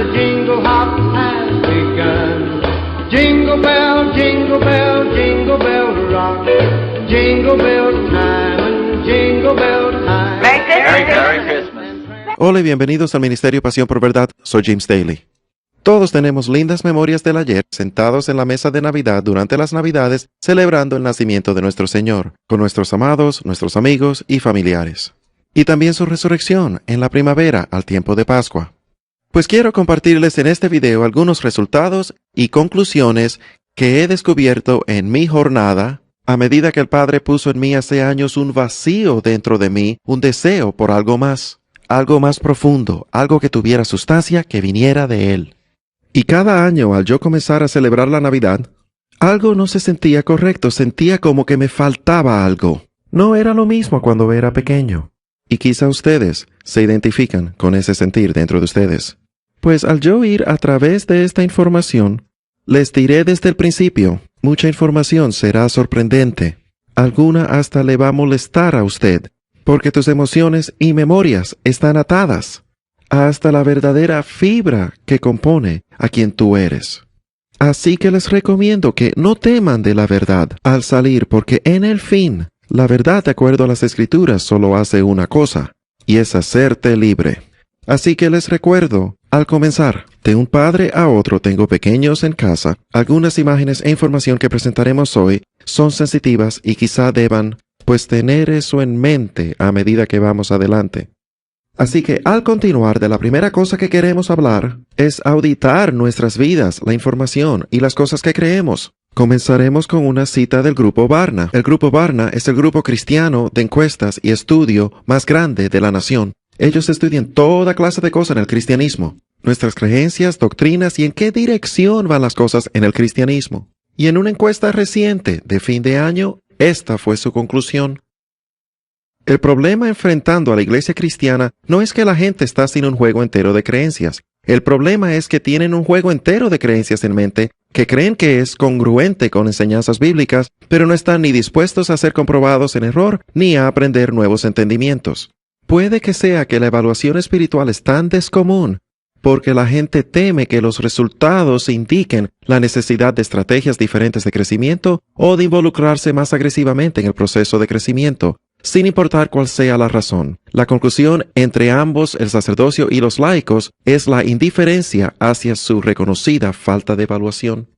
the jingle hop has begun. Jingle bell, jingle bell, jingle bell rock. Jingle bell time and jingle bell time. Merry Christmas. Hola y bienvenidos al Ministerio Pasión por Verdad. Soy James Daly. Todos tenemos lindas memorias del ayer, sentados en la mesa de Navidad durante las Navidades, celebrando el nacimiento de nuestro Señor, con nuestros amados, nuestros amigos y familiares. Y también su resurrección en la primavera, al tiempo de Pascua. Pues quiero compartirles en este video algunos resultados y conclusiones que he descubierto en mi jornada, a medida que el Padre puso en mí hace años un vacío dentro de mí, un deseo por algo más profundo, algo que tuviera sustancia que viniera de Él. Y cada año, al yo comenzar a celebrar la Navidad, algo no se sentía correcto, sentía como que me faltaba algo. No era lo mismo cuando era pequeño. Y quizá ustedes se identifican con ese sentir dentro de ustedes. Pues al yo ir a través de esta información, les diré desde el principio, mucha información será sorprendente. Alguna hasta le va a molestar a usted, porque tus emociones y memorias están atadas hasta la verdadera fibra que compone a quien tú eres. Así que les recomiendo que no teman de la verdad al salir, porque en el fin, la verdad de acuerdo a las Escrituras solo hace una cosa, y es hacerte libre. Así que les recuerdo, al comenzar, de un padre a otro tengo pequeños en casa. Algunas imágenes e información que presentaremos hoy son sensitivas y quizá deban, pues, tener eso en mente a medida que vamos adelante. Así que al continuar, de la primera cosa que queremos hablar es auditar nuestras vidas, la información y las cosas que creemos. Comenzaremos con una cita del Grupo Barna. El Grupo Barna es el grupo cristiano de encuestas y estudio más grande de la nación. Ellos estudian toda clase de cosas en el cristianismo, nuestras creencias, doctrinas y en qué dirección van las cosas en el cristianismo. Y en una encuesta reciente de fin de año, esta fue su conclusión. El problema enfrentando a la iglesia cristiana no es que la gente está sin un juego entero de creencias. El problema es que tienen un juego entero de creencias en mente que creen que es congruente con enseñanzas bíblicas, pero no están ni dispuestos a ser comprobados en error ni a aprender nuevos entendimientos. Puede que sea que la evaluación espiritual es tan descomún porque la gente teme que los resultados indiquen la necesidad de estrategias diferentes de crecimiento o de involucrarse más agresivamente en el proceso de crecimiento, sin importar cuál sea la razón. La conclusión entre ambos, el sacerdocio y los laicos, es la indiferencia hacia su reconocida falta de evaluación.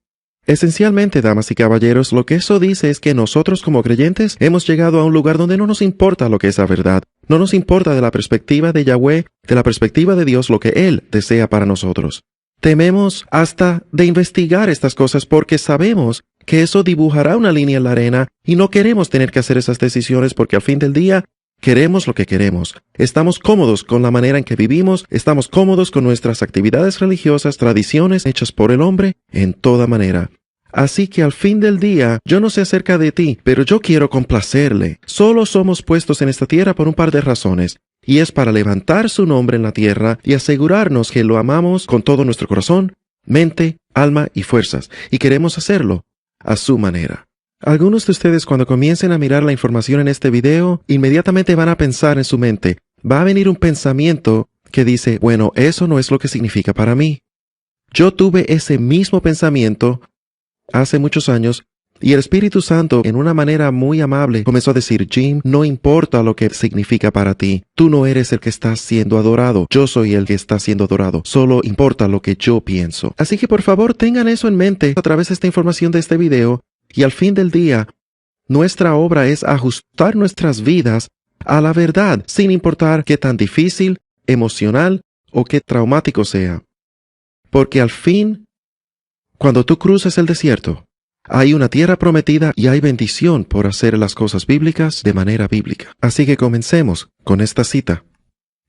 Esencialmente, damas y caballeros, lo que eso dice es que nosotros como creyentes hemos llegado a un lugar donde no nos importa lo que es la verdad. No nos importa de la perspectiva de Yahweh, de la perspectiva de Dios, lo que Él desea para nosotros. Tememos hasta de investigar estas cosas porque sabemos que eso dibujará una línea en la arena y no queremos tener que hacer esas decisiones porque al fin del día queremos lo que queremos. Estamos cómodos con la manera en que vivimos, estamos cómodos con nuestras actividades religiosas, tradiciones hechas por el hombre en toda manera. Así que al fin del día, yo no sé acerca de ti, pero yo quiero complacerle. Solo somos puestos en esta tierra por un par de razones, y es para levantar su nombre en la tierra y asegurarnos que lo amamos con todo nuestro corazón, mente, alma y fuerzas, y queremos hacerlo a su manera. Algunos de ustedes cuando comiencen a mirar la información en este video, inmediatamente van a pensar en su mente, va a venir un pensamiento que dice, bueno, eso no es lo que significa para mí. Yo tuve ese mismo pensamiento hace muchos años, y el Espíritu Santo, en una manera muy amable, comenzó a decir, Jim, no importa lo que significa para ti. Tú no eres el que está siendo adorado. Yo soy el que está siendo adorado. Solo importa lo que yo pienso. Así que por favor tengan eso en mente a través de esta información de este video, y al fin del día, nuestra obra es ajustar nuestras vidas a la verdad, sin importar qué tan difícil, emocional o qué traumático sea. Porque al fin, cuando tú cruces el desierto, hay una tierra prometida y hay bendición por hacer las cosas bíblicas de manera bíblica. Así que comencemos con esta cita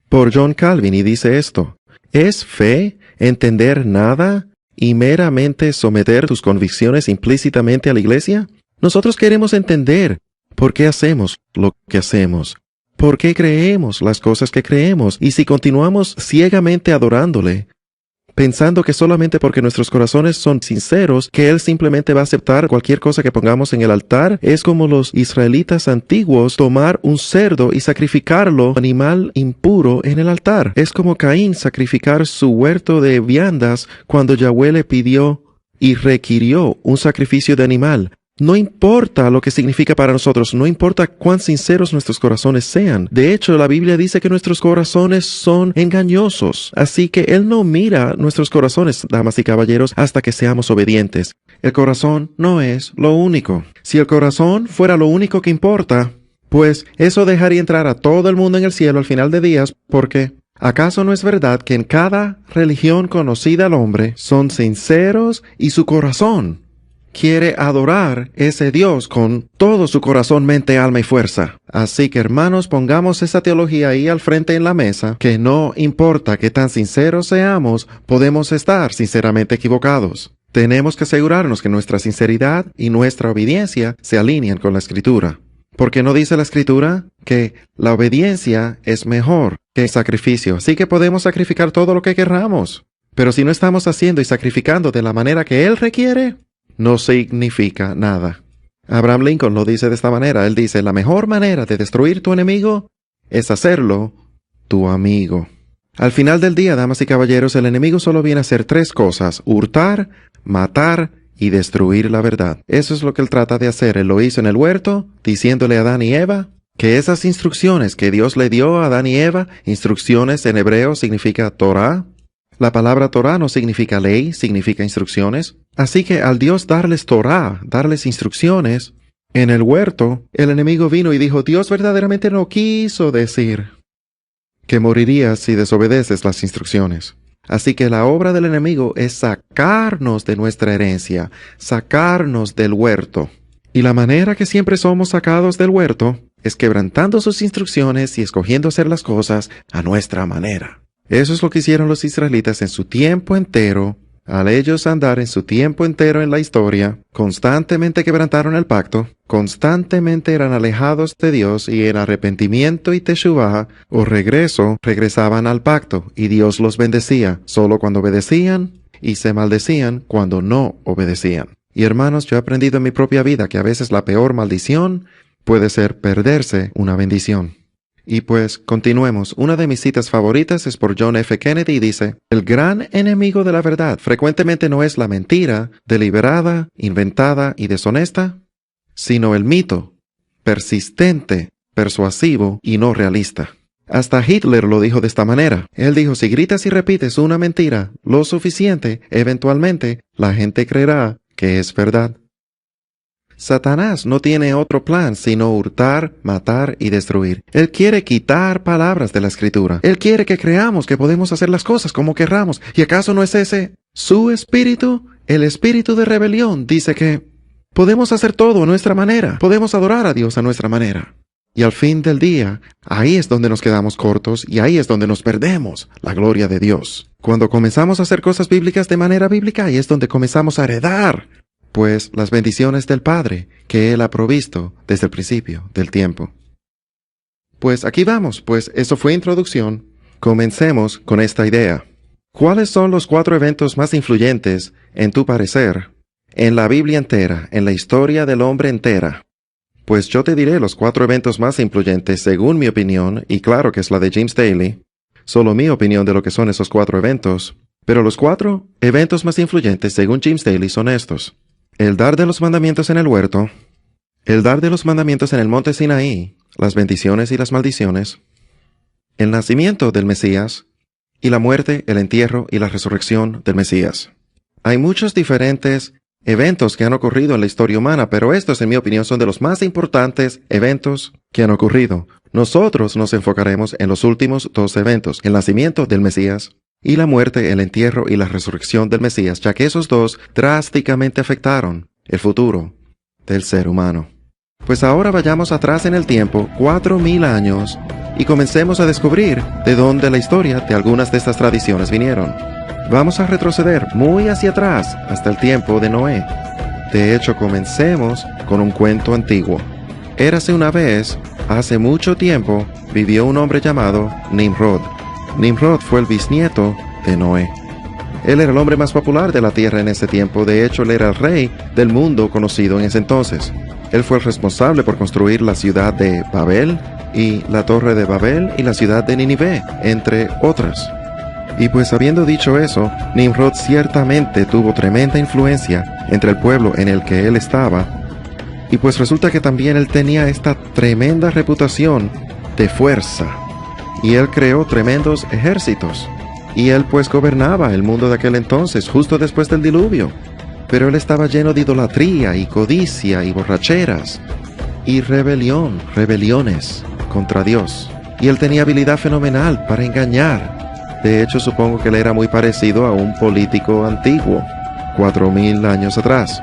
por John Calvin y dice esto: ¿es fe entender nada y meramente someter tus convicciones implícitamente a la iglesia? Nosotros queremos entender por qué hacemos lo que hacemos, por qué creemos las cosas que creemos, y si continuamos ciegamente adorándole, pensando que solamente porque nuestros corazones son sinceros, que Él simplemente va a aceptar cualquier cosa que pongamos en el altar. Es como los israelitas antiguos tomar un cerdo y sacrificarlo, animal impuro, en el altar. Es como Caín sacrificar su huerto de viandas cuando Yahweh le pidió y requirió un sacrificio de animal. No importa lo que significa para nosotros, no importa cuán sinceros nuestros corazones sean. De hecho, la Biblia dice que nuestros corazones son engañosos. Así que Él no mira nuestros corazones, damas y caballeros, hasta que seamos obedientes. El corazón no es lo único. Si el corazón fuera lo único que importa, pues eso dejaría entrar a todo el mundo en el cielo al final de días, porque ¿acaso no es verdad que en cada religión conocida al hombre son sinceros y su corazón quiere adorar ese Dios con todo su corazón, mente, alma y fuerza? Así que, hermanos, pongamos esa teología ahí al frente en la mesa, que no importa qué tan sinceros seamos, podemos estar sinceramente equivocados. Tenemos que asegurarnos que nuestra sinceridad y nuestra obediencia se alinean con la Escritura. Porque ¿no dice la Escritura que la obediencia es mejor que el sacrificio? Así que podemos sacrificar todo lo que querramos. Pero si no estamos haciendo y sacrificando de la manera que Él requiere, no significa nada. Abraham Lincoln lo dice de esta manera. Él dice, la mejor manera de destruir tu enemigo es hacerlo tu amigo. Al final del día, damas y caballeros, el enemigo solo viene a hacer tres cosas: hurtar, matar y destruir la verdad. Eso es lo que él trata de hacer. Él lo hizo en el huerto, diciéndole a Adán y Eva que esas instrucciones que Dios le dio a Adán y Eva, instrucciones en hebreo significa Torah. La palabra Torah no significa ley, significa instrucciones. Así que al Dios darles Torah, darles instrucciones, en el huerto, el enemigo vino y dijo, Dios verdaderamente no quiso decir que morirías si desobedeces las instrucciones. Así que la obra del enemigo es sacarnos de nuestra herencia, sacarnos del huerto. Y la manera que siempre somos sacados del huerto es quebrantando sus instrucciones y escogiendo hacer las cosas a nuestra manera. Eso es lo que hicieron los israelitas en su tiempo entero. Al ellos andar en su tiempo entero en la historia, constantemente quebrantaron el pacto, constantemente eran alejados de Dios y en arrepentimiento y teshuvah o regreso, regresaban al pacto y Dios los bendecía solo cuando obedecían y se maldecían cuando no obedecían. Y hermanos, yo he aprendido en mi propia vida que a veces la peor maldición puede ser perderse una bendición. Y pues, continuemos. Una de mis citas favoritas es por John F. Kennedy y dice, el gran enemigo de la verdad frecuentemente no es la mentira, deliberada, inventada y deshonesta, sino el mito, persistente, persuasivo y no realista. Hasta Hitler lo dijo de esta manera. Él dijo, si gritas y repites una mentira lo suficiente, eventualmente la gente creerá que es verdad. Satanás no tiene otro plan sino hurtar, matar y destruir. Él quiere quitar palabras de la Escritura. Él quiere que creamos que podemos hacer las cosas como querramos. ¿Y acaso no es ese su espíritu? El espíritu de rebelión dice que podemos hacer todo a nuestra manera. Podemos adorar a Dios a nuestra manera. Y al fin del día, ahí es donde nos quedamos cortos y ahí es donde nos perdemos la gloria de Dios. Cuando comenzamos a hacer cosas bíblicas de manera bíblica, ahí es donde comenzamos a heredar pues las bendiciones del Padre que Él ha provisto desde el principio del tiempo. Pues aquí vamos, pues eso fue introducción. Comencemos con esta idea. ¿Cuáles son los 4 eventos más influyentes, en tu parecer, en la Biblia entera, en la historia del hombre entera? Pues yo te diré los 4 eventos más influyentes según mi opinión, y claro que es la de James Daly, solo mi opinión de lo que son esos 4 eventos, pero los 4 eventos más influyentes según James Daly son estos. El dar de los mandamientos en el huerto, el dar de los mandamientos en el monte Sinaí, las bendiciones y las maldiciones, el nacimiento del Mesías, y la muerte, el entierro y la resurrección del Mesías. Hay muchos diferentes eventos que han ocurrido en la historia humana, pero estos, en mi opinión, son de los más importantes eventos que han ocurrido. Nosotros nos enfocaremos en los últimos 2 eventos, el nacimiento del Mesías y la muerte, el entierro y la resurrección del Mesías, ya que esos 2 drásticamente afectaron el futuro del ser humano. Pues ahora vayamos atrás en el tiempo, 4000 años, y comencemos a descubrir de dónde la historia de algunas de estas tradiciones vinieron. Vamos a retroceder muy hacia atrás, hasta el tiempo de Noé. De hecho, comencemos con un cuento antiguo. Érase una vez, hace mucho tiempo, vivió un hombre llamado Nimrod. Nimrod fue el bisnieto de Noé. Él era el hombre más popular de la tierra en ese tiempo. De hecho, él era el rey del mundo conocido en ese entonces. Él fue el responsable por construir la ciudad de Babel y la torre de Babel y la ciudad de Nínive, entre otras. Y pues habiendo dicho eso, Nimrod ciertamente tuvo tremenda influencia entre el pueblo en el que él estaba. Y pues resulta que también él tenía esta tremenda reputación de fuerza. Y él creó tremendos ejércitos. Y él pues gobernaba el mundo de aquel entonces, justo después del diluvio. Pero él estaba lleno de idolatría y codicia y borracheras. Y rebeliones contra Dios. Y él tenía habilidad fenomenal para engañar. De hecho, supongo que él era muy parecido a un político antiguo, 4000 años atrás.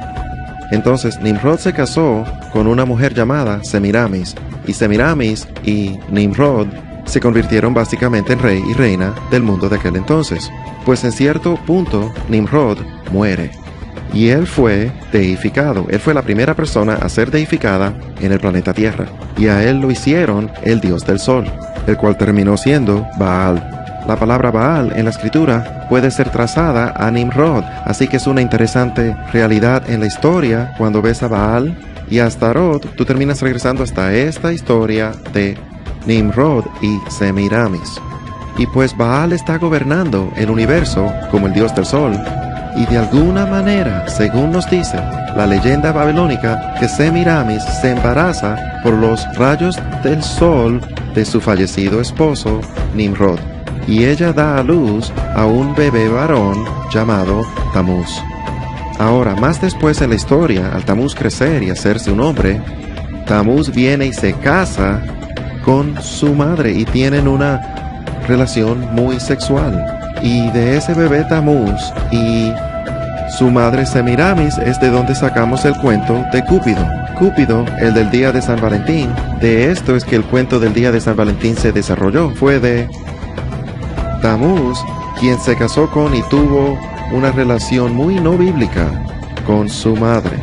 Entonces, Nimrod se casó con una mujer llamada Semiramis, y Semiramis y Nimrod se convirtieron básicamente en rey y reina del mundo de aquel entonces. Pues en cierto punto, Nimrod muere. Y él fue deificado. Él fue la primera persona a ser deificada en el planeta Tierra. Y a él lo hicieron el dios del sol, el cual terminó siendo Baal. La palabra Baal en la escritura puede ser trazada a Nimrod, así que es una interesante realidad en la historia. Cuando ves a Baal y a Astarot, tú terminas regresando hasta esta historia de Nimrod y Semiramis. Y pues Baal está gobernando el universo como el dios del sol, y de alguna manera, según nos dice la leyenda babilónica, que Semiramis se embaraza por los rayos del sol de su fallecido esposo Nimrod. Y ella da a luz a un bebé varón llamado Tamuz. Ahora, más después en la historia, al Tamuz crecer y hacerse un hombre, Tamuz viene y se casa con su madre y tienen una relación muy sexual. Y de ese bebé Tamuz y su madre Semiramis es de donde sacamos el cuento de Cúpido. Cúpido, el del día de San Valentín, de esto es que el cuento del día de San Valentín se desarrolló. Fue de Tamuz, quien se casó con y tuvo una relación muy no bíblica con su madre.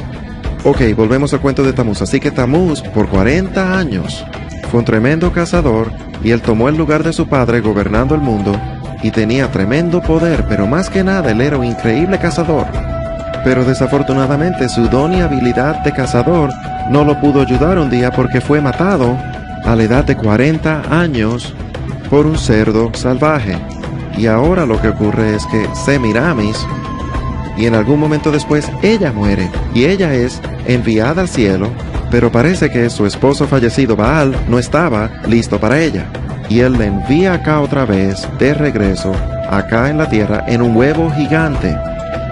Ok, volvemos al cuento de Tamuz. Así que Tamuz, por 40 años, fue un tremendo cazador y él tomó el lugar de su padre gobernando el mundo y tenía tremendo poder, pero más que nada él era un increíble cazador. Pero desafortunadamente su don y habilidad de cazador no lo pudo ayudar un día porque fue matado a la edad de 40 años por un cerdo salvaje. Y ahora lo que ocurre es que Semiramis, y en algún momento después ella muere, y ella es enviada al cielo, pero parece que su esposo fallecido Baal no estaba listo para ella, y él la envía acá otra vez, de regreso, acá en la tierra, en un huevo gigante,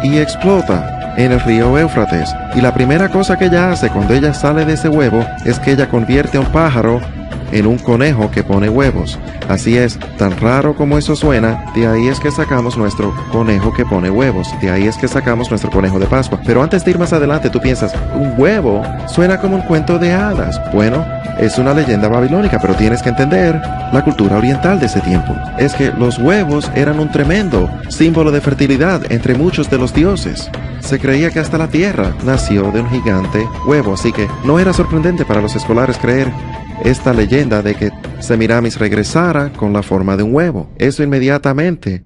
y explota en el río Éufrates. Y la primera cosa que ella hace cuando ella sale de ese huevo es que ella convierte a un pájaro en un conejo que pone huevos. Así es, tan raro como eso suena, de ahí es que sacamos nuestro conejo que pone huevos, de ahí es que sacamos nuestro conejo de Pascua. Pero antes de ir más adelante, tú piensas, un huevo suena como un cuento de hadas. Bueno, es una leyenda babilónica, pero tienes que entender la cultura oriental de ese tiempo. Es que los huevos eran un tremendo símbolo de fertilidad entre muchos de los dioses. Se creía que hasta la tierra nació de un gigante huevo, así que no era sorprendente para los escolares creer esta leyenda de que Semiramis regresara con la forma de un huevo. Eso inmediatamente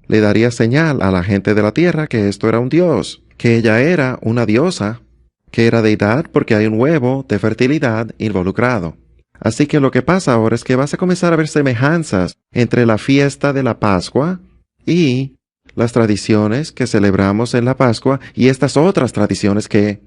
le daría señal a la gente de la tierra que esto era un dios, que ella era una diosa, que era deidad porque hay un huevo de fertilidad involucrado. Así que lo que pasa ahora es que vas a comenzar a ver semejanzas entre la fiesta de la Pascua y las tradiciones que celebramos en la Pascua y estas otras tradiciones que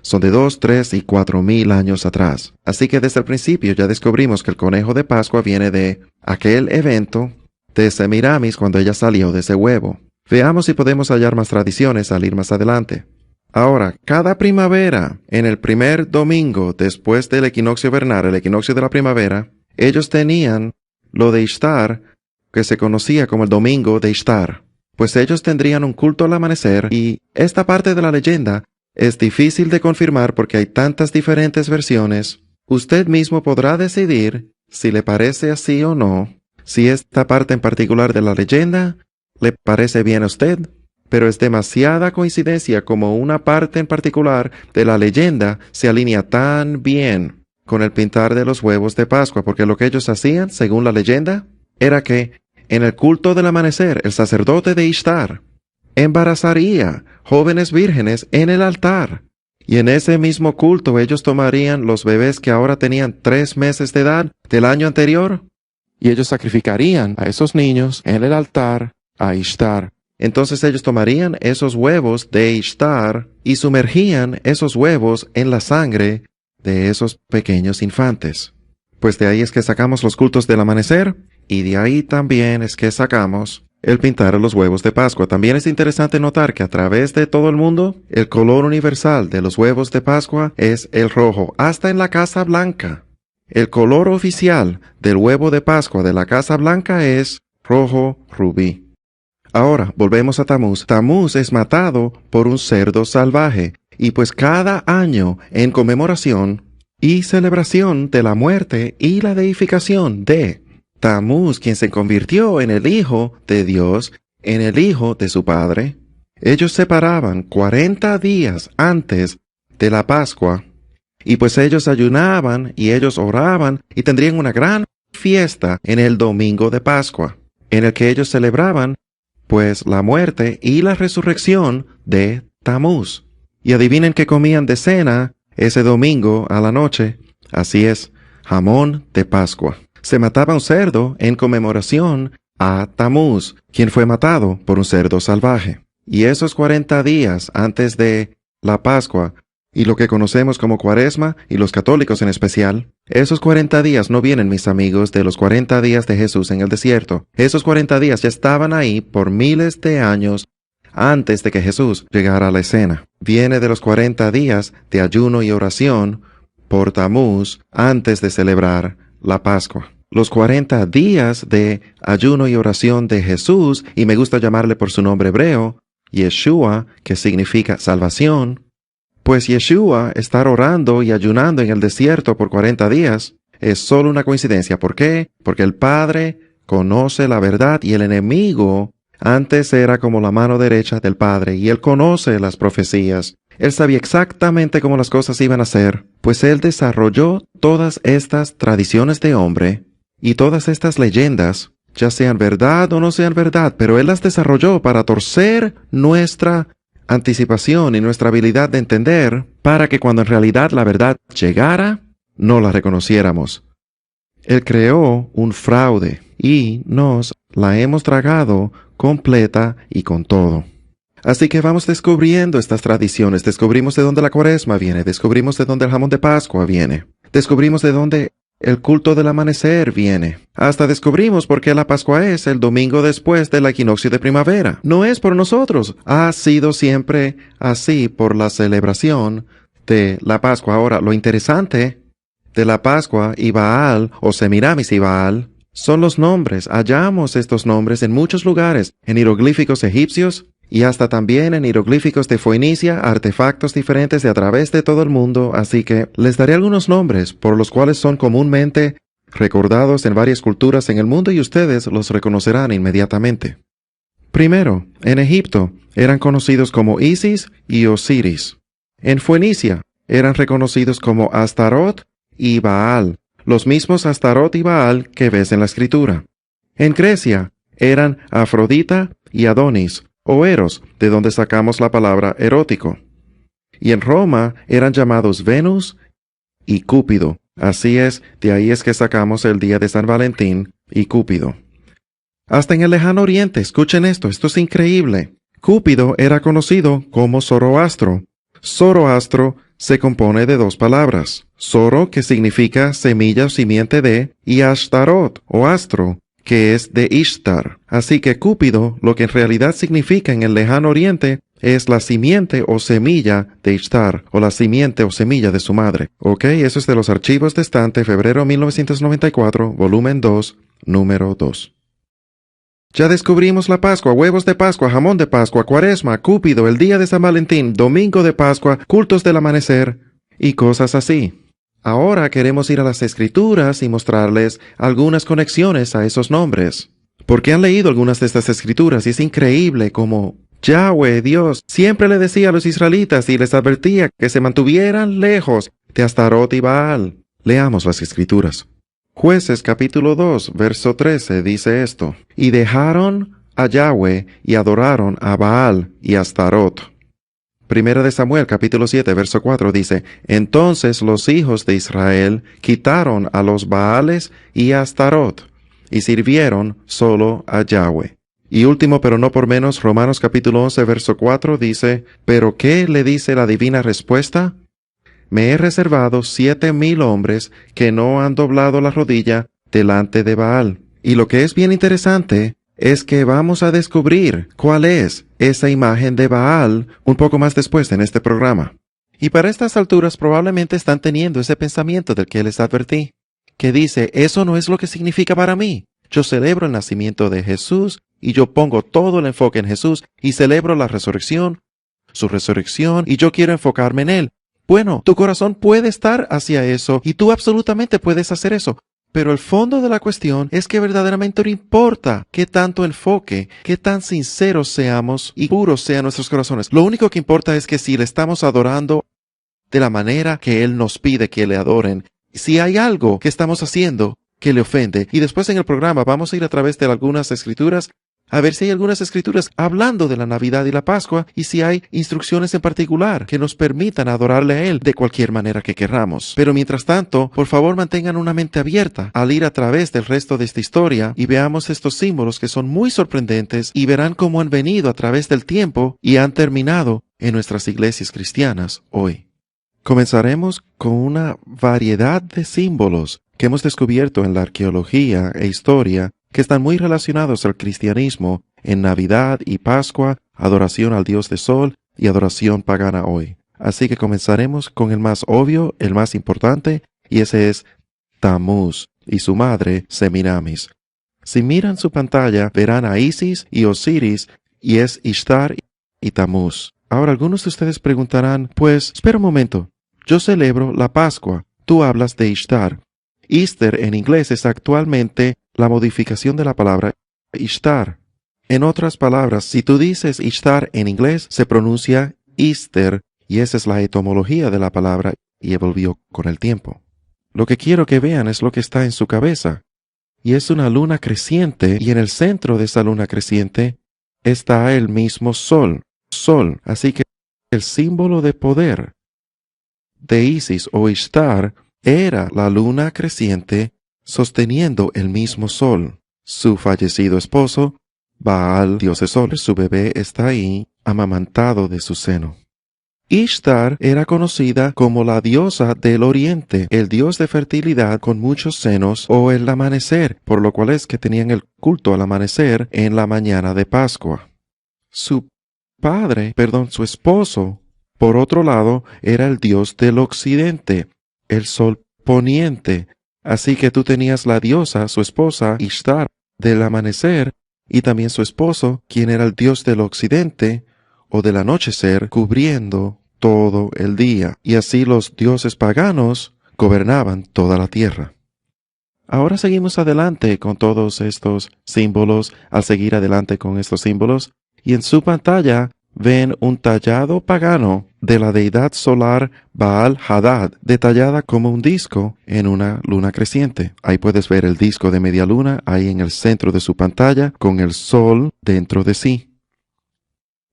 son de 2, 3 y 4000 años atrás. Así que desde el principio ya descubrimos que el conejo de Pascua viene de aquel evento de Semiramis cuando ella salió de ese huevo. Veamos si podemos hallar más tradiciones al ir más adelante. Ahora, cada primavera, en el primer domingo después del equinoccio vernal, el equinoccio de la primavera, ellos tenían lo de Ishtar, que se conocía como el domingo de Ishtar. Pues ellos tendrían un culto al amanecer y esta parte de la leyenda es difícil de confirmar porque hay tantas diferentes versiones. Usted mismo podrá decidir si le parece así o no, si esta parte en particular de la leyenda le parece bien a usted, pero es demasiada coincidencia como una parte en particular de la leyenda se alinea tan bien con el pintar de los huevos de Pascua, porque lo que ellos hacían, según la leyenda, era que en el culto del amanecer, el sacerdote de Ishtar, embarazaría jóvenes vírgenes en el altar. Y en ese mismo culto ellos tomarían los bebés que ahora tenían 3 meses de edad del año anterior, y ellos sacrificarían a esos niños en el altar a Ishtar. Entonces ellos tomarían esos huevos de Ishtar y sumergían esos huevos en la sangre de esos pequeños infantes. Pues de ahí es que sacamos los cultos del amanecer, y de ahí también es que sacamos el pintar los huevos de Pascua. También es interesante notar que a través de todo el mundo, el color universal de los huevos de Pascua es el rojo, hasta en la Casa Blanca. El color oficial del huevo de Pascua de la Casa Blanca es rojo rubí. Ahora, volvemos a Tamuz. Tamuz es matado por un cerdo salvaje, y pues cada año, en conmemoración y celebración de la muerte y la deificación de Tamuz, quien se convirtió en el Hijo de Dios, en el Hijo de su Padre, ellos se paraban 40 días antes de la Pascua, y pues ellos ayunaban y ellos oraban y tendrían una gran fiesta en el domingo de Pascua, en el que ellos celebraban pues la muerte y la resurrección de Tamuz. Y adivinen qué comían de cena ese domingo a la noche. Así es, jamón de Pascua. Se mataba un cerdo en conmemoración a Tamuz, quien fue matado por un cerdo salvaje. Y esos 40 días antes de la Pascua, y lo que conocemos como Cuaresma, y los católicos en especial, esos 40 días no vienen, mis amigos, de los 40 días de Jesús en el desierto. Esos 40 días ya estaban ahí por miles de años antes de que Jesús llegara a la escena. Viene de los 40 días de ayuno y oración por Tamuz antes de celebrar la Pascua. Los 40 días de ayuno y oración de Jesús, y me gusta llamarle por su nombre hebreo, Yeshua, que significa salvación. Pues Yeshua estar orando y ayunando en el desierto por 40 días es solo una coincidencia. ¿Por qué? Porque el Padre conoce la verdad y el enemigo antes era como la mano derecha del Padre, y él conoce las profecías. Él sabía exactamente cómo las cosas iban a ser, pues él desarrolló todas estas tradiciones de hombre y todas estas leyendas, ya sean verdad o no sean verdad, pero él las desarrolló para torcer nuestra anticipación y nuestra habilidad de entender, para que cuando en realidad la verdad llegara, no la reconociéramos. Él creó un fraude y nos la hemos tragado completa y con todo. Así que vamos descubriendo estas tradiciones. Descubrimos de dónde la Cuaresma viene, descubrimos de dónde el jamón de Pascua viene, descubrimos de dónde el culto del amanecer viene. Hasta descubrimos por qué la Pascua es el domingo después del equinoccio de primavera. No es por nosotros, ha sido siempre así por la celebración de la Pascua. Ahora, lo interesante de la Pascua y Baal, o Semiramis y Baal, son los nombres. Hallamos estos nombres en muchos lugares, en jeroglíficos egipcios y hasta también en jeroglíficos de Foenicia, artefactos diferentes de a través de todo el mundo, así que les daré algunos nombres por los cuales son comúnmente recordados en varias culturas en el mundo y ustedes los reconocerán inmediatamente. Primero, en Egipto eran conocidos como Isis y Osiris. En Foenicia eran reconocidos como Astarot y Baal, los mismos Astarot y Baal que ves en la escritura. En Grecia eran Afrodita y Adonis, o Eros, de donde sacamos la palabra erótico. Y en Roma eran llamados Venus y Cúpido. Así es, de ahí es que sacamos el día de San Valentín y Cúpido. Hasta en el lejano oriente, escuchen esto es increíble. Cúpido era conocido como Zoroastro. Zoroastro se compone de 2 palabras. Zoro, que significa semilla o simiente de, y Ashtarot, o astro, que es de Ishtar. Así que Cúpido, lo que en realidad significa en el lejano oriente, es la simiente o semilla de Ishtar, o la simiente o semilla de su madre. Ok, eso es de los archivos de estante, febrero 1994, volumen 2, número 2. Ya descubrimos la Pascua, huevos de Pascua, jamón de Pascua, Cuaresma, Cúpido, el día de San Valentín, domingo de Pascua, cultos del amanecer y cosas así. Ahora queremos ir a las Escrituras y mostrarles algunas conexiones a esos nombres. Porque han leído algunas de estas Escrituras y es increíble como Yahweh, Dios, siempre le decía a los israelitas y les advertía que se mantuvieran lejos de Astarot y Baal. Leamos las Escrituras. Jueces capítulo 2, verso 13 dice esto: y dejaron a Yahweh y adoraron a Baal y a Astarot. Primera de Samuel, capítulo 7, verso 4 dice, Entonces los hijos de Israel quitaron a los Baales y a Astarot, y sirvieron solo a Yahweh. Y último, pero no por menos, Romanos capítulo 11, verso 4 dice, ¿Pero qué le dice la divina respuesta? Me he reservado 7,000 hombres que no han doblado la rodilla delante de Baal. Y lo que es bien interesante es que vamos a descubrir cuál es esa imagen de Baal un poco más después en este programa. Y para estas alturas probablemente están teniendo ese pensamiento del que les advertí, que dice, eso no es lo que significa para mí. Yo celebro el nacimiento de Jesús y yo pongo todo el enfoque en Jesús y celebro la resurrección, su resurrección, y yo quiero enfocarme en Él. Bueno, tu corazón puede estar hacia eso y tú absolutamente puedes hacer eso. Pero el fondo de la cuestión es que verdaderamente no importa qué tanto enfoque, qué tan sinceros seamos y puros sean nuestros corazones. Lo único que importa es que si le estamos adorando de la manera que Él nos pide que le adoren, si hay algo que estamos haciendo que le ofende, y después en el programa vamos a ir a través de algunas escrituras a ver si hay algunas escrituras hablando de la Navidad y la Pascua y si hay instrucciones en particular que nos permitan adorarle a Él de cualquier manera que querramos. Pero mientras tanto, por favor mantengan una mente abierta al ir a través del resto de esta historia y veamos estos símbolos que son muy sorprendentes y verán cómo han venido a través del tiempo y han terminado en nuestras iglesias cristianas hoy. Comenzaremos con una variedad de símbolos que hemos descubierto en la arqueología e historia que están muy relacionados al cristianismo en Navidad y Pascua, adoración al Dios de Sol y adoración pagana hoy. Así que comenzaremos con el más obvio, el más importante, y ese es Tammuz y su madre Semiramis. Si miran su pantalla, verán a Isis y Osiris, y es Ishtar y Tammuz. Ahora algunos de ustedes preguntarán, pues, espera un momento, yo celebro la Pascua, tú hablas de Ishtar. Easter en inglés es actualmente la modificación de la palabra Ishtar. En otras palabras, si tú dices Ishtar en inglés, se pronuncia Easter, y esa es la etimología de la palabra y evolvió con el tiempo. Lo que quiero que vean es lo que está en su cabeza, y es una luna creciente, y en el centro de esa luna creciente está el mismo sol. Así que el símbolo de poder de Isis o Ishtar era la luna creciente sosteniendo el mismo sol. Su fallecido esposo, Baal, dios de sol, su bebé está ahí, amamantado de su seno. Ishtar era conocida como la diosa del oriente, el dios de fertilidad con muchos senos o el amanecer, por lo cual es que tenían el culto al amanecer en la mañana de Pascua. Su esposo, por otro lado, era el dios del occidente, el sol poniente. Así que tú tenías la diosa, su esposa, Ishtar, del amanecer, y también su esposo, quien era el dios del occidente, o del anochecer, cubriendo todo el día. Y así los dioses paganos gobernaban toda la tierra. Ahora seguimos adelante con todos estos símbolos, al seguir adelante con estos símbolos, y en su pantalla ven un tallado pagano de la deidad solar Baal Hadad, detallada como un disco en una luna creciente. Ahí puedes ver el disco de media luna, ahí en el centro de su pantalla, con el sol dentro de sí.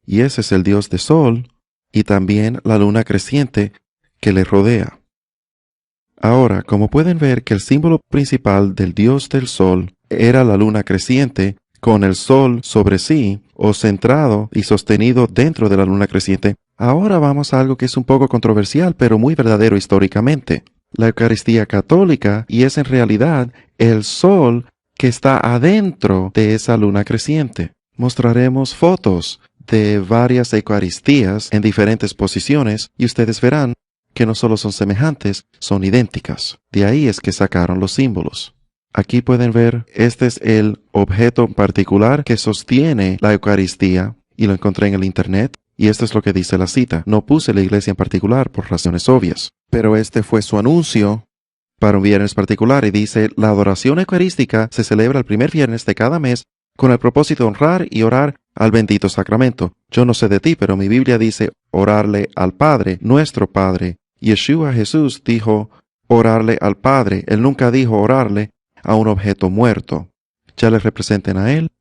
Y ese es el dios de sol, y también la luna creciente que le rodea. Ahora, como pueden ver que el símbolo principal del dios del sol era la luna creciente, con el sol sobre sí, o centrado y sostenido dentro de la luna creciente, ahora vamos a algo que es un poco controversial, pero muy verdadero históricamente. La Eucaristía católica, y es en realidad el sol que está adentro de esa luna creciente. Mostraremos fotos de varias Eucaristías en diferentes posiciones, y ustedes verán que no solo son semejantes, son idénticas. De ahí es que sacaron los símbolos. Aquí pueden ver, este es el objeto particular que sostiene la Eucaristía, y lo encontré en el internet, y esto es lo que dice la cita. No puse la iglesia en particular por razones obvias, pero este fue su anuncio para un viernes particular, y dice, la adoración eucarística se celebra el primer viernes de cada mes con el propósito de honrar y orar al bendito sacramento. Yo no sé de ti, pero mi Biblia dice orarle al Padre, nuestro Padre. Yeshua Jesús dijo orarle al Padre. Él nunca dijo orarle a un objeto muerto, ya le representen a Él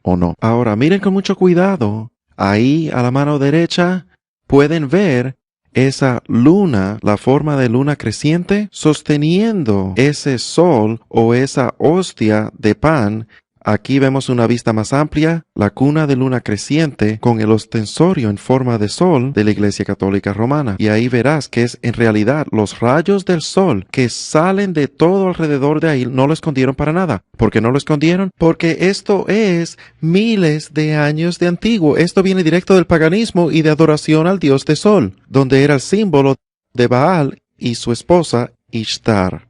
o no. Ahora, miren con mucho cuidado. Ahí, a la mano derecha, pueden ver esa luna, la forma de luna creciente, sosteniendo ese sol o esa hostia de pan. Aquí vemos una vista más amplia, la cuna de luna creciente con el ostensorio en forma de sol de la Iglesia Católica Romana. Y ahí verás que es en realidad los rayos del sol que salen de todo alrededor de ahí, no lo escondieron para nada. ¿Por qué no lo escondieron? Porque esto es miles de años de antiguo. Esto viene directo del paganismo y de adoración al dios de sol, donde era el símbolo de Baal y su esposa Ishtar.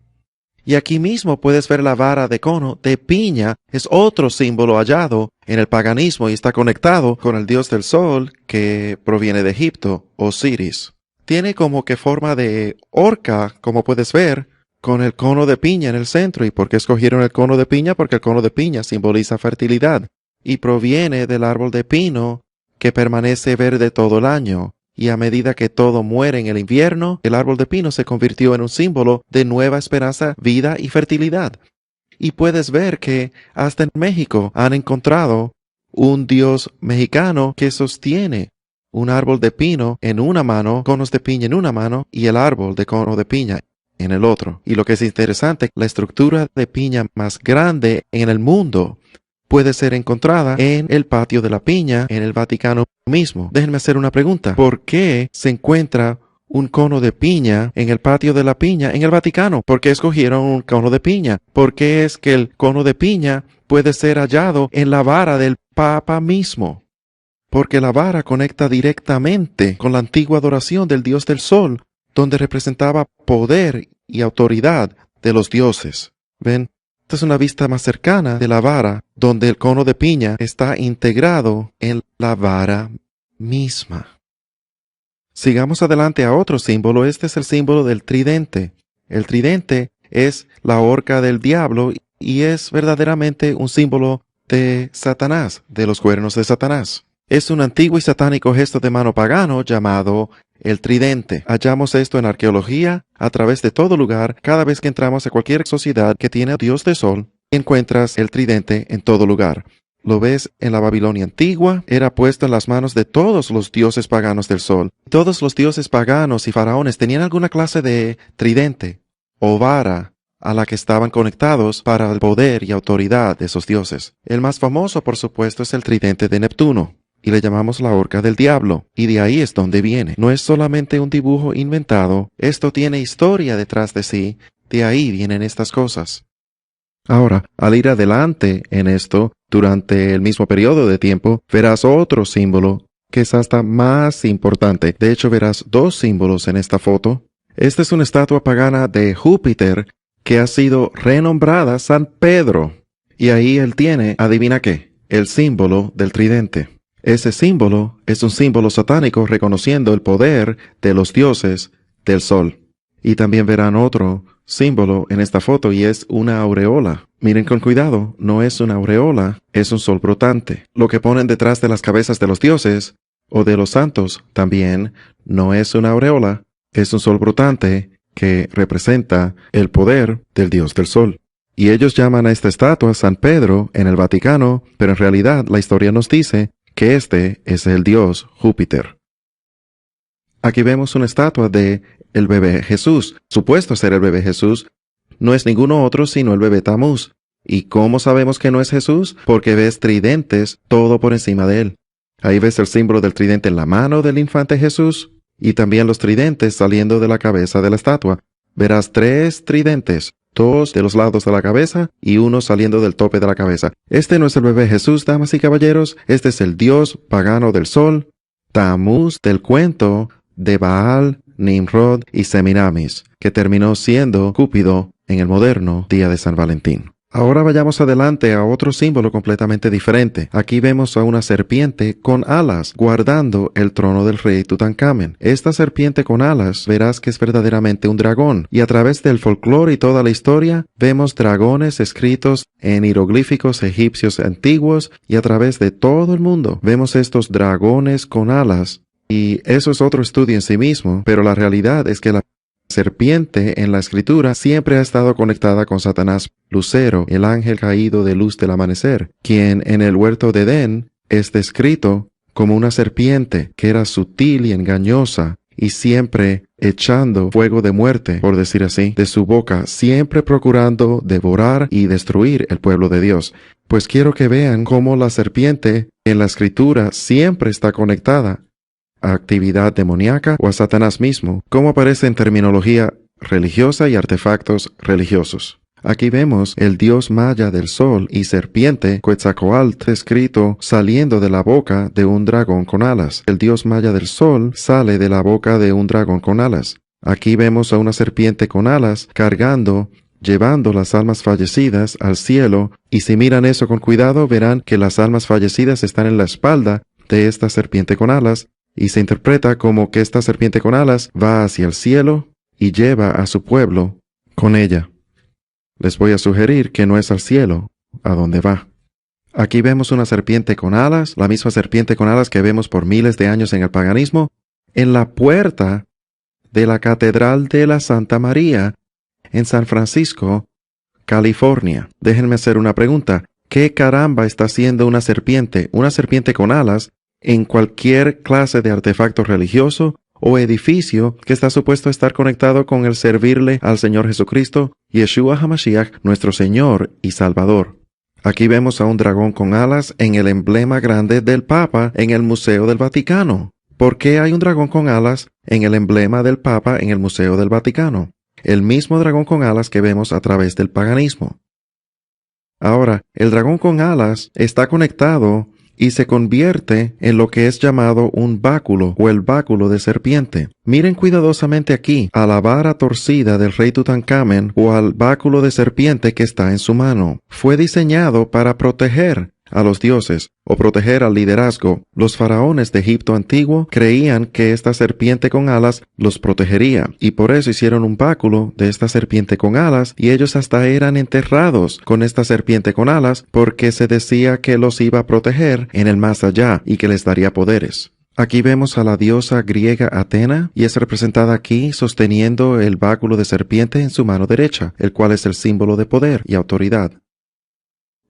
Y aquí mismo puedes ver la vara de cono de piña, es otro símbolo hallado en el paganismo y está conectado con el dios del sol que proviene de Egipto, Osiris. Tiene como que forma de horca, como puedes ver, con el cono de piña en el centro. ¿Y por qué escogieron el cono de piña? Porque el cono de piña simboliza fertilidad y proviene del árbol de pino que permanece verde todo el año. Y a medida que todo muere en el invierno, el árbol de pino se convirtió en un símbolo de nueva esperanza, vida y fertilidad. Y puedes ver que hasta en México han encontrado un dios mexicano que sostiene un árbol de pino en una mano, conos de piña en una mano y el árbol de cono de piña en el otro. Y lo que es interesante, la estructura de piña más grande en el mundo puede ser encontrada en el patio de la piña en el Vaticano mismo. Déjenme hacer una pregunta. ¿Por qué se encuentra un cono de piña en el patio de la piña en el Vaticano? ¿Por qué escogieron un cono de piña? ¿Por qué es que el cono de piña puede ser hallado en la vara del Papa mismo? Porque la vara conecta directamente con la antigua adoración del dios del sol, donde representaba poder y autoridad de los dioses. ¿Ven? Esta es una vista más cercana de la vara, donde el cono de piña está integrado en la vara misma. Sigamos adelante a otro símbolo. Este es el símbolo del tridente. El tridente es la horca del diablo y es verdaderamente un símbolo de Satanás, de los cuernos de Satanás. Es un antiguo y satánico gesto de mano pagano llamado el tridente. Hallamos esto en arqueología, a través de todo lugar. Cada vez que entramos a cualquier sociedad que tiene a Dios de sol, encuentras el tridente en todo lugar. Lo ves en la Babilonia antigua, era puesto en las manos de todos los dioses paganos del sol. Todos los dioses paganos y faraones tenían alguna clase de tridente o vara a la que estaban conectados para el poder y autoridad de esos dioses. El más famoso, por supuesto, es el tridente de Neptuno. Y le llamamos la horca del diablo, y de ahí es donde viene. No es solamente un dibujo inventado, esto tiene historia detrás de sí, de ahí vienen estas cosas. Ahora, al ir adelante en esto, durante el mismo periodo de tiempo, verás otro símbolo que es hasta más importante. De hecho, verás dos símbolos en esta foto. Esta es una estatua pagana de Júpiter que ha sido renombrada San Pedro. Y ahí él tiene, adivina qué, el símbolo del tridente. Ese símbolo es un símbolo satánico reconociendo el poder de los dioses del sol. Y también verán otro símbolo en esta foto y es una aureola. Miren con cuidado, no es una aureola, es un sol brotante. Lo que ponen detrás de las cabezas de los dioses o de los santos también no es una aureola, es un sol brotante que representa el poder del dios del sol. Y ellos llaman a esta estatua San Pedro en el Vaticano, pero en realidad la historia nos dice que este es el dios Júpiter. Aquí vemos una estatua de el bebé Jesús. Supuesto ser el bebé Jesús, no es ninguno otro sino el bebé Tamuz. ¿Y cómo sabemos que no es Jesús? Porque ves tridentes todo por encima de él. Ahí ves el símbolo del tridente en la mano del infante Jesús y también los tridentes saliendo de la cabeza de la estatua. Verás 3 tridentes, 2 de los lados de la cabeza y 1 saliendo del tope de la cabeza. Este no es el bebé Jesús, damas y caballeros. Este es el dios pagano del sol, Tamuz del cuento de Baal, Nimrod y Semiramis, que terminó siendo Cúpido en el moderno día de San Valentín. Ahora vayamos adelante a otro símbolo completamente diferente. Aquí vemos a una serpiente con alas guardando el trono del rey Tutankamen. Esta serpiente con alas verás que es verdaderamente un dragón. Y a través del folclore y toda la historia vemos dragones escritos en jeroglíficos egipcios antiguos y a través de todo el mundo vemos estos dragones con alas. Y eso es otro estudio en sí mismo, pero la realidad es que la serpiente en la Escritura siempre ha estado conectada con Satanás, Lucero, el ángel caído de luz del amanecer, quien en el huerto de Edén es descrito como una serpiente que era sutil y engañosa y siempre echando fuego de muerte, por decir así, de su boca, siempre procurando devorar y destruir el pueblo de Dios. Pues quiero que vean cómo la serpiente en la Escritura siempre está conectada a actividad demoníaca o a Satanás mismo, como aparece en terminología religiosa y artefactos religiosos. Aquí vemos el dios maya del sol y serpiente, Quetzalcóatl, escrito saliendo de la boca de un dragón con alas. El dios maya del sol sale de la boca de un dragón con alas. Aquí vemos a una serpiente con alas llevando las almas fallecidas al cielo, y si miran eso con cuidado verán que las almas fallecidas están en la espalda de esta serpiente con alas, y se interpreta como que esta serpiente con alas va hacia el cielo y lleva a su pueblo con ella. Les voy a sugerir que no es al cielo, a donde va. Aquí vemos una serpiente con alas, la misma serpiente con alas que vemos por miles de años en el paganismo, en la puerta de la Catedral de la Santa María, en San Francisco, California. Déjenme hacer una pregunta. ¿Qué caramba está haciendo una serpiente con alas, en cualquier clase de artefacto religioso o edificio que está supuesto a estar conectado con el servirle al Señor Jesucristo, Yeshua HaMashiach, nuestro Señor y Salvador? Aquí vemos a un dragón con alas en el emblema grande del Papa en el Museo del Vaticano. ¿Por qué hay un dragón con alas en el emblema del Papa en el Museo del Vaticano? El mismo dragón con alas que vemos a través del paganismo. Ahora, el dragón con alas está conectado y se convierte en lo que es llamado un báculo o el báculo de serpiente. Miren cuidadosamente aquí a la vara torcida del rey Tutankamón o al báculo de serpiente que está en su mano. Fue diseñado para proteger a los dioses o proteger al liderazgo. Los faraones de Egipto antiguo creían que esta serpiente con alas los protegería y por eso hicieron un báculo de esta serpiente con alas, y ellos hasta eran enterrados con esta serpiente con alas porque se decía que los iba a proteger en el más allá y que les daría poderes. Aquí vemos a la diosa griega Atena y es representada aquí sosteniendo el báculo de serpiente en su mano derecha, el cual es el símbolo de poder y autoridad.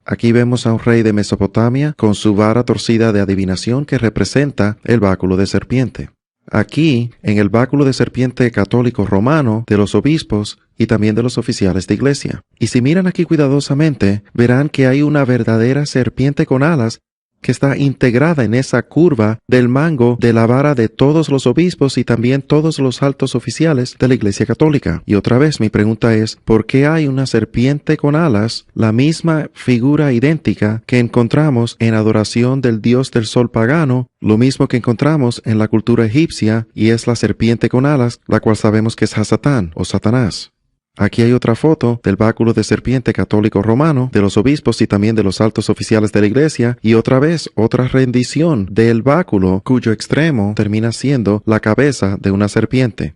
Aquí vemos a un rey de Mesopotamia con su vara torcida de adivinación que representa el báculo de serpiente. Aquí, en el báculo de serpiente católico romano de los obispos y también de los oficiales de iglesia. Y si miran aquí cuidadosamente, verán que hay una verdadera serpiente con alas que está integrada en esa curva del mango de la vara de todos los obispos y también todos los altos oficiales de la Iglesia Católica. Y otra vez mi pregunta es, ¿por qué hay una serpiente con alas, la misma figura idéntica que encontramos en adoración del dios del sol pagano, lo mismo que encontramos en la cultura egipcia, y es la serpiente con alas, la cual sabemos que es Hasatán o Satanás? Aquí hay otra foto del báculo de serpiente católico romano, de los obispos y también de los altos oficiales de la iglesia, y otra vez otra rendición del báculo cuyo extremo termina siendo la cabeza de una serpiente.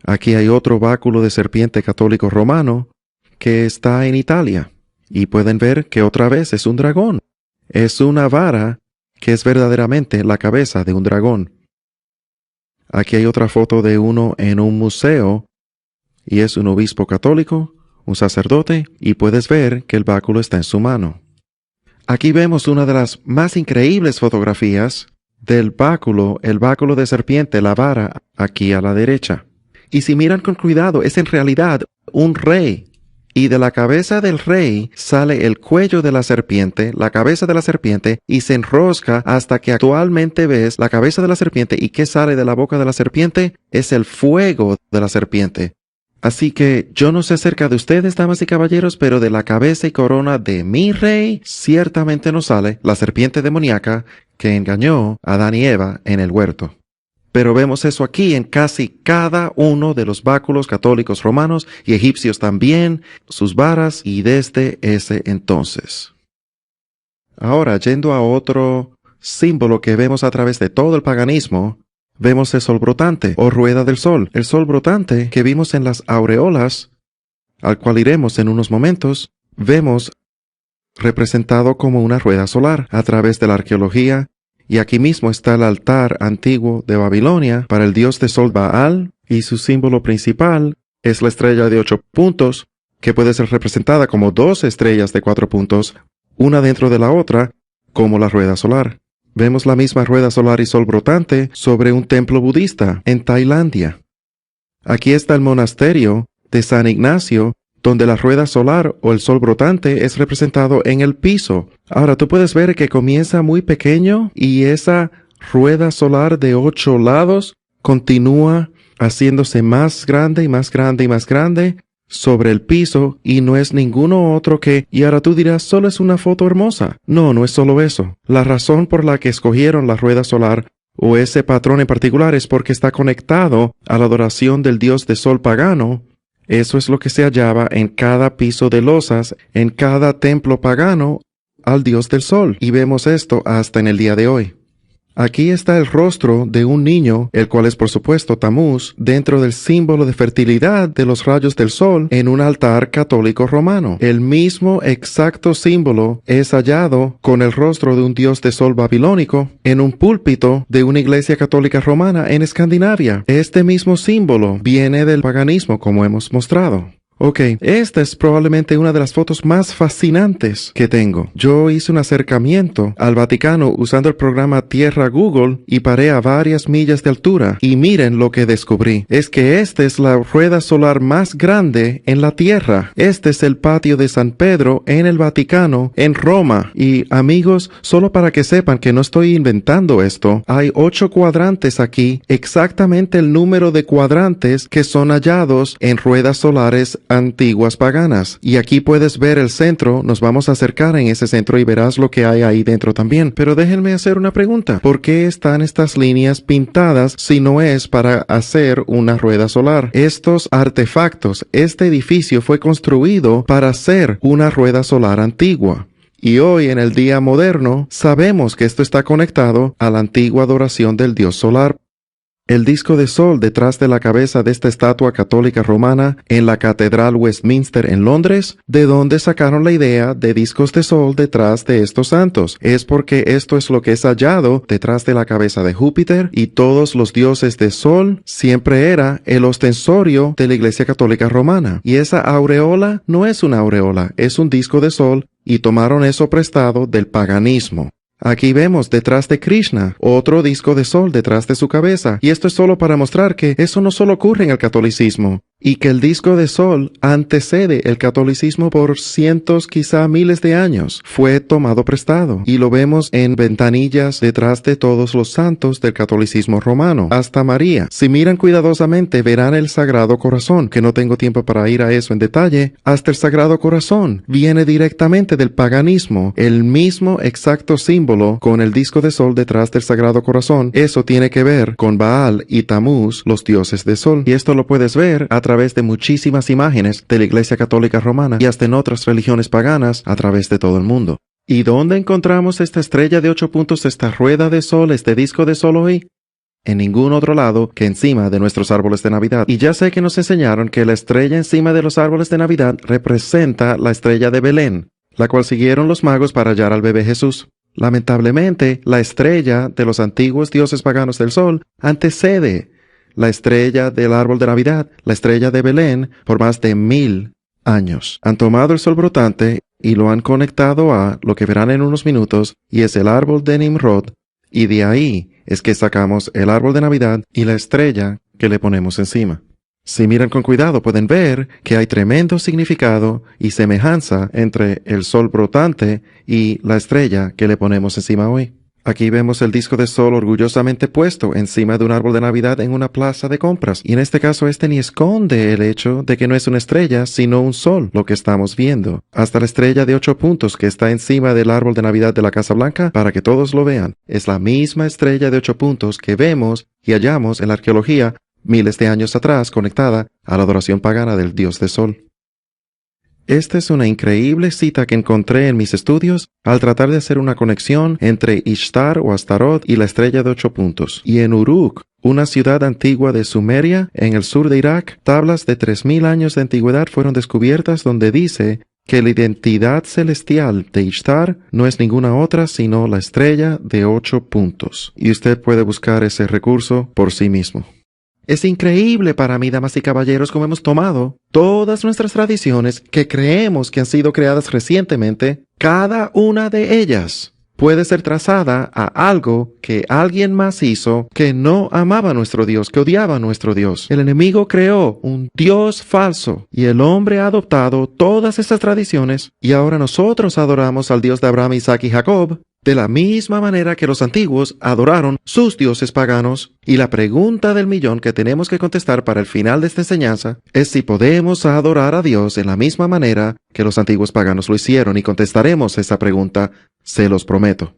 Aquí hay otro báculo de serpiente católico romano que está en Italia, y pueden ver que otra vez es un dragón. Es una vara que es verdaderamente la cabeza de un dragón. Aquí hay otra foto de uno en un museo, y es un obispo católico, un sacerdote, y puedes ver que el báculo está en su mano. Aquí vemos una de las más increíbles fotografías del báculo, el báculo de serpiente, la vara, aquí a la derecha. Y si miran con cuidado, es en realidad un rey. Y de la cabeza del rey sale el cuello de la serpiente, la cabeza de la serpiente, y se enrosca hasta que actualmente ves la cabeza de la serpiente, y ¿qué sale de la boca de la serpiente? Es el fuego de la serpiente. Así que yo no sé acerca de ustedes, damas y caballeros, pero de la cabeza y corona de mi rey ciertamente no sale la serpiente demoníaca que engañó a Adán y Eva en el huerto. Pero vemos eso aquí en casi cada uno de los báculos católicos romanos y egipcios también, sus varas, y desde ese entonces. Ahora, yendo a otro símbolo que vemos a través de todo el paganismo, vemos el sol brotante o rueda del sol. El sol brotante que vimos en las aureolas, al cual iremos en unos momentos, vemos representado como una rueda solar a través de la arqueología. Y aquí mismo está el altar antiguo de Babilonia para el dios de sol Baal y su símbolo principal es la estrella de 8 puntos, que puede ser representada como 2 estrellas de 4 puntos, una dentro de la otra, como la rueda solar. Vemos la misma rueda solar y sol brotante sobre un templo budista en Tailandia. Aquí está el monasterio de San Ignacio, donde la rueda solar o el sol brotante es representado en el piso. Ahora tú puedes ver que comienza muy pequeño y esa rueda solar de 8 lados continúa haciéndose más grande y más grande y más grande sobre el piso, y no es ninguno otro que, y ahora tú dirás, solo es una foto hermosa. No, no es solo eso. La razón por la que escogieron la rueda solar o ese patrón en particular es porque está conectado a la adoración del dios de sol pagano. Eso es lo que se hallaba en cada piso de losas, en cada templo pagano al dios del sol. Y vemos esto hasta en el día de hoy. Aquí está el rostro de un niño, el cual es por supuesto Tamuz, dentro del símbolo de fertilidad de los rayos del sol en un altar católico romano. El mismo exacto símbolo es hallado con el rostro de un dios de sol babilónico en un púlpito de una iglesia católica romana en Escandinavia. Este mismo símbolo viene del paganismo, como hemos mostrado. Ok, esta es probablemente una de las fotos más fascinantes que tengo. Yo hice un acercamiento al Vaticano usando el programa Tierra Google y paré a varias millas de altura. Y miren lo que descubrí. Es que esta es la rueda solar más grande en la Tierra. Este es el patio de San Pedro en el Vaticano, en Roma. Y amigos, solo para que sepan que no estoy inventando esto, hay 8 cuadrantes aquí, exactamente el número de cuadrantes que son hallados en ruedas solares antiguas paganas. Y aquí puedes ver el centro. Nos vamos a acercar en ese centro y verás lo que hay ahí dentro también. Pero déjenme hacer una pregunta. ¿Por qué están estas líneas pintadas si no es para hacer una rueda solar? Estos artefactos, este edificio fue construido para hacer una rueda solar antigua. Y hoy, en el día moderno, sabemos que esto está conectado a la antigua adoración del dios solar. El disco de sol detrás de la cabeza de esta estatua católica romana en la Catedral Westminster en Londres, ¿de dónde sacaron la idea de discos de sol detrás de estos santos? Es porque esto es lo que es hallado detrás de la cabeza de Júpiter y todos los dioses de sol. Siempre era el ostensorio de la Iglesia Católica Romana. Y esa aureola no es una aureola, es un disco de sol, y tomaron eso prestado del paganismo. Aquí vemos detrás de Krishna otro disco de sol detrás de su cabeza, y esto es solo para mostrar que eso no solo ocurre en el catolicismo, y que el disco de sol antecede el catolicismo por cientos, quizá miles de años. Fue tomado prestado, y lo vemos en ventanillas detrás de todos los santos del catolicismo romano, hasta María. Si miran cuidadosamente verán el Sagrado Corazón, que no tengo tiempo para ir a eso en detalle. Hasta el Sagrado Corazón viene directamente del paganismo, el mismo exacto símbolo con el disco de sol detrás del Sagrado Corazón. Eso tiene que ver con Baal y Tamuz, los dioses de sol, y esto lo puedes ver a través de muchísimas imágenes de la Iglesia Católica Romana y hasta en otras religiones paganas a través de todo el mundo. ¿Y dónde encontramos esta estrella de 8 puntos, esta rueda de sol, este disco de sol hoy? En ningún otro lado que encima de nuestros árboles de Navidad. Y ya sé que nos enseñaron que la estrella encima de los árboles de Navidad representa la estrella de Belén, la cual siguieron los magos para hallar al bebé Jesús. Lamentablemente, la estrella de los antiguos dioses paganos del sol antecede la estrella del árbol de Navidad, la estrella de Belén, por más de 1000 años. Han tomado el sol brotante y lo han conectado a lo que verán en unos minutos, y es el árbol de Nimrod, y de ahí es que sacamos el árbol de Navidad y la estrella que le ponemos encima. Si miran con cuidado pueden ver que hay tremendo significado y semejanza entre el sol brotante y la estrella que le ponemos encima hoy. Aquí vemos el disco de sol orgullosamente puesto encima de un árbol de Navidad en una plaza de compras. Y en este caso ni esconde el hecho de que no es una estrella, sino un sol, lo que estamos viendo. Hasta la estrella de 8 puntos que está encima del árbol de Navidad de la Casa Blanca, para que todos lo vean. Es la misma estrella de 8 puntos que vemos y hallamos en la arqueología miles de años atrás conectada a la adoración pagana del dios de sol. Esta es una increíble cita que encontré en mis estudios al tratar de hacer una conexión entre Ishtar o Astaroth y la estrella de 8 puntos. Y en Uruk, una ciudad antigua de Sumeria, en el sur de Irak, tablas de 3000 años de antigüedad fueron descubiertas donde dice que la identidad celestial de Ishtar no es ninguna otra sino la estrella de 8 puntos. Y usted puede buscar ese recurso por sí mismo. Es increíble para mí, damas y caballeros, cómo hemos tomado todas nuestras tradiciones que creemos que han sido creadas recientemente, cada una de ellas puede ser trazada a algo que alguien más hizo que no amaba a nuestro Dios, que odiaba a nuestro Dios. El enemigo creó un Dios falso y el hombre ha adoptado todas estas tradiciones y ahora nosotros adoramos al Dios de Abraham, Isaac y Jacob de la misma manera que los antiguos adoraron sus dioses paganos. Y la pregunta del millón que tenemos que contestar para el final de esta enseñanza es si podemos adorar a Dios en la misma manera que los antiguos paganos lo hicieron, y contestaremos esa pregunta, se los prometo.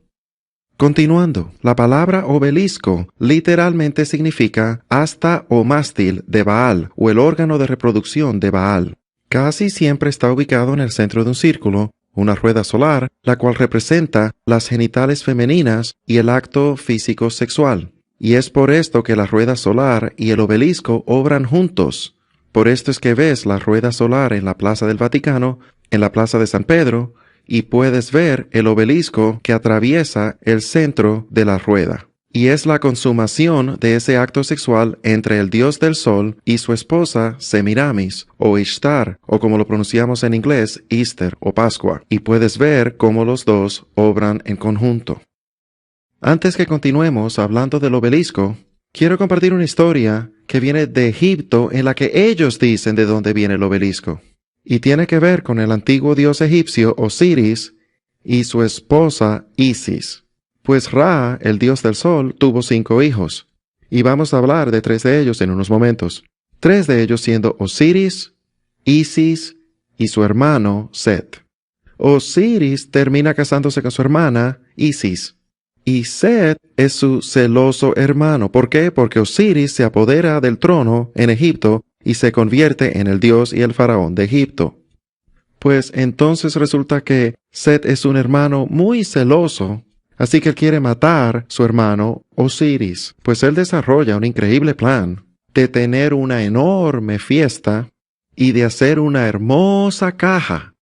Continuando, la palabra obelisco literalmente significa asta o mástil de Baal o el órgano de reproducción de Baal. Casi siempre está ubicado en el centro de un círculo, una rueda solar, la cual representa las genitales femeninas y el acto físico sexual. Y es por esto que la rueda solar y el obelisco obran juntos. Por esto es que ves la rueda solar en la Plaza del Vaticano, en la Plaza de San Pedro, y puedes ver el obelisco que atraviesa el centro de la rueda. Y es la consumación de ese acto sexual entre el dios del sol y su esposa Semiramis, o Ishtar, o como lo pronunciamos en inglés, Easter o Pascua. Y puedes ver cómo los dos obran en conjunto. Antes que continuemos hablando del obelisco, quiero compartir una historia que viene de Egipto en la que ellos dicen de dónde viene el obelisco. Y tiene que ver con el antiguo dios egipcio Osiris y su esposa Isis. Pues Ra, el dios del sol, tuvo 5 hijos. Y vamos a hablar de 3 de ellos en unos momentos. 3 de ellos siendo Osiris, Isis y su hermano Set. Osiris termina casándose con su hermana Isis. Y Set es su celoso hermano. ¿Por qué? Porque Osiris se apodera del trono en Egipto y se convierte en el dios y el faraón de Egipto. Pues entonces resulta que Set es un hermano muy celoso, así que él quiere matar su hermano Osiris. Pues él desarrolla un increíble plan de tener una enorme fiesta y de hacer una hermosa caja.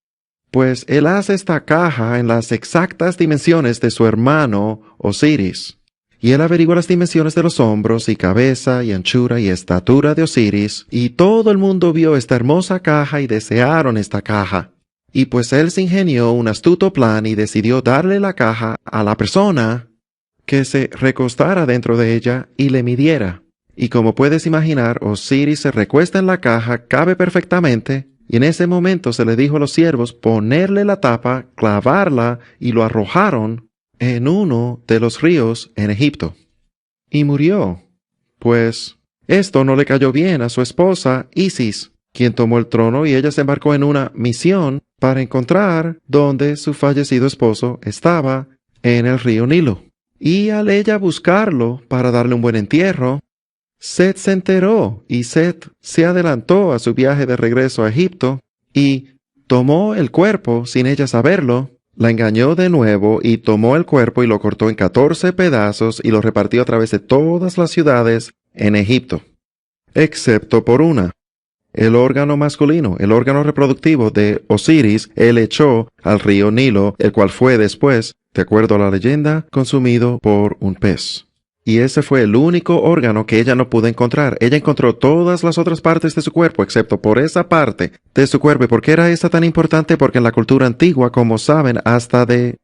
Pues él hace esta caja en las exactas dimensiones de su hermano Osiris. Y él averigua las dimensiones de los hombros y cabeza y anchura y estatura de Osiris, y todo el mundo vio esta hermosa caja y desearon esta caja. Y pues él se ingenió un astuto plan y decidió darle la caja a la persona que se recostara dentro de ella y le midiera. Y como puedes imaginar, Osiris se recuesta en la caja, cabe perfectamente, y en ese momento se le dijo a los siervos ponerle la tapa, clavarla, y lo arrojaron en uno de los ríos en Egipto. Y murió. Pues esto no le cayó bien a su esposa Isis, quien tomó el trono, y ella se embarcó en una misión para encontrar dónde su fallecido esposo estaba en el río Nilo. Y al ella buscarlo para darle un buen entierro, Set se enteró y Set se adelantó a su viaje de regreso a Egipto y tomó el cuerpo sin ella saberlo. La engañó de nuevo y tomó el cuerpo y lo cortó en 14 pedazos y lo repartió a través de todas las ciudades en Egipto, excepto por una. El órgano masculino, el órgano reproductivo de Osiris, él echó al río Nilo, el cual fue después, de acuerdo a la leyenda, consumido por un pez. Y ese fue el único órgano que ella no pudo encontrar. Ella encontró todas las otras partes de su cuerpo, excepto por esa parte de su cuerpo. ¿Y por qué era esa tan importante? Porque en la cultura antigua, como saben, hasta de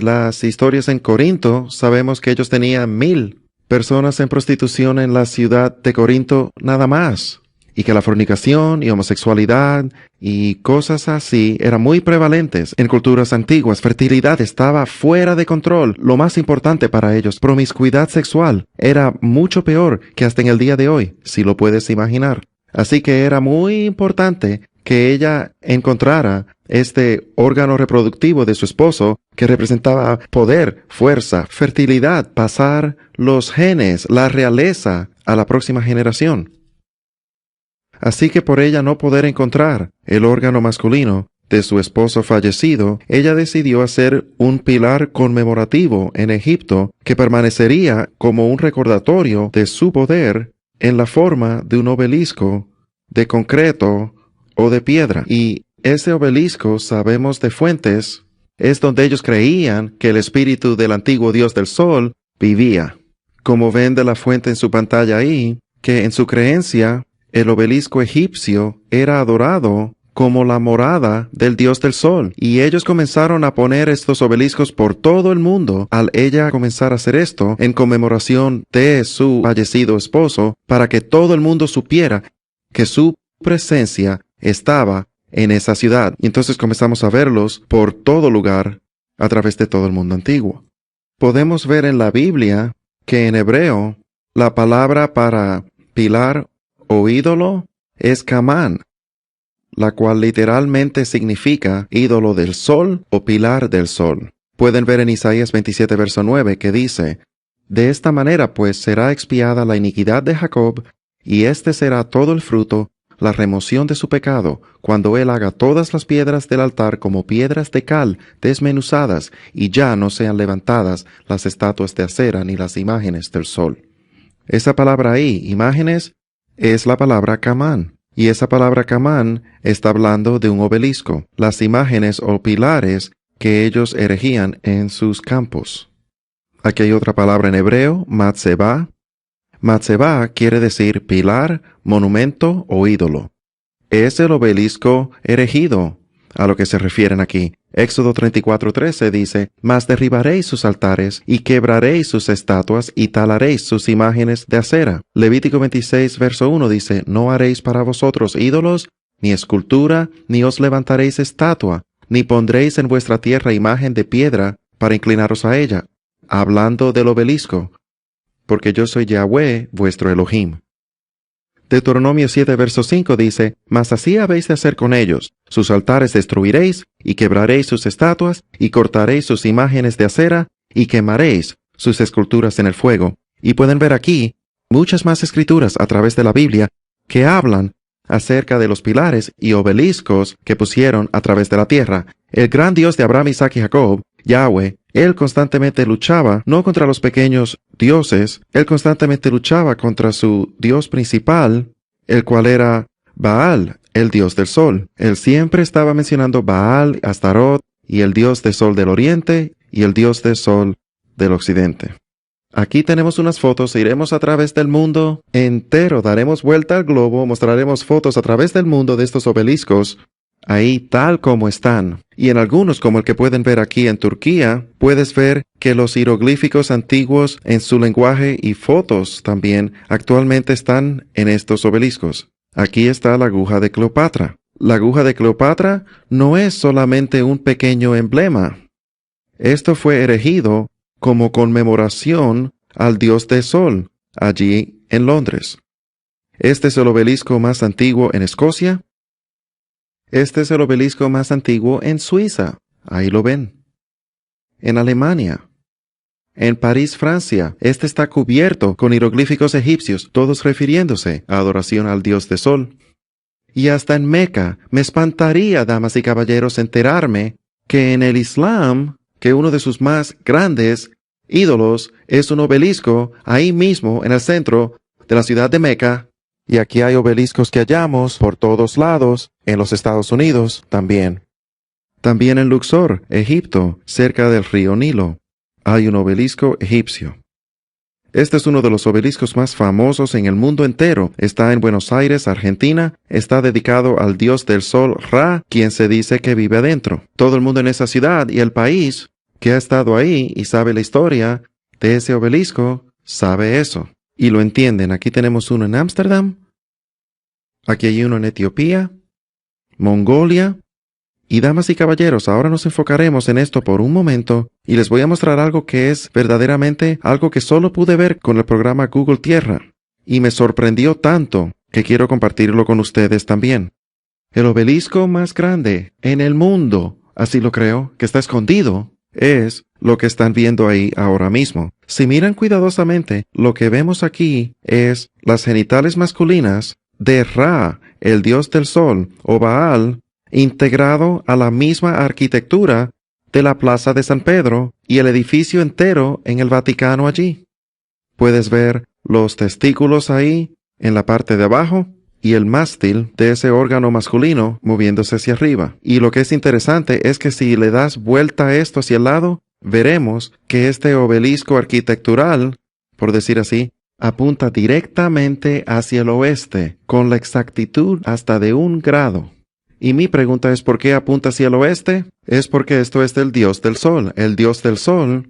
las historias en Corinto, sabemos que ellos tenían 1000 personas en prostitución en la ciudad de Corinto nada más. Y que la fornicación y homosexualidad y cosas así eran muy prevalentes en culturas antiguas. Fertilidad estaba fuera de control. Lo más importante para ellos, promiscuidad sexual, era mucho peor que hasta en el día de hoy, si lo puedes imaginar. Así que era muy importante que ella encontrara este órgano reproductivo de su esposo que representaba poder, fuerza, fertilidad, pasar los genes, la realeza a la próxima generación. Así que por ella no poder encontrar el órgano masculino de su esposo fallecido, ella decidió hacer un pilar conmemorativo en Egipto que permanecería como un recordatorio de su poder en la forma de un obelisco de concreto o de piedra. Y ese obelisco, sabemos de fuentes, es donde ellos creían que el espíritu del antiguo dios del sol vivía. Como ven de la fuente en su pantalla ahí, que en su creencia el obelisco egipcio era adorado como la morada del dios del sol, y ellos comenzaron a poner estos obeliscos por todo el mundo al ella comenzar a hacer esto en conmemoración de su fallecido esposo, para que todo el mundo supiera que su presencia estaba en esa ciudad. Y entonces comenzamos a verlos por todo lugar a través de todo el mundo antiguo. Podemos ver en la Biblia que en hebreo la palabra para pilar o ídolo es kamán, la cual literalmente significa ídolo del sol o pilar del sol. Pueden ver en Isaías 27, verso 9, que dice: de esta manera pues será expiada la iniquidad de Jacob, y este será todo el fruto, la remoción de su pecado, cuando él haga todas las piedras del altar como piedras de cal desmenuzadas, y ya no sean levantadas las estatuas de acera ni las imágenes del sol. Esa palabra ahí, imágenes, es la palabra kamán. Y esa palabra kamán está hablando de un obelisco, las imágenes o pilares que ellos erigían en sus campos. Aquí hay otra palabra en hebreo, matzebah. Matzebah quiere decir pilar, monumento o ídolo. Es el obelisco erigido a lo que se refieren aquí. Éxodo 34:13 dice: mas derribaréis sus altares, y quebraréis sus estatuas, y talaréis sus imágenes de acera. Levítico 26, verso 1 dice: no haréis para vosotros ídolos, ni escultura, ni os levantaréis estatua, ni pondréis en vuestra tierra imagen de piedra para inclinaros a ella. Hablando del obelisco, porque yo soy Yahweh, vuestro Elohim. Deuteronomio 7, verso 5 dice: mas así habéis de hacer con ellos. Sus altares destruiréis, y quebraréis sus estatuas, y cortaréis sus imágenes de acera, y quemaréis sus esculturas en el fuego. Y pueden ver aquí muchas más escrituras a través de la Biblia que hablan acerca de los pilares y obeliscos que pusieron a través de la tierra. El gran Dios de Abraham, Isaac y Jacob, Yahweh, él constantemente luchaba no contra los pequeños dioses, él constantemente luchaba contra su dios principal, el cual era Baal, el dios del sol. Él siempre estaba mencionando Baal, Astarot, y el dios del sol del oriente, y el dios del sol del occidente. Aquí tenemos unas fotos, iremos a través del mundo entero, daremos vuelta al globo, mostraremos fotos a través del mundo de estos obeliscos, ahí tal como están. Y en algunos, como el que pueden ver aquí en Turquía, puedes ver que los jeroglíficos antiguos en su lenguaje y fotos también actualmente están en estos obeliscos. Aquí está la aguja de Cleopatra. La aguja de Cleopatra no es solamente un pequeño emblema. Esto fue erigido como conmemoración al dios del sol, allí en Londres. Este es el obelisco más antiguo en Escocia. Este es el obelisco más antiguo en Suiza. Ahí lo ven. En Alemania. En París, Francia. Este está cubierto con jeroglíficos egipcios, todos refiriéndose a adoración al dios del sol. Y hasta en Meca. Me espantaría, damas y caballeros, enterarme que en el Islam, que uno de sus más grandes ídolos es un obelisco ahí mismo en el centro de la ciudad de Meca. Y aquí hay obeliscos que hallamos por todos lados, en los Estados Unidos también. También en Luxor, Egipto, cerca del río Nilo, hay un obelisco egipcio. Este es uno de los obeliscos más famosos en el mundo entero. Está en Buenos Aires, Argentina. Está dedicado al dios del sol Ra, quien se dice que vive adentro. Todo el mundo en esa ciudad y el país que ha estado ahí y sabe la historia de ese obelisco, sabe eso. Y lo entienden. Aquí tenemos uno en Ámsterdam. Aquí hay uno en Etiopía, Mongolia. Y damas y caballeros, ahora nos enfocaremos en esto por un momento y les voy a mostrar algo que es verdaderamente algo que solo pude ver con el programa Google Tierra. Y me sorprendió tanto que quiero compartirlo con ustedes también. El obelisco más grande en el mundo, así lo creo, que está escondido, es lo que están viendo ahí ahora mismo. Si miran cuidadosamente, lo que vemos aquí es las genitales masculinas de Ra, el dios del sol, o Baal, integrado a la misma arquitectura de la Plaza de San Pedro y el edificio entero en el Vaticano allí. Puedes ver los testículos ahí en la parte de abajo y el mástil de ese órgano masculino moviéndose hacia arriba. Y lo que es interesante es que si le das vuelta a esto hacia el lado, veremos que este obelisco arquitectural, por decir así, apunta directamente hacia el oeste, con la exactitud hasta de 1 grado. Y mi pregunta es, ¿por qué apunta hacia el oeste? Es porque esto es del dios del sol. El dios del sol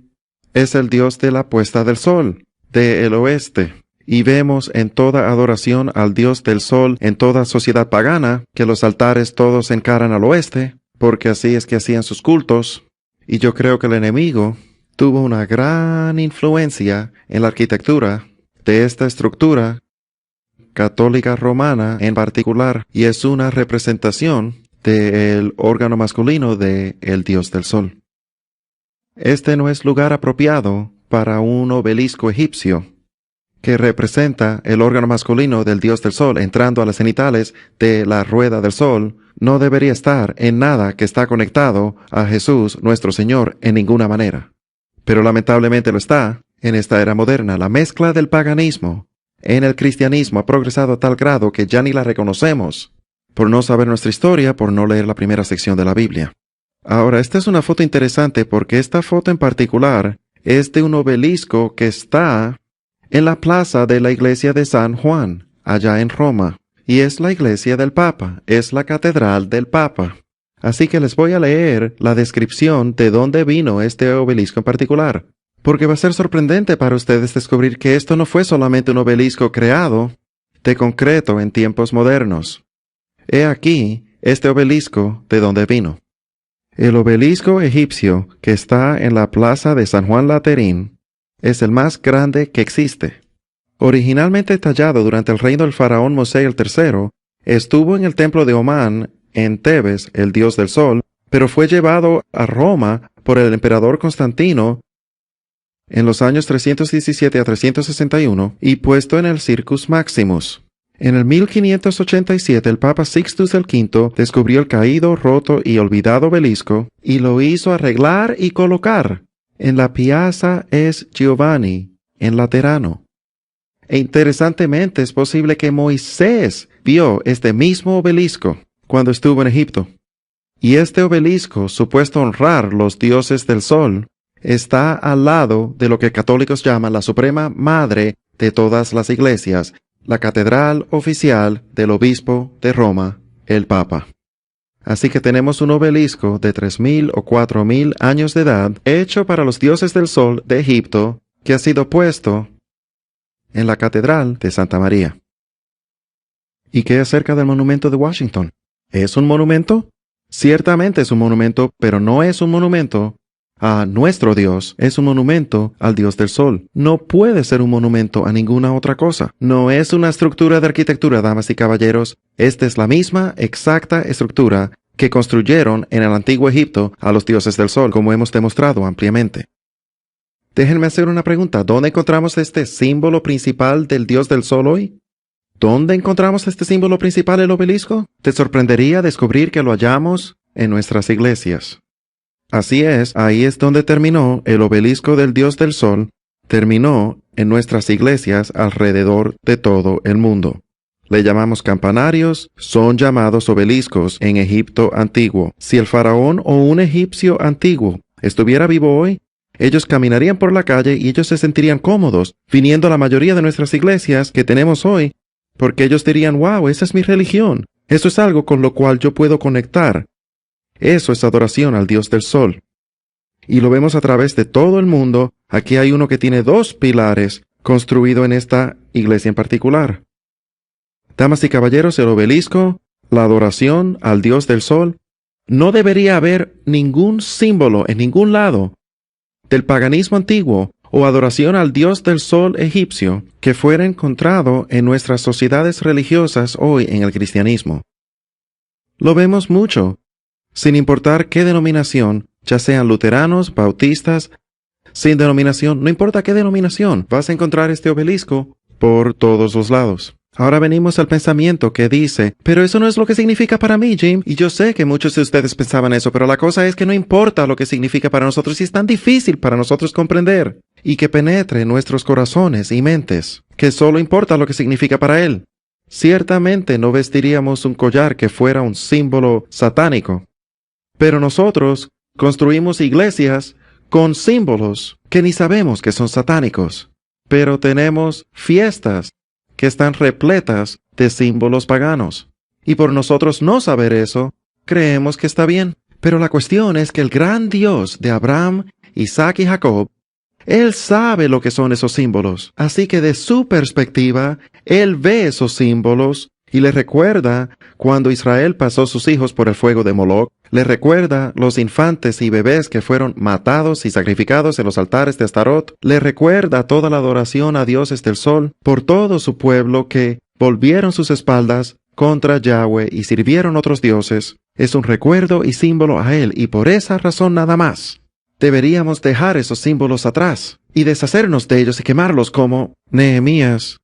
es el dios de la puesta del sol, del oeste. Y vemos en toda adoración al dios del sol, en toda sociedad pagana, que los altares todos encaran al oeste, porque así es que hacían sus cultos. Y yo creo que el enemigo tuvo una gran influencia en la arquitectura de esta estructura católica romana en particular, y es una representación del órgano masculino del dios del sol. Este no es lugar apropiado para un obelisco egipcio que representa el órgano masculino del dios del sol entrando a las cenitales de la rueda del sol. No debería estar en nada que está conectado a Jesús nuestro Señor en ninguna manera. Pero lamentablemente lo está en esta era moderna. La mezcla del paganismo en el cristianismo ha progresado a tal grado que ya ni la reconocemos, por no saber nuestra historia, por no leer la primera sección de la Biblia. Ahora, esta es una foto interesante porque esta foto en particular es de un obelisco que está en la plaza de la iglesia de San Juan, allá en Roma, y es la iglesia del Papa, es la catedral del Papa. Así que les voy a leer la descripción de dónde vino este obelisco en particular, porque va a ser sorprendente para ustedes descubrir que esto no fue solamente un obelisco creado de concreto en tiempos modernos. He aquí este obelisco de dónde vino. El obelisco egipcio que está en la plaza de San Juan Laterín es el más grande que existe. Originalmente tallado durante el reino del faraón Mosei III, estuvo en el templo de Omán en Tebes, el dios del sol, pero fue llevado a Roma por el emperador Constantino en los años 317 a 361 y puesto en el Circus Maximus. En el 1587 el Papa Sixtus V descubrió el caído, roto y olvidado obelisco y lo hizo arreglar y colocar en la Piazza S. Giovanni, en Laterano. E interesantemente es posible que Moisés vio este mismo obelisco cuando estuvo en Egipto. Y este obelisco, supuesto honrar los dioses del sol, está al lado de lo que católicos llaman la Suprema Madre de todas las iglesias, la catedral oficial del obispo de Roma, el Papa. Así que tenemos un obelisco de 3.000 o 4.000 años de edad, hecho para los dioses del sol de Egipto, que ha sido puesto en la catedral de Santa María. ¿Y qué acerca del monumento de Washington? ¿Es un monumento? Ciertamente es un monumento, pero no es un monumento a nuestro Dios, es un monumento al Dios del Sol. No puede ser un monumento a ninguna otra cosa. No es una estructura de arquitectura, damas y caballeros. Esta es la misma exacta estructura que construyeron en el antiguo Egipto a los dioses del Sol, como hemos demostrado ampliamente. Déjenme hacer una pregunta. ¿Dónde encontramos este símbolo principal del Dios del Sol hoy? ¿Dónde encontramos este símbolo principal, el obelisco? Te sorprendería descubrir que lo hallamos en nuestras iglesias. Así es, ahí es donde terminó el obelisco del Dios del Sol, terminó en nuestras iglesias alrededor de todo el mundo. Le llamamos campanarios, son llamados obeliscos en Egipto antiguo. Si el faraón o un egipcio antiguo estuviera vivo hoy, ellos caminarían por la calle y ellos se sentirían cómodos viniendo a la mayoría de nuestras iglesias que tenemos hoy, porque ellos dirían, wow, esa es mi religión. Eso es algo con lo cual yo puedo conectar. Eso es adoración al Dios del Sol. Y lo vemos a través de todo el mundo. Aquí hay uno que tiene 2 pilares construido en esta iglesia en particular. Damas y caballeros, el obelisco, la adoración al Dios del Sol, no debería haber ningún símbolo en ningún lado del paganismo antiguo o adoración al Dios del Sol egipcio que fuera encontrado en nuestras sociedades religiosas hoy en el cristianismo. Lo vemos mucho, sin importar qué denominación, ya sean luteranos, bautistas, sin denominación, no importa qué denominación, vas a encontrar este obelisco por todos los lados. Ahora venimos al pensamiento que dice, pero eso no es lo que significa para mí, Jim. Y yo sé que muchos de ustedes pensaban eso, pero la cosa es que no importa lo que significa para nosotros y es tan difícil para nosotros comprender y que penetre en nuestros corazones y mentes, que solo importa lo que significa para Él. Ciertamente no vestiríamos un collar que fuera un símbolo satánico, pero nosotros construimos iglesias con símbolos que ni sabemos que son satánicos. pero tenemos fiestas que están repletas de símbolos paganos. Y por nosotros no saber eso, creemos que está bien. Pero la cuestión es que el gran Dios de Abraham, Isaac y Jacob, Él sabe lo que son esos símbolos. Así que de su perspectiva, Él ve esos símbolos y le recuerda cuando Israel pasó sus hijos por el fuego de Moloc, le recuerda los infantes y bebés que fueron matados y sacrificados en los altares de Astarot, le recuerda toda la adoración a dioses del sol por todo su pueblo que volvieron sus espaldas contra Yahweh y sirvieron otros dioses. Es un recuerdo y símbolo a Él, y por esa razón nada más. Deberíamos dejar esos símbolos atrás y deshacernos de ellos y quemarlos como Nehemías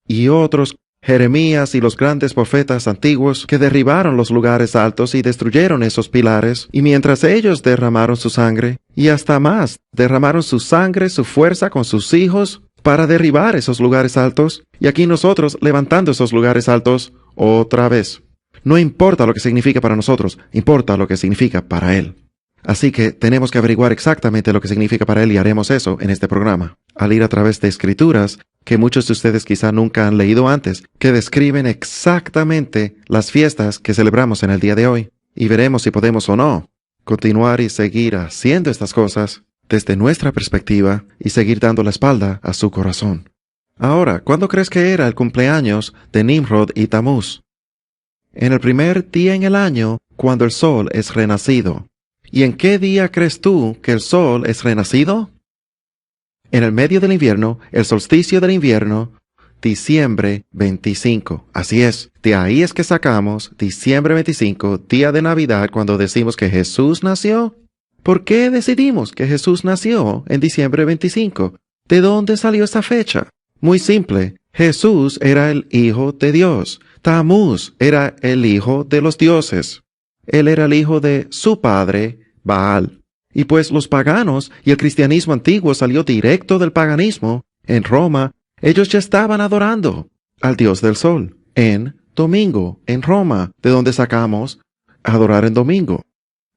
y otros, Jeremías y los grandes profetas antiguos que derribaron los lugares altos y destruyeron esos pilares, y mientras ellos derramaron su sangre, y hasta más, derramaron su sangre, su fuerza con sus hijos para derribar esos lugares altos, y aquí nosotros levantando esos lugares altos otra vez. No importa lo que significa para nosotros, importa lo que significa para Él. Así que tenemos que averiguar exactamente lo que significa para Él y haremos eso en este programa, al ir a través de escrituras que muchos de ustedes quizá nunca han leído antes, que describen exactamente las fiestas que celebramos en el día de hoy, y veremos si podemos o no continuar y seguir haciendo estas cosas desde nuestra perspectiva y seguir dando la espalda a su corazón. Ahora, ¿cuándo crees que era el cumpleaños de Nimrod y Tamuz? En el primer día en el año, cuando el sol es renacido. ¿Y en qué día crees tú que el sol es renacido? En el medio del invierno, el solsticio del invierno, diciembre 25. Así es, de ahí es que sacamos diciembre 25, día de Navidad, cuando decimos que Jesús nació. ¿Por qué decidimos que Jesús nació en diciembre 25? ¿De dónde salió esa fecha? Muy simple, Jesús era el Hijo de Dios. Tamuz era el hijo de los dioses. Él era el hijo de su padre, Baal. Y pues los paganos y el cristianismo antiguo salió directo del paganismo. En Roma, ellos ya estaban adorando al Dios del Sol. En domingo, en Roma, de donde sacamos adorar en domingo.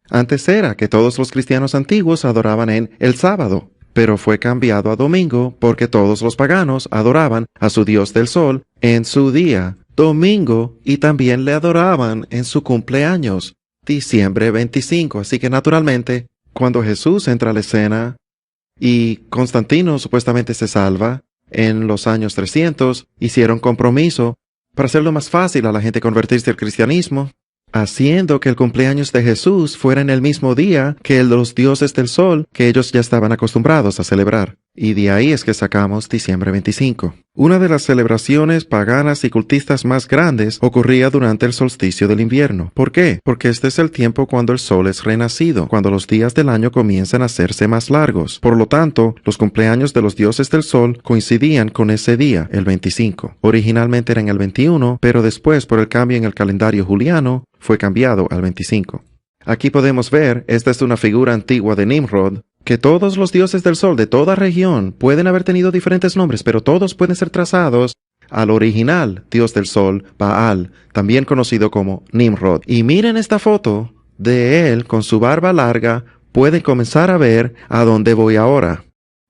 Antes era que todos los cristianos antiguos adoraban en el sábado, pero fue cambiado a domingo porque todos los paganos adoraban a su Dios del Sol en su día, domingo, y también le adoraban en su cumpleaños, diciembre 25. Así que naturalmente, cuando Jesús entra a la escena y Constantino supuestamente se salva, en los años 300 hicieron compromiso para hacerlo más fácil a la gente convertirse al cristianismo, haciendo que el cumpleaños de Jesús fuera en el mismo día que el de los dioses del sol que ellos ya estaban acostumbrados a celebrar. Y de ahí es que sacamos diciembre 25. Una de las celebraciones paganas y cultistas más grandes ocurría durante el solsticio del invierno. ¿Por qué? Porque este es el tiempo cuando el sol es renacido, cuando los días del año comienzan a hacerse más largos. Por lo tanto, los cumpleaños de los dioses del sol coincidían con ese día, el 25. Originalmente eran el 21, pero después, por el cambio en el calendario juliano, fue cambiado al 25. Aquí podemos ver, esta es una figura antigua de Nimrod, que todos los dioses del sol de toda región pueden haber tenido diferentes nombres, pero todos pueden ser trazados al original dios del sol, Baal, también conocido como Nimrod. Y miren esta foto de él con su barba larga, pueden comenzar a ver a dónde voy ahora.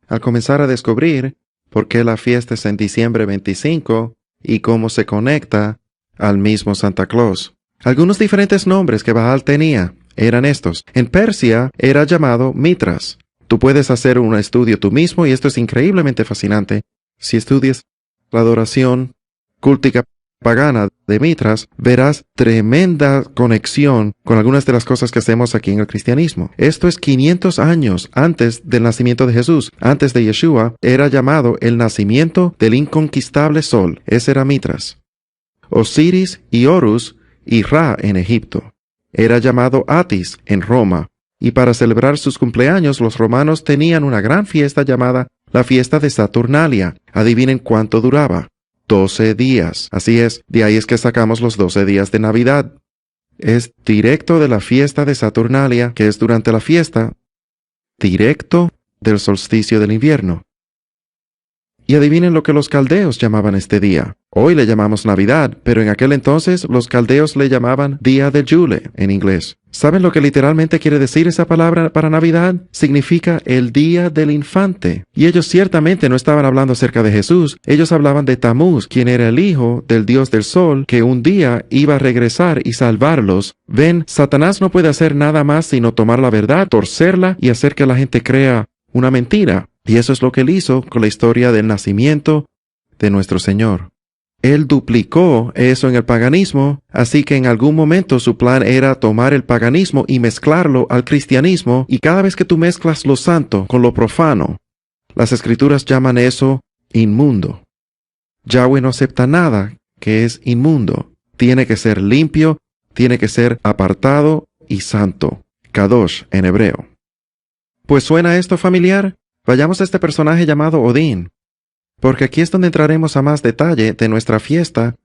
Al comenzar a descubrir por qué la fiesta es en diciembre 25 y cómo se conecta al mismo Santa Claus. Algunos diferentes nombres que Baal tenía eran estos. En Persia era llamado Mitras. Tú puedes hacer un estudio tú mismo y esto es increíblemente fascinante. Si estudias la adoración cúltica pagana de Mitras, verás tremenda conexión con algunas de las cosas que hacemos aquí en el cristianismo. Esto es 500 años antes del nacimiento de Jesús. Antes de Yeshua, era llamado el nacimiento del inconquistable sol. Ese era Mitras. Osiris y Horus y Ra en Egipto. Era llamado Atis en Roma, y para celebrar sus cumpleaños los romanos tenían una gran fiesta llamada la fiesta de Saturnalia. Adivinen cuánto duraba. 12 días. Así es, de ahí es que sacamos los 12 días de Navidad. Es directo de la fiesta de Saturnalia, que es durante la fiesta, directo del solsticio del invierno. Y adivinen lo que los caldeos llamaban este día. Hoy le llamamos Navidad, pero en aquel entonces los caldeos le llamaban Día de Yule en inglés. ¿Saben lo que literalmente quiere decir esa palabra para Navidad? Significa el Día del Infante. Y ellos ciertamente no estaban hablando acerca de Jesús. Ellos hablaban de Tamuz, quien era el hijo del Dios del Sol, que un día iba a regresar y salvarlos. Ven, Satanás no puede hacer nada más sino tomar la verdad, torcerla y hacer que la gente crea una mentira. Y eso es lo que él hizo con la historia del nacimiento de nuestro Señor. Él duplicó eso en el paganismo, así que en algún momento su plan era tomar el paganismo y mezclarlo al cristianismo, y cada vez que tú mezclas lo santo con lo profano, las escrituras llaman eso inmundo. Yahweh no acepta nada que es inmundo. Tiene que ser limpio, tiene que ser apartado y santo. Kadosh en hebreo. ¿Pues suena esto familiar? Vayamos a este personaje llamado Odín, porque aquí es donde entraremos a más detalle de nuestra fiesta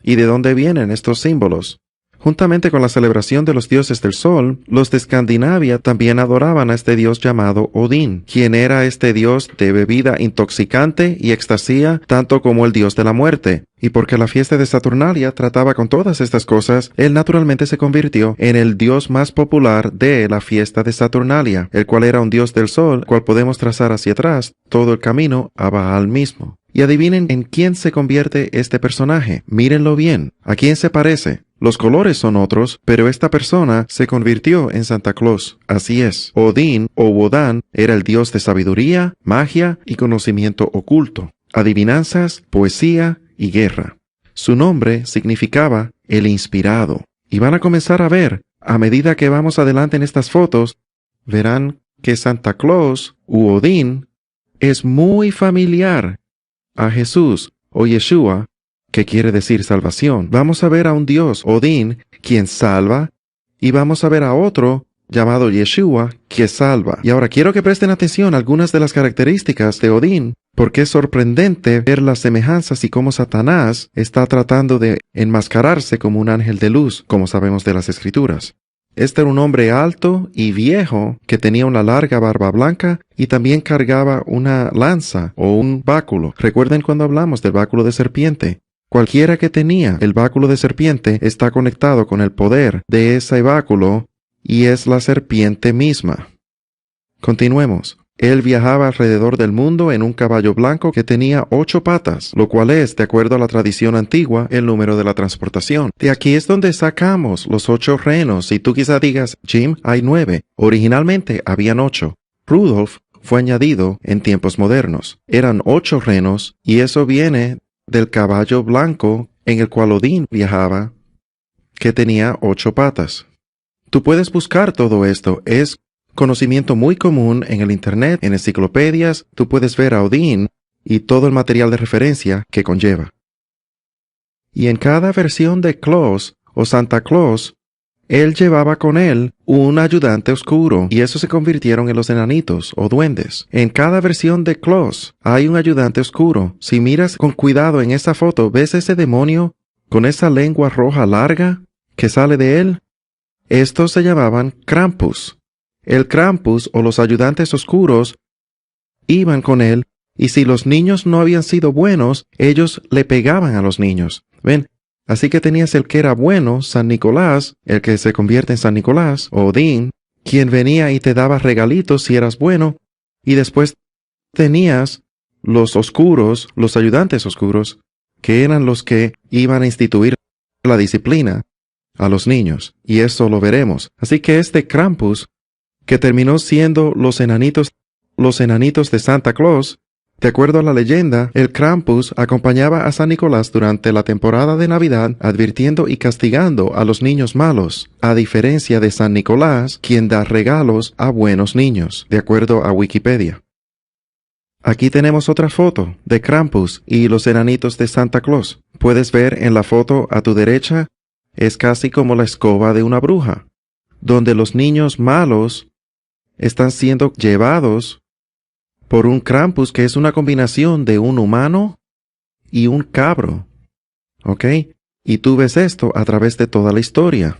y de dónde vienen estos símbolos. Juntamente con la celebración de los dioses del sol, los de Escandinavia también adoraban a este dios llamado Odín, quien era este dios de bebida intoxicante y extasía, tanto como el dios de la muerte. Y porque la fiesta de Saturnalia trataba con todas estas cosas, él naturalmente se convirtió en el dios más popular de la fiesta de Saturnalia, el cual era un dios del sol, cual podemos trazar hacia atrás todo el camino a Baal mismo. Y adivinen en quién se convierte este personaje. Mírenlo bien. ¿A quién se parece? Los colores son otros, pero esta persona se convirtió en Santa Claus. Así es. Odín o Wodan era el dios de sabiduría, magia y conocimiento oculto, adivinanzas, poesía y guerra. Su nombre significaba el inspirado. Y van a comenzar a ver, a medida que vamos adelante en estas fotos, verán que Santa Claus u Odín es muy familiar a Jesús o Yeshua, que quiere decir salvación. Vamos a ver a un dios, Odín, quien salva, y vamos a ver a otro llamado Yeshua, que salva. Y ahora quiero que presten atención a algunas de las características de Odín, porque es sorprendente ver las semejanzas y cómo Satanás está tratando de enmascararse como un ángel de luz, como sabemos de las Escrituras. Este era un hombre alto y viejo que tenía una larga barba blanca y también cargaba una lanza o un báculo. Recuerden cuando hablamos del báculo de serpiente. Cualquiera que tenía el báculo de serpiente está conectado con el poder de ese báculo y es la serpiente misma. Continuemos. Él viajaba alrededor del mundo en un caballo blanco que tenía 8 patas, lo cual es, de acuerdo a la tradición antigua, el número de la transportación. De aquí es donde sacamos los 8 renos, y tú quizá digas, Jim, hay 9. Originalmente habían 8. Rudolf fue añadido en tiempos modernos. Eran 8 renos, y eso viene del caballo blanco en el cual Odín viajaba, que tenía 8 patas. Tú puedes buscar todo esto, es conocimiento muy común en el internet, en enciclopedias. Tú puedes ver a Odín y todo el material de referencia que conlleva. Y en cada versión de Claus o Santa Claus, él llevaba con él un ayudante oscuro, y esos se convirtieron en los enanitos o duendes. En cada versión de Claus hay un ayudante oscuro. Si miras con cuidado en esa foto, ¿ves ese demonio con esa lengua roja larga que sale de él? Estos se llamaban Krampus. El Krampus o los ayudantes oscuros iban con él, y si los niños no habían sido buenos, ellos le pegaban a los niños. ¿Ven? Así que tenías el que era bueno, San Nicolás, el que se convierte en San Nicolás, o Odín, quien venía y te daba regalitos si eras bueno, y después tenías los oscuros, los ayudantes oscuros, que eran los que iban a instituir la disciplina a los niños, y eso lo veremos. Así que este Krampus, que terminó siendo los enanitos de Santa Claus, de acuerdo a la leyenda, el Krampus acompañaba a San Nicolás durante la temporada de Navidad, advirtiendo y castigando a los niños malos, a diferencia de San Nicolás, quien da regalos a buenos niños, de acuerdo a Wikipedia. Aquí tenemos otra foto de Krampus y los enanitos de Santa Claus. Puedes ver en la foto a tu derecha, es casi como la escoba de una bruja, donde los niños malos están siendo llevados por un Krampus que es una combinación de un humano y un cabro. ¿Ok? Y tú ves esto a través de toda la historia.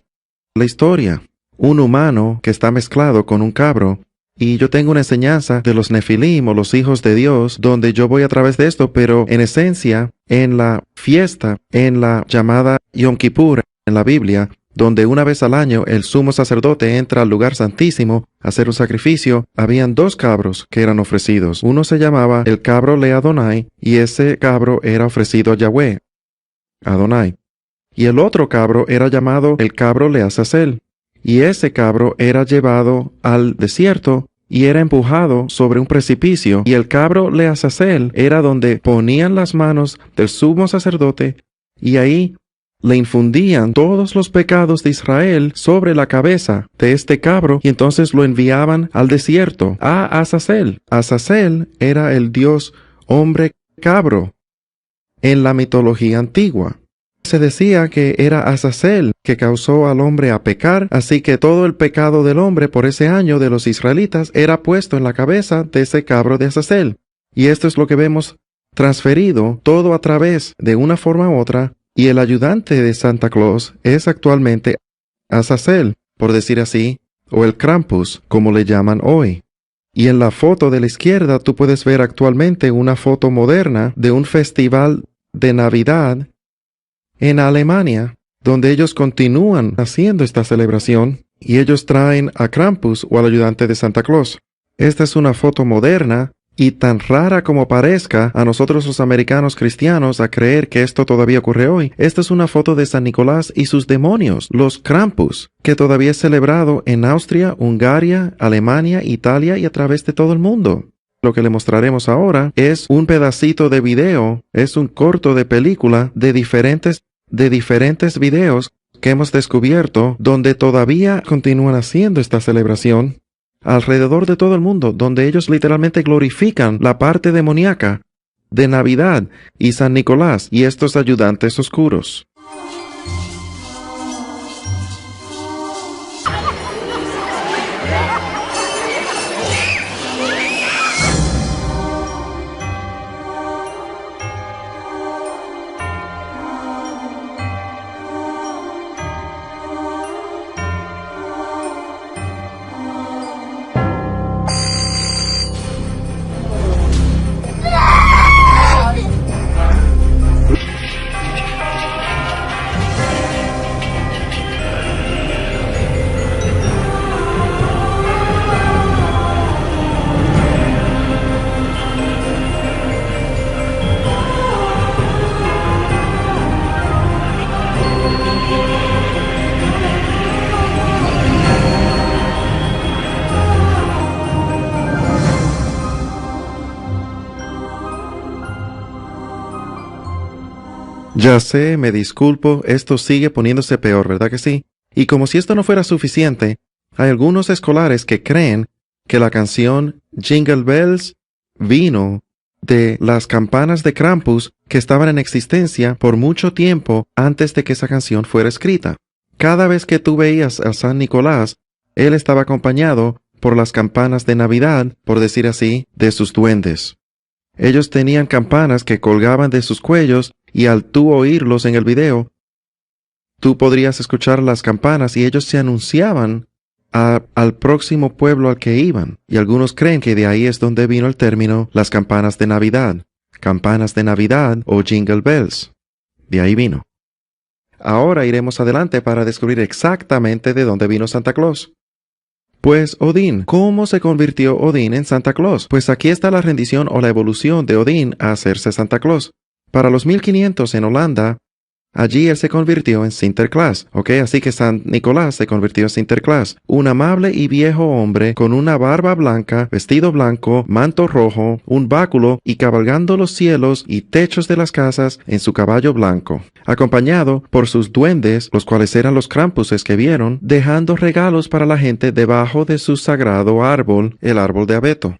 La historia. Un humano que está mezclado con un cabro Y yo tengo una enseñanza de los Nefilim o los hijos de Dios, donde yo voy a través de esto, pero en esencia, en la fiesta, en la llamada Yom Kippur, en la Biblia, donde una vez al año el sumo sacerdote entra al lugar santísimo a hacer un sacrificio, habían 2 cabros que eran ofrecidos. Uno se llamaba el cabro Le Adonai, y ese cabro era ofrecido a Yahweh, Adonai. Y el otro cabro era llamado el cabro Le Azazel, y ese cabro era llevado al desierto y era empujado sobre un precipicio, y el cabro Le Azazel era donde ponían las manos del sumo sacerdote, y ahí le infundían todos los pecados de Israel sobre la cabeza de este cabro, y entonces lo enviaban al desierto, a Azazel. Azazel era el dios hombre cabro en la mitología antigua. Se decía que era Azazel que causó al hombre a pecar, así que todo el pecado del hombre por ese año de los israelitas era puesto en la cabeza de ese cabro de Azazel. Y esto es lo que vemos transferido todo a través de una forma u otra, y el ayudante de Santa Claus es actualmente Azazel, por decir así, o el Krampus, como le llaman hoy. Y en la foto de la izquierda tú puedes ver actualmente una foto moderna de un festival de Navidad en Alemania, donde ellos continúan haciendo esta celebración, y ellos traen a Krampus o al ayudante de Santa Claus. Esta es una foto moderna, y tan rara como parezca a nosotros los americanos cristianos a creer que esto todavía ocurre hoy. Esta es una foto de San Nicolás y sus demonios, los Krampus, que todavía es celebrado en Austria, Hungaria, Alemania, Italia y a través de todo el mundo. Lo que le mostraremos ahora es un pedacito de video, es un corto de película de diferentes videos que hemos descubierto donde todavía continúan haciendo esta celebración alrededor de todo el mundo, donde ellos literalmente glorifican la parte demoníaca de Navidad y San Nicolás y estos ayudantes oscuros. Ya sé, me disculpo, esto sigue poniéndose peor, ¿verdad que sí? Y como si esto no fuera suficiente, hay algunos escolares que creen que la canción Jingle Bells vino de las campanas de Krampus que estaban en existencia por mucho tiempo antes de que esa canción fuera escrita. Cada vez que tú veías a San Nicolás, él estaba acompañado por las campanas de Navidad, por decir así, de sus duendes. Ellos tenían campanas que colgaban de sus cuellos y al tú oírlos en el video, tú podrías escuchar las campanas y ellos se anunciaban al próximo pueblo al que iban. Y algunos creen que de ahí es donde vino el término las campanas de Navidad o Jingle Bells. De ahí vino. Ahora iremos adelante para descubrir exactamente de dónde vino Santa Claus. Pues Odín, ¿cómo se convirtió Odín en Santa Claus? Pues aquí está la rendición o la evolución de Odín a hacerse Santa Claus. Para los 1500 en Holanda, allí él se convirtió en Sinterklaas, Así que San Nicolás se convirtió en Sinterklaas, un amable y viejo hombre con una barba blanca, vestido blanco, manto rojo, un báculo y cabalgando los cielos y techos de las casas en su caballo blanco, acompañado por sus duendes, los cuales eran los Krampuses que vieron, dejando regalos para la gente debajo de su sagrado árbol, el árbol de abeto.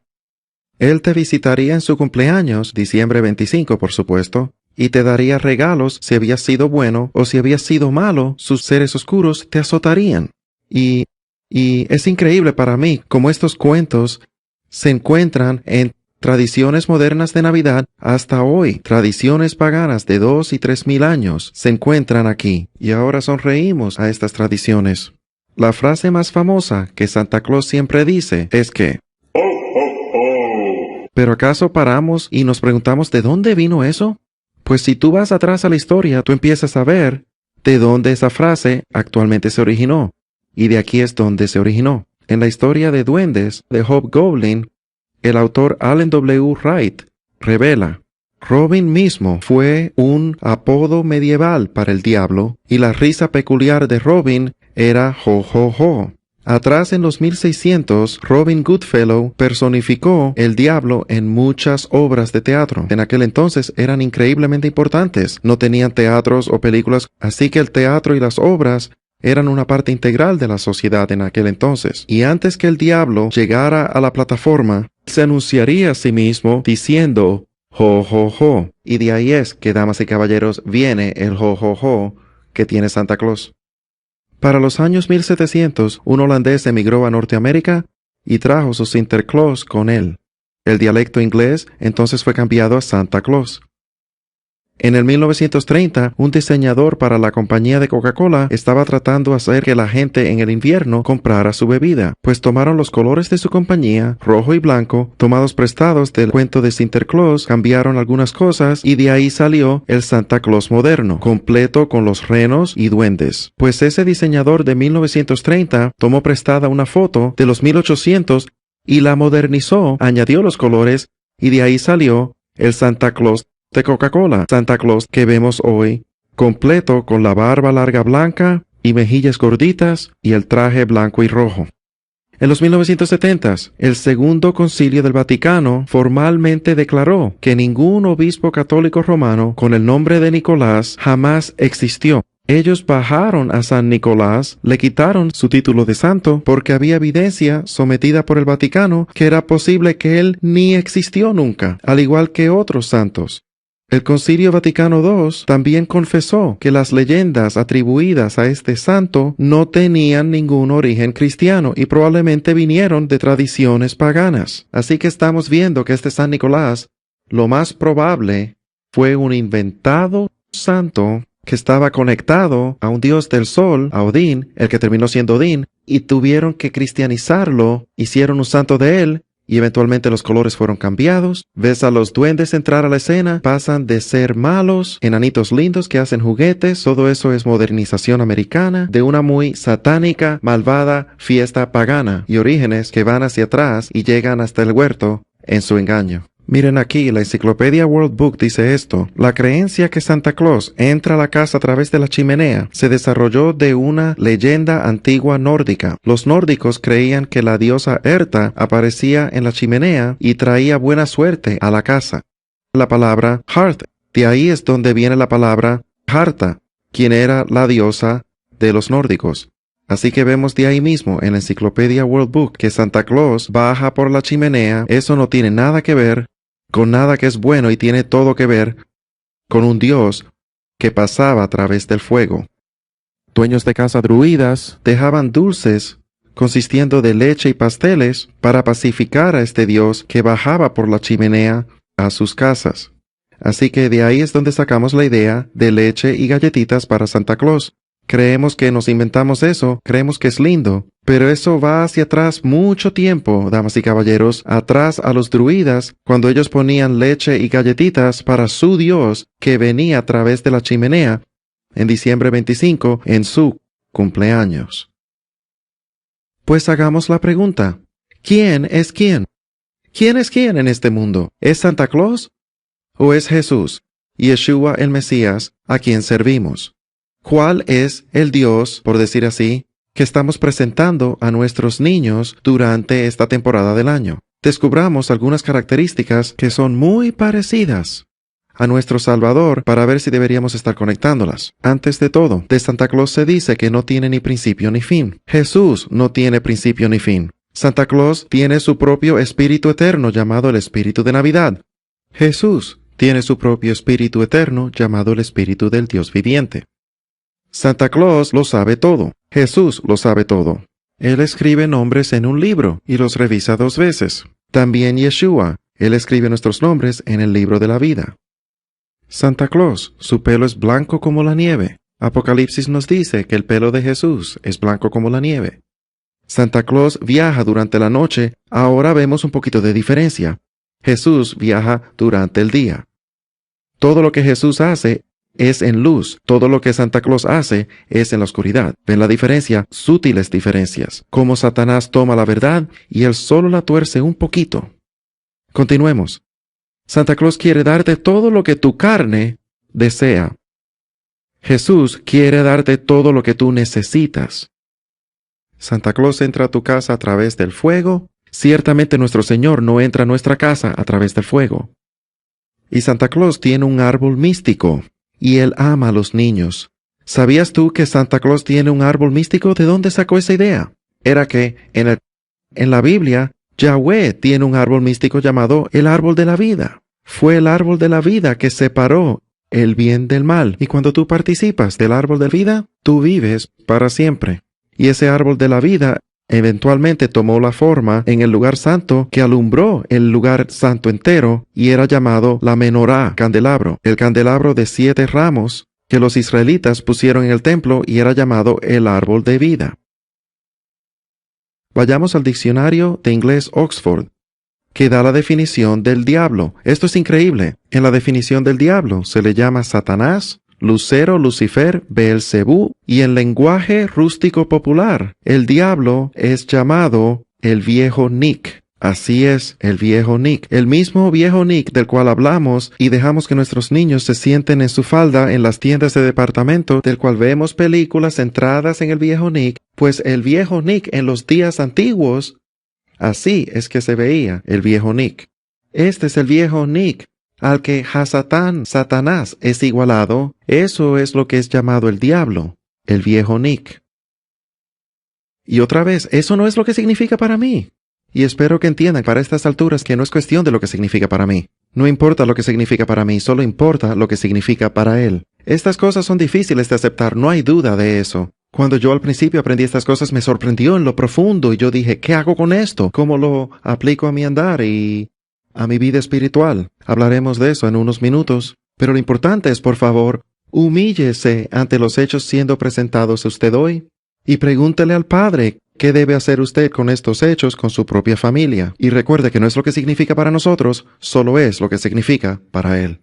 Él te visitaría en su cumpleaños, diciembre 25, por supuesto, y te daría regalos si habías sido bueno o si habías sido malo, sus seres oscuros te azotarían. Y es increíble para mí cómo estos cuentos se encuentran en tradiciones modernas de Navidad hasta hoy. Tradiciones paganas de 2 y 3 mil años se encuentran aquí, y ahora sonreímos a estas tradiciones. la frase más famosa que Santa Claus siempre dice es que ¿pero acaso paramos y nos preguntamos de dónde vino eso? Pues si tú vas atrás a la historia, tú empiezas a ver de dónde esa frase actualmente se originó. Y de aquí es donde se originó. En la historia de duendes de Hobgoblin, el autor Allen W. Wright revela: Robin mismo fue un apodo medieval para el diablo, y la risa peculiar de Robin era ho ho ho. Atrás en los 1600, Robin Goodfellow personificó el diablo en muchas obras de teatro. En aquel entonces eran increíblemente importantes. No tenían teatros o películas, así que el teatro y las obras eran una parte integral de la sociedad en aquel entonces. Y antes que el diablo llegara a la plataforma, se anunciaría a sí mismo diciendo ho ho ho. Y de ahí es que, damas y caballeros, viene el ho ho ho que tiene Santa Claus. Para los años 1700, un holandés emigró a Norteamérica y trajo su Sinterklaas con él. El dialecto inglés entonces fue cambiado a Santa Claus. En el 1930, un diseñador para la compañía de Coca-Cola estaba tratando de hacer que la gente en el invierno comprara su bebida, pues tomaron los colores de su compañía, rojo y blanco, tomados prestados del cuento de Sinterklaas, cambiaron algunas cosas y de ahí salió el Santa Claus moderno, completo con los renos y duendes. Pues ese diseñador de 1930 tomó prestada una foto de los 1800 y la modernizó, añadió los colores y de ahí salió el Santa Claus de Coca-Cola, Santa Claus que vemos hoy, completo con la barba larga blanca y mejillas gorditas y el traje blanco y rojo. En los 1970s, el Segundo Concilio del Vaticano formalmente declaró que ningún obispo católico romano con el nombre de Nicolás jamás existió. Ellos bajaron a San Nicolás, le quitaron su título de santo porque había evidencia sometida por el Vaticano que era posible que él ni existió nunca, al igual que otros santos. El Concilio Vaticano II también confesó que las leyendas atribuidas a este santo no tenían ningún origen cristiano y probablemente vinieron de tradiciones paganas. Así que estamos viendo que este San Nicolás, lo más probable, fue un inventado santo que estaba conectado a un dios del sol, a Odín, el que terminó siendo Odín, y tuvieron que cristianizarlo, hicieron un santo de él, y eventualmente los colores fueron cambiados. Ves a los duendes entrar a la escena, pasan de ser malos, enanitos lindos que hacen juguetes, todo eso es modernización americana, de una muy satánica, malvada fiesta pagana, y orígenes que van hacia atrás y llegan hasta el huerto en su engaño. Miren aquí, la enciclopedia World Book dice esto: la creencia que Santa Claus entra a la casa a través de la chimenea se desarrolló de una leyenda antigua nórdica. Los nórdicos creían que la diosa Erta aparecía en la chimenea y traía buena suerte a la casa. La palabra Hearth, de ahí es donde viene la palabra Harta, quien era la diosa de los nórdicos. Así que vemos de ahí mismo en la enciclopedia World Book que Santa Claus baja por la chimenea. Eso no tiene nada que ver con nada que es bueno y tiene todo que ver con un dios que pasaba a través del fuego. Dueños de casa druidas dejaban dulces consistiendo de leche y pasteles para pacificar a este dios que bajaba por la chimenea a sus casas. Así que de ahí es donde sacamos la idea de leche y galletitas para Santa Claus. Creemos que nos inventamos eso, creemos que es lindo, pero eso va hacia atrás mucho tiempo, damas y caballeros, atrás a los druidas, cuando ellos ponían leche y galletitas para su dios que venía a través de la chimenea en diciembre 25 en su cumpleaños. Pues hagamos la pregunta: ¿quién es quién? ¿Quién es quién en este mundo? ¿Es Santa Claus o es Jesús, Yeshua el Mesías, a quien servimos? ¿Cuál es el Dios, por decir así, que estamos presentando a nuestros niños durante esta temporada del año? Descubramos algunas características que son muy parecidas a nuestro Salvador para ver si deberíamos estar conectándolas. Antes de todo, de Santa Claus se dice que no tiene ni principio ni fin. Jesús no tiene principio ni fin. Santa Claus tiene su propio espíritu eterno llamado el Espíritu de Navidad. Jesús tiene su propio espíritu eterno llamado el Espíritu del Dios viviente. Santa Claus lo sabe todo. Jesús lo sabe todo. Él escribe nombres en un libro y los revisa 2 veces. También Yeshua. Él escribe nuestros nombres en el libro de la vida. Santa Claus, su pelo es blanco como la nieve. Apocalipsis nos dice que el pelo de Jesús es blanco como la nieve. Santa Claus viaja durante la noche, ahora vemos un poquito de diferencia. Jesús viaja durante el día. Todo lo que Jesús hace es en luz, todo lo que Santa Claus hace es en la oscuridad. ¿Ven la diferencia? Sutiles diferencias. Cómo Satanás toma la verdad y él solo la tuerce un poquito. Continuemos. Santa Claus quiere darte todo lo que tu carne desea. Jesús quiere darte todo lo que tú necesitas. Santa Claus entra a tu casa a través del fuego. Ciertamente nuestro Señor no entra a nuestra casa a través del fuego. Y Santa Claus tiene un árbol místico, y él ama a los niños. ¿Sabías tú que Santa Claus tiene un árbol místico? ¿De dónde sacó esa idea? Era que en la Biblia, Yahweh tiene un árbol místico llamado el árbol de la vida. Fue el árbol de la vida que separó el bien del mal. Y cuando tú participas del árbol de vida, tú vives para siempre. Y ese árbol de la vida eventualmente tomó la forma en el lugar santo que alumbró el lugar santo entero y era llamado la menorá, candelabro, el candelabro de 7 ramos que los israelitas pusieron en el templo y era llamado el árbol de vida. Vayamos al diccionario de inglés Oxford, que da la definición del diablo. Esto es increíble. En la definición del diablo se le llama Satanás, Lucero, Lucifer, Beelzebú, y en lenguaje rústico popular, el diablo es llamado el viejo Nick. Así es, el viejo Nick. El mismo viejo Nick del cual hablamos y dejamos que nuestros niños se sienten en su falda en las tiendas de departamento, del cual vemos películas centradas en el viejo Nick, pues el viejo Nick en los días antiguos, así es que se veía el viejo Nick. Este es el viejo Nick al que Hasatán, Satanás, es igualado. Eso es lo que es llamado el diablo, el viejo Nick. Y otra vez, eso no es lo que significa para mí. Y espero que entiendan para estas alturas que no es cuestión de lo que significa para mí. No importa lo que significa para mí, solo importa lo que significa para él. Estas cosas son difíciles de aceptar, no hay duda de eso. Cuando yo al principio aprendí estas cosas me sorprendió en lo profundo y yo dije, ¿qué hago con esto? ¿Cómo lo aplico a mi andar y a mi vida espiritual? Hablaremos de eso en unos minutos. Pero lo importante es, por favor, humíllese ante los hechos siendo presentados a usted hoy y pregúntele al Padre qué debe hacer usted con estos hechos con su propia familia. Y recuerde que no es lo que significa para nosotros, solo es lo que significa para Él.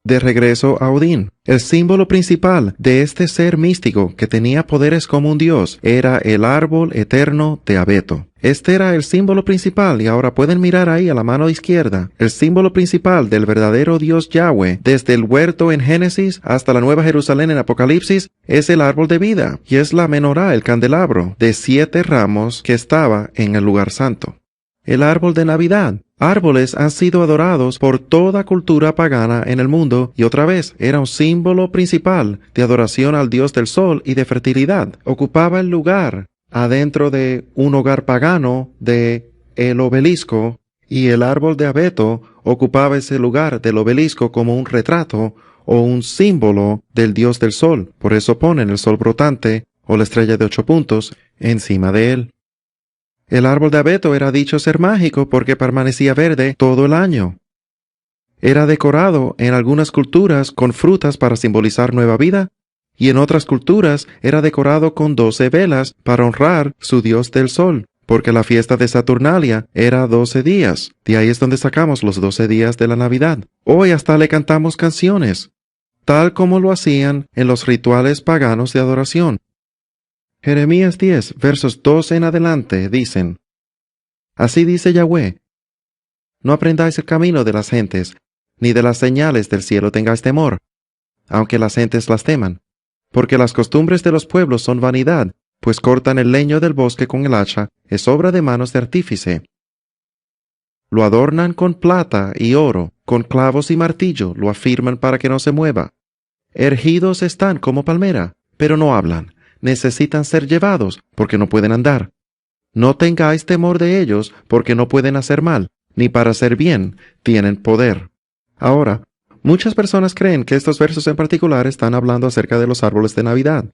De regreso a Odín. El símbolo principal de este ser místico que tenía poderes como un dios era el árbol eterno de abeto. Este era el símbolo principal y ahora pueden mirar ahí a la mano izquierda. El símbolo principal del verdadero Dios Yahweh, desde el huerto en Génesis hasta la Nueva Jerusalén en Apocalipsis, es el árbol de vida y es la menorá, el candelabro, de 7 ramos que estaba en el lugar santo. El árbol de Navidad. Árboles han sido adorados por toda cultura pagana en el mundo y otra vez era un símbolo principal de adoración al dios del sol y de fertilidad. Ocupaba el lugar adentro de un hogar pagano de el obelisco y el árbol de abeto ocupaba ese lugar del obelisco como un retrato o un símbolo del dios del sol. Por eso ponen el sol brotante o la estrella de 8 puntos encima de él. El árbol de abeto era dicho ser mágico porque permanecía verde todo el año. Era decorado en algunas culturas con frutas para simbolizar nueva vida, y en otras culturas era decorado con 12 velas para honrar su dios del sol, porque la fiesta de Saturnalia era 12 días. De ahí es donde sacamos los 12 días de la Navidad. Hoy hasta le cantamos canciones, tal como lo hacían en los rituales paganos de adoración. Jeremías 10, versos 2 en adelante, dicen: Así dice Yahweh, no aprendáis el camino de las gentes, ni de las señales del cielo tengáis temor, aunque las gentes las teman, porque las costumbres de los pueblos son vanidad, pues cortan el leño del bosque con el hacha, es obra de manos de artífice. Lo adornan con plata y oro, con clavos y martillo, lo afirman para que no se mueva. Erguidos están como palmera, pero no hablan. Necesitan ser llevados, porque no pueden andar. No tengáis temor de ellos, porque no pueden hacer mal, ni para hacer bien tienen poder. Ahora, muchas personas creen que estos versos en particular están hablando acerca de los árboles de Navidad.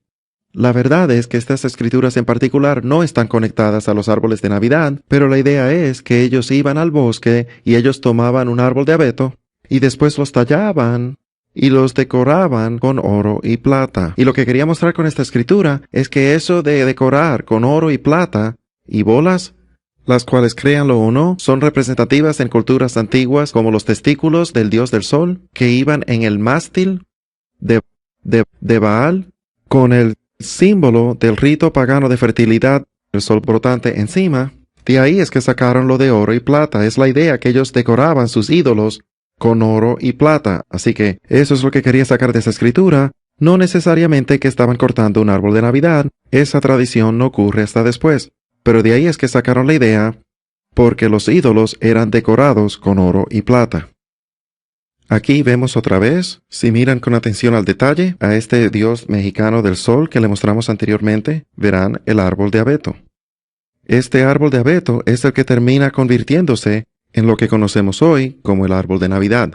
La verdad es que estas escrituras en particular no están conectadas a los árboles de Navidad, pero la idea es que ellos iban al bosque y ellos tomaban un árbol de abeto y después los tallaban y los decoraban con oro y plata. Y lo que quería mostrar con esta escritura es que eso de decorar con oro y plata y bolas, las cuales, créanlo o no, son representativas en culturas antiguas como los testículos del dios del sol, que iban en el mástil de Baal, con el símbolo del rito pagano de fertilidad, el sol brotante encima. De ahí es que sacaron lo de oro y plata. Es la idea que ellos decoraban sus ídolos con oro y plata. Así que eso es lo que quería sacar de esa escritura. No necesariamente que estaban cortando un árbol de Navidad. Esa tradición no ocurre hasta después. Pero de ahí es que sacaron la idea, porque los ídolos eran decorados con oro y plata. Aquí vemos otra vez, si miran con atención al detalle, a este dios mexicano del sol que le mostramos anteriormente, verán el árbol de abeto. Este árbol de abeto es el que termina convirtiéndose en lo que conocemos hoy como el árbol de Navidad.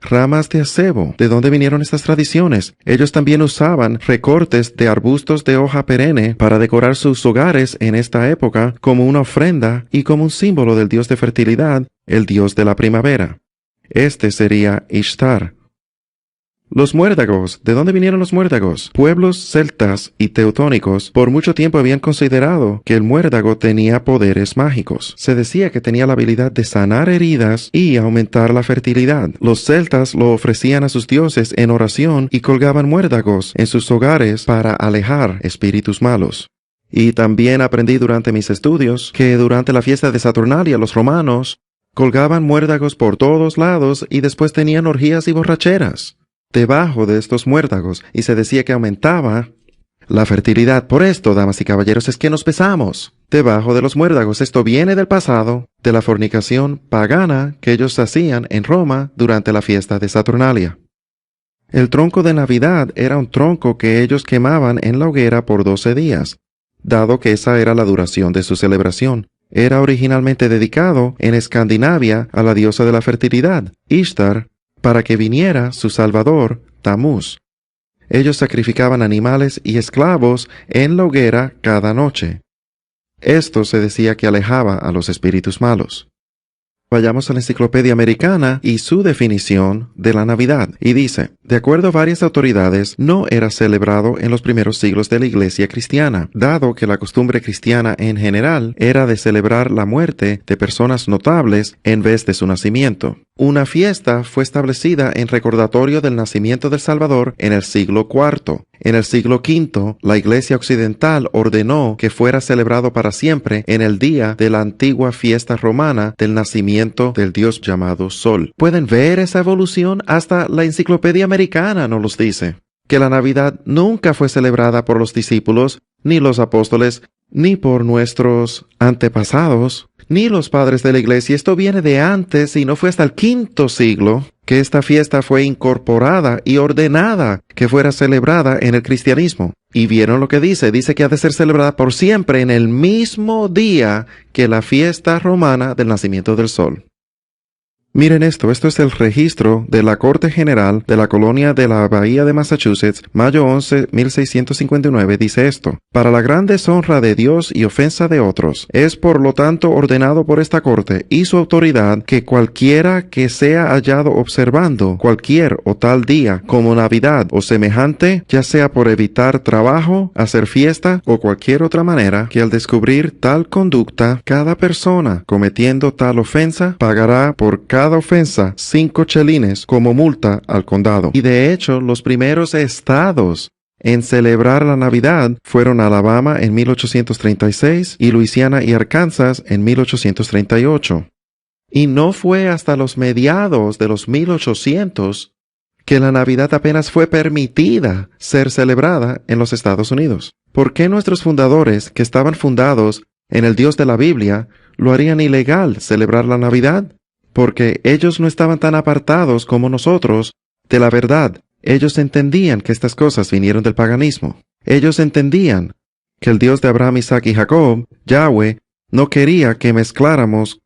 Ramas de acebo. ¿De dónde vinieron estas tradiciones? Ellos también usaban recortes de arbustos de hoja perenne para decorar sus hogares en esta época como una ofrenda y como un símbolo del dios de fertilidad, el dios de la primavera. Este sería Ishtar. Los muérdagos. ¿De dónde vinieron los muérdagos? Pueblos celtas y teutónicos por mucho tiempo habían considerado que el muérdago tenía poderes mágicos. Se decía que tenía la habilidad de sanar heridas y aumentar la fertilidad. Los celtas lo ofrecían a sus dioses en oración y colgaban muérdagos en sus hogares para alejar espíritus malos. Y también aprendí durante mis estudios que durante la fiesta de Saturnalia los romanos colgaban muérdagos por todos lados y después tenían orgías y borracheras debajo de estos muérdagos, y se decía que aumentaba la fertilidad. Por esto, damas y caballeros, es que nos besamos debajo de los muérdagos. Esto viene del pasado, de la fornicación pagana que ellos hacían en Roma durante la fiesta de Saturnalia. El tronco de Navidad era un tronco que ellos quemaban en la hoguera por 12 días, dado que esa era la duración de su celebración. Era originalmente dedicado en Escandinavia a la diosa de la fertilidad, Ishtar, para que viniera su salvador, Tamuz. Ellos sacrificaban animales y esclavos en la hoguera cada noche. Esto se decía que alejaba a los espíritus malos. Vayamos a la Enciclopedia Americana y su definición de la Navidad. Y dice, de acuerdo a varias autoridades, no era celebrado en los primeros siglos de la Iglesia cristiana, dado que la costumbre cristiana en general era de celebrar la muerte de personas notables en vez de su nacimiento. Una fiesta fue establecida en recordatorio del nacimiento del Salvador en el siglo IV. En el siglo V, la Iglesia Occidental ordenó que fuera celebrado para siempre en el día de la antigua fiesta romana del nacimiento del dios llamado Sol. ¿Pueden ver esa evolución? Hasta la Enciclopedia Americana nos los dice. Que la Navidad nunca fue celebrada por los discípulos, ni los apóstoles, ni por nuestros antepasados, ni los padres de la Iglesia. Esto viene de antes y no fue hasta el V siglo que esta fiesta fue incorporada y ordenada que fuera celebrada en el cristianismo. Y vieron lo que dice. Dice que ha de ser celebrada por siempre en el mismo día que la fiesta romana del nacimiento del sol. Miren esto es el registro de la Corte General de la Colonia de la Bahía de Massachusetts, mayo 11, 1659, dice esto. Para la gran deshonra de Dios y ofensa de otros, es por lo tanto ordenado por esta Corte y su autoridad que cualquiera que sea hallado observando cualquier o tal día como Navidad o semejante, ya sea por evitar trabajo, hacer fiesta o cualquier otra manera, que al descubrir tal conducta, cada persona cometiendo tal ofensa pagará por cada ofensa 5 chelines como multa al condado. Y de hecho, los primeros estados en celebrar la Navidad fueron Alabama en 1836 y Luisiana y Arkansas en 1838. Y no fue hasta los mediados de los 1800 que la Navidad apenas fue permitida ser celebrada en los Estados Unidos. ¿Por qué nuestros fundadores, que estaban fundados en el Dios de la Biblia, lo harían ilegal celebrar la Navidad? Porque ellos no estaban tan apartados como nosotros de la verdad. Ellos entendían que estas cosas vinieron del paganismo. Ellos entendían que el Dios de Abraham, Isaac y Jacob, Yahweh, no quería que mezcláramos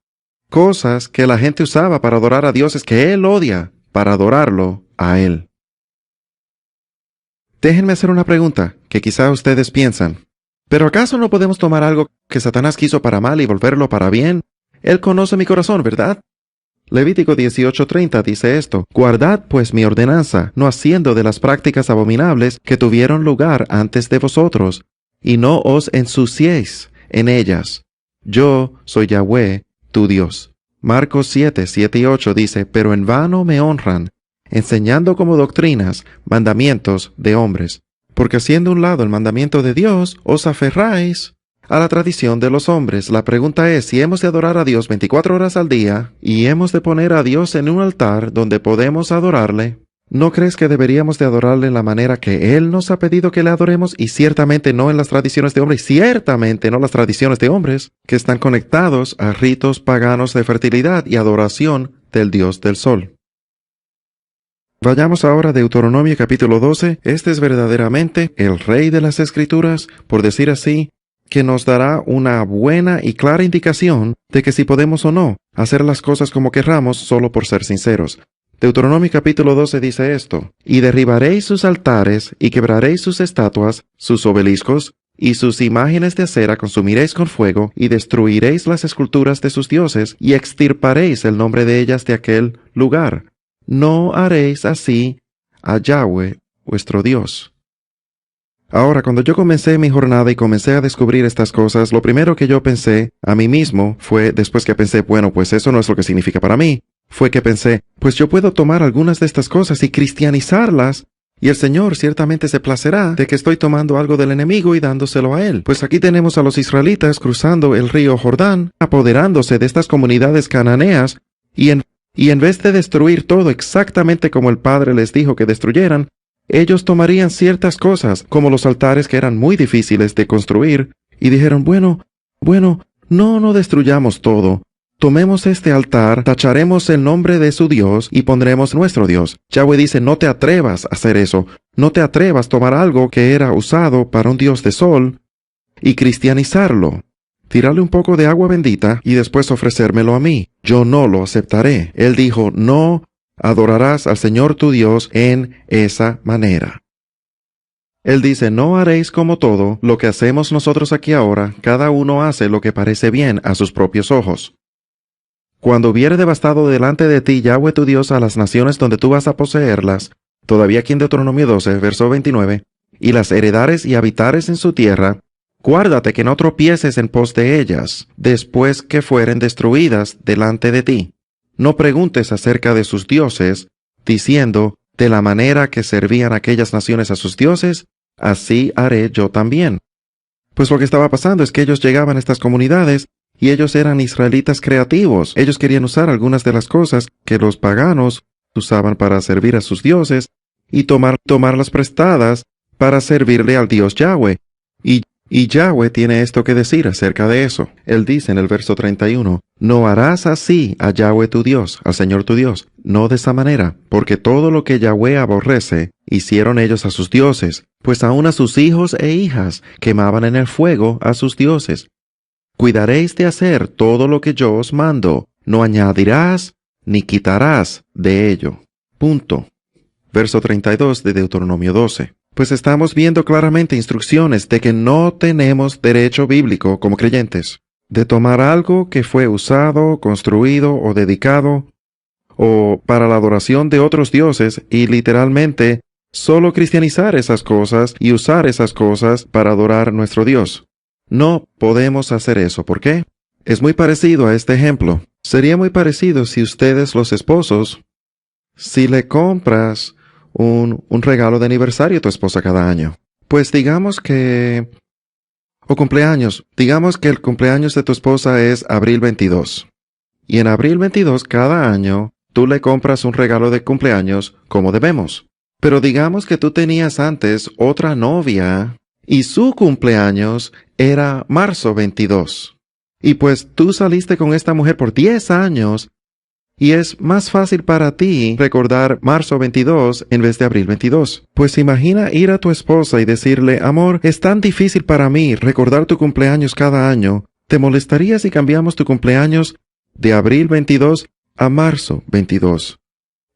cosas que la gente usaba para adorar a dioses que Él odia, para adorarlo a Él. Déjenme hacer una pregunta que quizá ustedes piensan. ¿Pero acaso no podemos tomar algo que Satanás quiso para mal y volverlo para bien? Él conoce mi corazón, ¿verdad? Levítico 18:30 dice esto: Guardad pues mi ordenanza, no haciendo de las prácticas abominables que tuvieron lugar antes de vosotros, y no os ensuciéis en ellas. Yo soy Yahweh, tu Dios. Marcos 7:7 y 8 dice: Pero en vano me honran, enseñando como doctrinas mandamientos de hombres. Porque haciendo un lado el mandamiento de Dios, os aferráis a la tradición de los hombres. La pregunta es si hemos de adorar a Dios 24 horas al día y hemos de poner a Dios en un altar donde podemos adorarle. ¿No crees que deberíamos de adorarle en la manera que Él nos ha pedido que le adoremos? Y ciertamente no en las tradiciones de hombres, ciertamente no las tradiciones de hombres, que están conectados a ritos paganos de fertilidad y adoración del Dios del Sol. Vayamos ahora a Deuteronomio capítulo 12. Este es verdaderamente el rey de las Escrituras, por decir así, que nos dará una buena y clara indicación de que si podemos o no hacer las cosas como querramos solo por ser sinceros. Deuteronomio capítulo 12 dice esto: Y derribaréis sus altares, y quebraréis sus estatuas, sus obeliscos, y sus imágenes de acera consumiréis con fuego, y destruiréis las esculturas de sus dioses, y extirparéis el nombre de ellas de aquel lugar. No haréis así a Yahweh, vuestro Dios. Ahora, cuando yo comencé mi jornada y comencé a descubrir estas cosas, lo primero que yo pensé a mí mismo fue, después que pensé, bueno, pues eso no es lo que significa para mí, fue que pensé, pues yo puedo tomar algunas de estas cosas y cristianizarlas, y el Señor ciertamente se placerá de que estoy tomando algo del enemigo y dándoselo a Él. Pues aquí tenemos a los israelitas cruzando el río Jordán, apoderándose de estas comunidades cananeas, y en vez de destruir todo exactamente como el Padre les dijo que destruyeran, ellos tomarían ciertas cosas, como los altares que eran muy difíciles de construir, y dijeron, bueno, no destruyamos todo. Tomemos este altar, tacharemos el nombre de su Dios y pondremos nuestro Dios. Yahweh dice, no te atrevas a hacer eso. No te atrevas a tomar algo que era usado para un Dios de sol y cristianizarlo. Tirarle un poco de agua bendita y después ofrecérmelo a mí. Yo no lo aceptaré. Él dijo, no adorarás al Señor tu Dios en esa manera. Él dice, no haréis como todo lo que hacemos nosotros aquí ahora, cada uno hace lo que parece bien a sus propios ojos. Cuando hubiere devastado delante de ti Yahweh tu Dios a las naciones donde tú vas a poseerlas, todavía aquí en Deuteronomio 12, verso 29, y las heredares y habitares en su tierra, guárdate que no tropieces en pos de ellas, después que fueren destruidas delante de ti. No preguntes acerca de sus dioses, diciendo, de la manera que servían aquellas naciones a sus dioses, así haré yo también. Pues lo que estaba pasando es que ellos llegaban a estas comunidades y ellos eran israelitas creativos. Ellos querían usar algunas de las cosas que los paganos usaban para servir a sus dioses y tomarlas prestadas para servirle al Dios Yahweh. Y Yahweh tiene esto que decir acerca de eso. Él dice en el verso 31, no harás así a Yahweh tu Dios, al Señor tu Dios, no de esa manera, porque todo lo que Yahweh aborrece, hicieron ellos a sus dioses, pues aun a sus hijos e hijas quemaban en el fuego a sus dioses. Cuidaréis de hacer todo lo que yo os mando, no añadirás ni quitarás de ello. Punto. Verso 32 de Deuteronomio 12. Pues estamos viendo claramente instrucciones de que no tenemos derecho bíblico como creyentes de tomar algo que fue usado, construido o dedicado o para la adoración de otros dioses y literalmente solo cristianizar esas cosas y usar esas cosas para adorar a nuestro Dios. No podemos hacer eso. ¿Por qué? Es muy parecido a este ejemplo. Sería muy parecido si ustedes, los esposos, si le compras un regalo de aniversario a tu esposa cada año. Pues digamos que... o cumpleaños. Digamos que el cumpleaños de tu esposa es abril 22. Y en abril 22 cada año tú le compras un regalo de cumpleaños como debemos. Pero digamos que tú tenías antes otra novia y su cumpleaños era marzo 22. Y pues tú saliste con esta mujer por 10 años y es más fácil para ti recordar marzo 22 en vez de abril 22. Pues imagina ir a tu esposa y decirle, amor, es tan difícil para mí recordar tu cumpleaños cada año. ¿Te molestaría si cambiamos tu cumpleaños de abril 22 a marzo 22?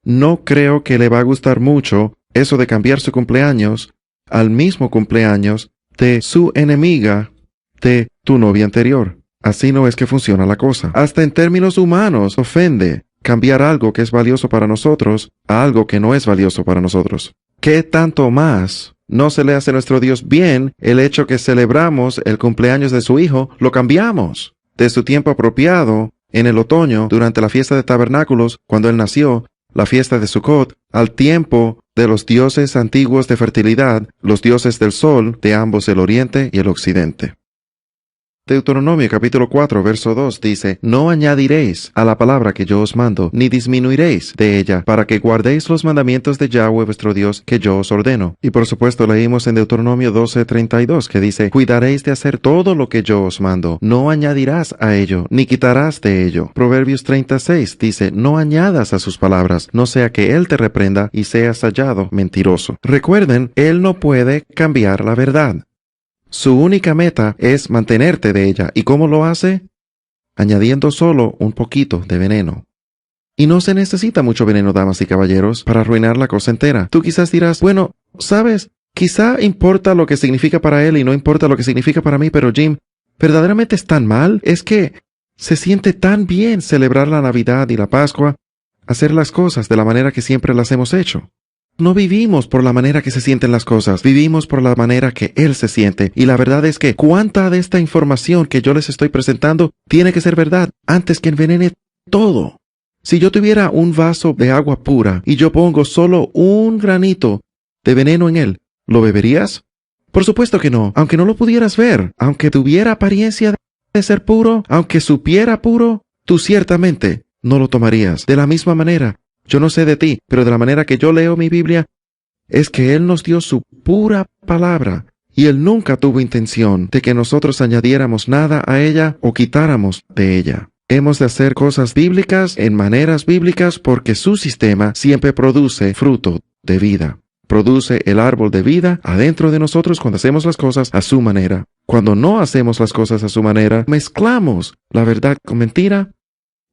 No creo que le va a gustar mucho eso de cambiar su cumpleaños al mismo cumpleaños de su enemiga, de tu novia anterior. Así no es que funciona la cosa. Hasta en términos humanos ofende. cambiar algo que es valioso para nosotros a algo que no es valioso para nosotros. ¿Qué tanto más no se le hace a nuestro Dios bien el hecho que celebramos el cumpleaños de su Hijo? Lo cambiamos de su tiempo apropiado en el otoño, durante la fiesta de tabernáculos, cuando Él nació, la fiesta de Sukkot, al tiempo de los dioses antiguos de fertilidad, los dioses del sol de ambos el oriente y el occidente. Deuteronomio capítulo 4, verso 2 dice, no añadiréis a la palabra que yo os mando, ni disminuiréis de ella, para que guardéis los mandamientos de Yahweh vuestro Dios que yo os ordeno. Y por supuesto leímos en Deuteronomio 12:32 que dice, cuidaréis de hacer todo lo que yo os mando, no añadirás a ello, ni quitarás de ello. Proverbios 36 dice, no añadas a sus palabras, no sea que Él te reprenda y seas hallado mentiroso. Recuerden, Él no puede cambiar la verdad. Su única meta es mantenerte de ella. ¿Y cómo lo hace? Añadiendo solo un poquito de veneno. Y no se necesita mucho veneno, damas y caballeros, para arruinar la cosa entera. Tú quizás dirás, bueno, ¿sabes? Quizá importa lo que significa para él y no importa lo que significa para mí, pero Jim, ¿verdaderamente es tan mal? Es que se siente tan bien celebrar la Navidad y la Pascua, hacer las cosas de la manera que siempre las hemos hecho. No vivimos por la manera que se sienten las cosas, vivimos por la manera que Él se siente. Y la verdad es que cuánta de esta información que yo les estoy presentando tiene que ser verdad antes que envenene todo. Si yo tuviera un vaso de agua pura y yo pongo solo un granito de veneno en él, ¿lo beberías? Por supuesto que no, aunque no lo pudieras ver, aunque tuviera apariencia de ser puro, aunque supiera puro, tú ciertamente no lo tomarías. De la misma manera, yo no sé de ti, pero de la manera que yo leo mi Biblia, es que Él nos dio su pura palabra, y Él nunca tuvo intención de que nosotros añadiéramos nada a ella o quitáramos de ella. Hemos de hacer cosas bíblicas en maneras bíblicas porque su sistema siempre produce fruto de vida. Produce el árbol de vida adentro de nosotros cuando hacemos las cosas a su manera. Cuando no hacemos las cosas a su manera, mezclamos la verdad con mentira.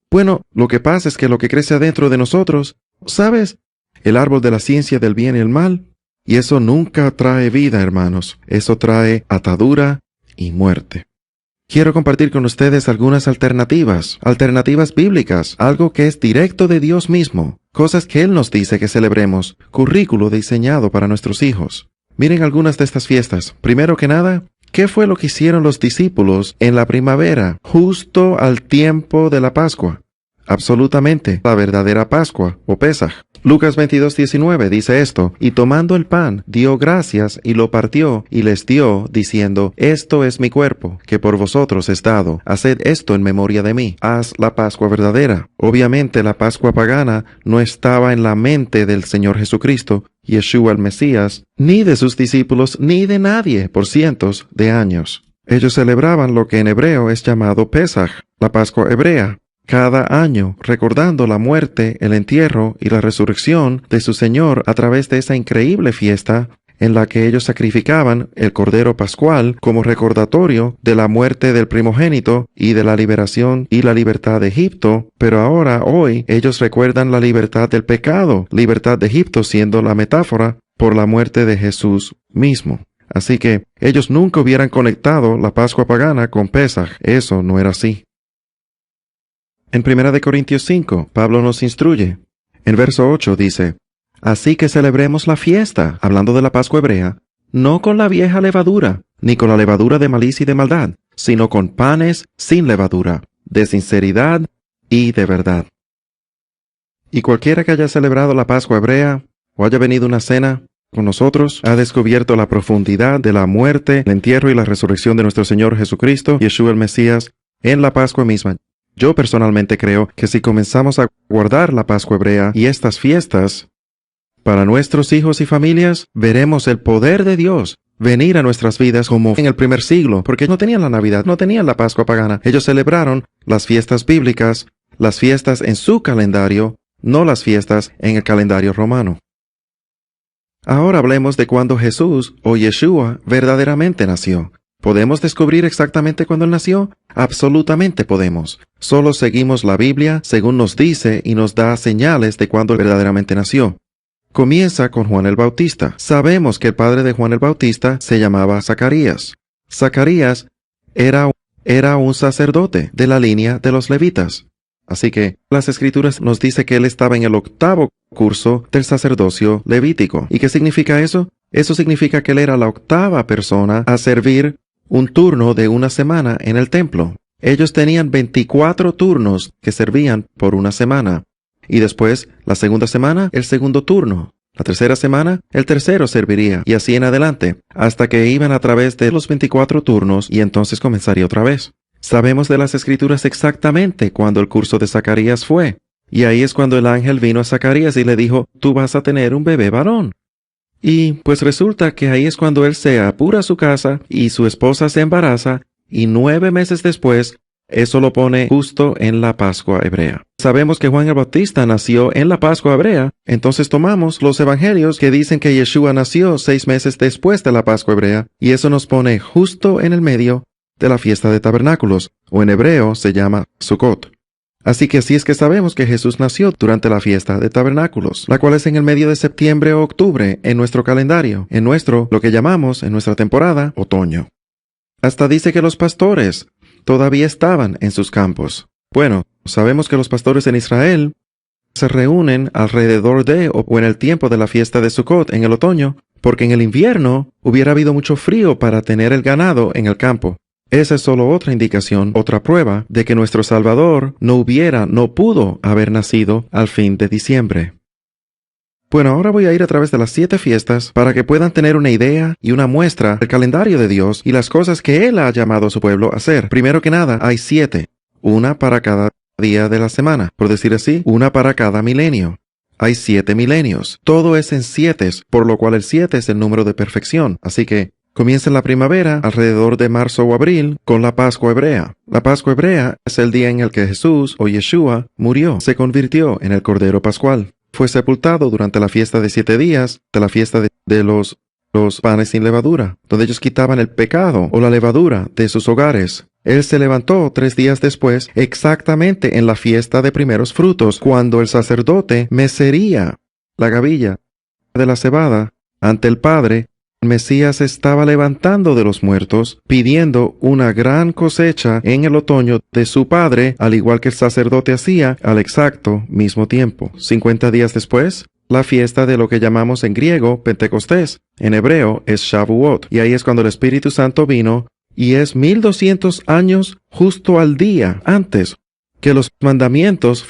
Bueno, lo que pasa es que lo que crece adentro de nosotros, ¿sabes? El árbol de la ciencia del bien y el mal. Y eso nunca trae vida, hermanos. Eso trae atadura y muerte. Quiero compartir con ustedes algunas alternativas bíblicas, algo que es directo de Dios mismo, cosas que Él nos dice que celebremos, currículo diseñado para nuestros hijos. Miren algunas de estas fiestas. Primero que nada, ¿qué fue lo que hicieron los discípulos en la primavera, justo al tiempo de la Pascua? Absolutamente, la verdadera Pascua, o Pesaj. Lucas 22:19 dice esto, y tomando el pan, dio gracias y lo partió y les dio, diciendo, esto es mi cuerpo, que por vosotros es dado. Haced esto en memoria de mí. Haz la Pascua verdadera. Obviamente la Pascua pagana no estaba en la mente del Señor Jesucristo, Yeshua el Mesías, ni de sus discípulos, ni de nadie por cientos de años. Ellos celebraban lo que en hebreo es llamado Pesaj, la Pascua hebrea, cada año, recordando la muerte, el entierro y la resurrección de su Señor a través de esa increíble fiesta en la que ellos sacrificaban el Cordero Pascual como recordatorio de la muerte del primogénito y de la liberación y la libertad de Egipto, pero ahora, hoy, ellos recuerdan la libertad del pecado, libertad de Egipto siendo la metáfora por la muerte de Jesús mismo. Así que ellos nunca hubieran conectado la Pascua pagana con Pesaj. Eso no era así. En 1 Corintios 5, Pablo nos instruye. En verso 8 dice, así que celebremos la fiesta, hablando de la Pascua hebrea, no con la vieja levadura, ni con la levadura de malicia y de maldad, sino con panes sin levadura, de sinceridad y de verdad. Y cualquiera que haya celebrado la Pascua hebrea, o haya venido a una cena con nosotros, ha descubierto la profundidad de la muerte, el entierro y la resurrección de nuestro Señor Jesucristo, Yeshua el Mesías, en la Pascua misma. Yo personalmente creo que si comenzamos a guardar la Pascua hebrea y estas fiestas para nuestros hijos y familias, veremos el poder de Dios venir a nuestras vidas como en el primer siglo, porque no tenían la Navidad, no tenían la Pascua pagana. Ellos celebraron las fiestas bíblicas, las fiestas en su calendario, no las fiestas en el calendario romano. Ahora hablemos de cuando Jesús o Yeshua verdaderamente nació. ¿Podemos descubrir exactamente cuándo Él nació? Absolutamente podemos. Solo seguimos la Biblia según nos dice y nos da señales de cuándo verdaderamente nació. Comienza con Juan el Bautista. Sabemos que el padre de Juan el Bautista se llamaba Zacarías. Zacarías era un sacerdote de la línea de los levitas. Así que las Escrituras nos dice que él estaba en el 8º curso del sacerdocio levítico. ¿Y qué significa eso? Eso significa que él era la 8ª persona a servir un turno de una semana en el templo. Ellos tenían 24 turnos que servían por una semana. Y después, la segunda semana, el segundo turno. La tercera semana, el tercero serviría, y así en adelante, hasta que iban a través de los 24 turnos y entonces comenzaría otra vez. Sabemos de las Escrituras exactamente cuándo el curso de Zacarías fue. Y ahí es cuando el ángel vino a Zacarías y le dijo, tú vas a tener un bebé varón. Y pues resulta que ahí es cuando él se apura a su casa y su esposa se embaraza, y 9 meses después, eso lo pone justo en la Pascua hebrea. Sabemos que Juan el Bautista nació en la Pascua hebrea, entonces tomamos los evangelios que dicen que Yeshua nació 6 meses después de la Pascua hebrea, y eso nos pone justo en el medio de la fiesta de tabernáculos, o en hebreo se llama Sukkot. Así que así es que sabemos que Jesús nació durante la fiesta de tabernáculos, la cual es en el medio de septiembre o octubre en nuestro calendario, en nuestro, lo que llamamos en nuestra temporada, otoño. Hasta dice que los pastores todavía estaban en sus campos. Bueno, sabemos que los pastores en Israel se reúnen alrededor de o en el tiempo de la fiesta de Sukkot en el otoño, porque en el invierno hubiera habido mucho frío para tener el ganado en el campo. Esa es solo otra indicación, otra prueba de que nuestro Salvador no pudo haber nacido al fin de diciembre. Bueno, ahora voy a ir a través de las 7 fiestas para que puedan tener una idea y una muestra del calendario de Dios y las cosas que Él ha llamado a su pueblo a hacer. Primero que nada, hay 7, una para cada día de la semana, por decir así, una para cada milenio. Hay 7 milenios. Todo es en 7, por lo cual el 7 es el número de perfección. Así que comienza en la primavera, alrededor de marzo o abril, con la Pascua hebrea. La Pascua hebrea es el día en el que Jesús, o Yeshua, murió, se convirtió en el Cordero Pascual. Fue sepultado durante la fiesta de 7 días, de la fiesta de los panes sin levadura, donde ellos quitaban el pecado o la levadura de sus hogares. Él se levantó 3 días después, exactamente en la fiesta de primeros frutos, cuando el sacerdote mecería la gavilla de la cebada ante el Padre. El Mesías estaba levantando de los muertos, pidiendo una gran cosecha en el otoño de su Padre, al igual que el sacerdote hacía al exacto mismo tiempo. 50 días después, la fiesta de lo que llamamos en griego Pentecostés, en hebreo es Shavuot, y ahí es cuando el Espíritu Santo vino, y es 1200 años justo al día antes que los mandamientos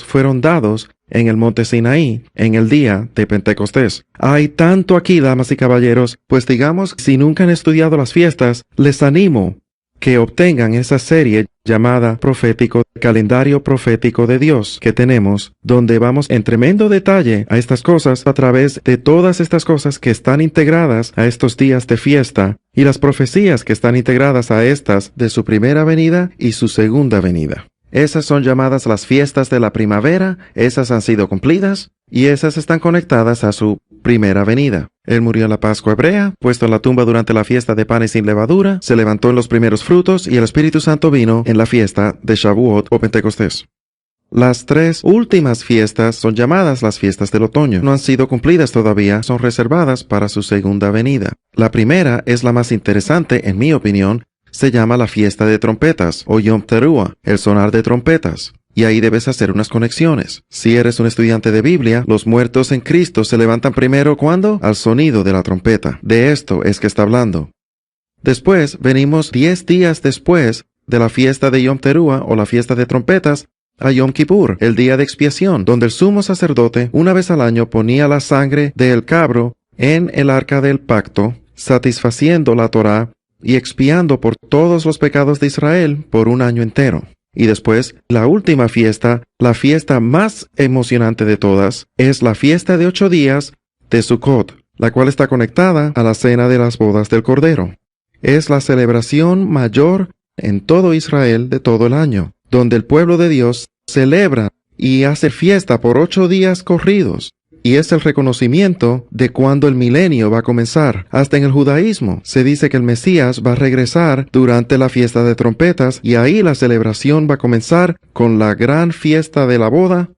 fueron dados en el monte Sinaí, en el día de Pentecostés. Hay tanto aquí, damas y caballeros, pues digamos, si nunca han estudiado las fiestas, les animo que obtengan esa serie llamada Profético, Calendario Profético de Dios que tenemos, donde vamos en tremendo detalle a estas cosas a través de todas estas cosas que están integradas a estos días de fiesta y las profecías que están integradas a estas de su primera venida y su segunda venida. Esas son llamadas las fiestas de la primavera, esas han sido cumplidas, y esas están conectadas a su primera venida. Él murió en la Pascua hebrea, puesto en la tumba durante la fiesta de panes sin levadura, se levantó en los primeros frutos, y el Espíritu Santo vino en la fiesta de Shavuot o Pentecostés. Las 3 últimas fiestas son llamadas las fiestas del otoño. No han sido cumplidas todavía, son reservadas para su segunda venida. La primera es la más interesante, en mi opinión, se llama la fiesta de trompetas, o Yom Teruah, el sonar de trompetas. Y ahí debes hacer unas conexiones. Si eres un estudiante de Biblia, los muertos en Cristo se levantan primero, ¿cuándo? Al sonido de la trompeta. De esto es que está hablando. Después, venimos 10 días después de la fiesta de Yom Teruah, o la fiesta de trompetas, a Yom Kippur, el día de expiación, donde el sumo sacerdote, una vez al año, ponía la sangre del cabro en el arca del pacto, satisfaciendo la Torá, y expiando por todos los pecados de Israel por un año entero. Y después, la última fiesta, la fiesta más emocionante de todas, es la fiesta de 8 días de Sukkot, la cual está conectada a la cena de las bodas del Cordero. Es la celebración mayor en todo Israel de todo el año, donde el pueblo de Dios celebra y hace fiesta por 8 días corridos. Y es el reconocimiento de cuando el milenio va a comenzar. Hasta en el judaísmo se dice que el Mesías va a regresar durante la fiesta de trompetas y ahí la celebración va a comenzar con la gran fiesta de la boda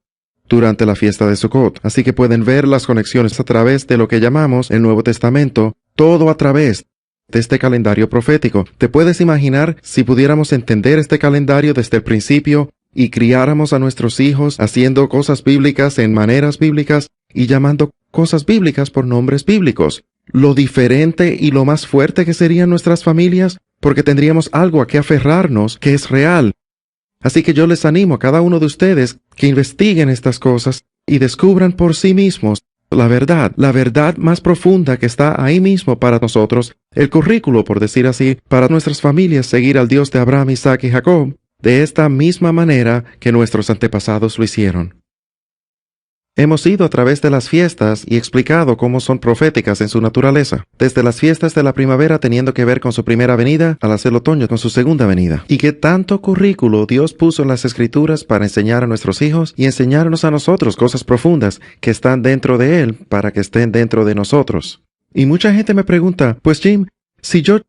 durante la fiesta de Sukkot. Así que pueden ver las conexiones a través de lo que llamamos el Nuevo Testamento, todo a través de este calendario profético. ¿Te puedes imaginar si pudiéramos entender este calendario desde el principio y criáramos a nuestros hijos haciendo cosas bíblicas en maneras bíblicas y llamando cosas bíblicas por nombres bíblicos. Lo diferente y lo más fuerte que serían nuestras familias, porque tendríamos algo a que aferrarnos que es real. Así que yo les animo a cada uno de ustedes que investiguen estas cosas y descubran por sí mismos la verdad más profunda que está ahí mismo para nosotros, el currículo, por decir así, para nuestras familias seguir al Dios de Abraham, Isaac y Jacob, de esta misma manera que nuestros antepasados lo hicieron. Hemos ido a través de las fiestas y explicado cómo son proféticas en su naturaleza, desde las fiestas de la primavera teniendo que ver con su primera venida, al hacer el otoño con su segunda venida, y qué tanto currículo Dios puso en las Escrituras para enseñar a nuestros hijos y enseñarnos a nosotros cosas profundas que están dentro de Él para que estén dentro de nosotros. Y mucha gente me pregunta, pues Jim, si yo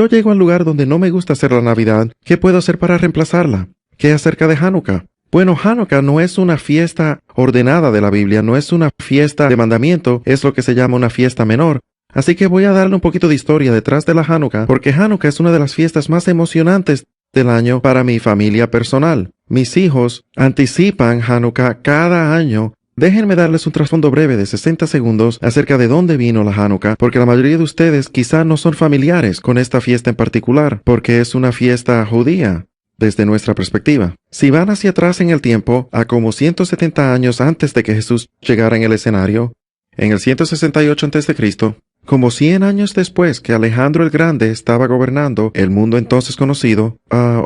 llego al lugar donde no me gusta hacer la Navidad, ¿qué puedo hacer para reemplazarla? ¿Qué acerca de Hanukkah? Bueno, Hanukkah no es una fiesta ordenada de la Biblia, no es una fiesta de mandamiento, es lo que se llama una fiesta menor. Así que voy a darle un poquito de historia detrás de la Hanukkah, porque Hanukkah es una de las fiestas más emocionantes del año para mi familia personal. Mis hijos anticipan Hanukkah cada año. Déjenme darles un trasfondo breve de 60 segundos acerca de dónde vino la Hanukkah, porque la mayoría de ustedes quizá no son familiares con esta fiesta en particular, porque es una fiesta judía. Desde nuestra perspectiva. Si van hacia atrás en el tiempo, a como 170 años antes de que Jesús llegara en el escenario, en el 168 a.C., como 100 años después que Alejandro el Grande estaba gobernando el mundo entonces conocido,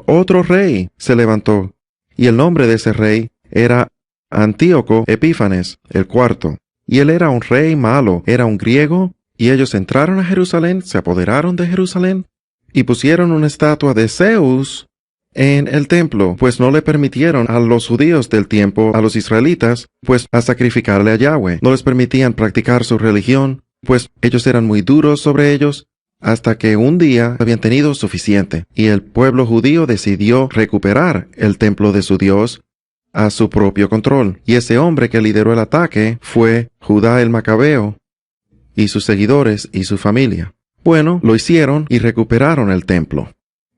otro rey se levantó, y el nombre de ese rey era Antíoco Epífanes el IV. Y él era un rey malo, era un griego, y ellos entraron a Jerusalén, se apoderaron de Jerusalén, y pusieron una estatua de Zeus en el templo, pues no le permitieron a los judíos del tiempo, a los israelitas, pues a sacrificarle a Yahweh. No les permitían practicar su religión, pues ellos eran muy duros sobre ellos, hasta que un día habían tenido suficiente, y el pueblo judío decidió recuperar el templo de su Dios a su propio control. Y ese hombre que lideró el ataque fue Judá el Macabeo, y sus seguidores y su familia. Bueno, lo hicieron y recuperaron el templo.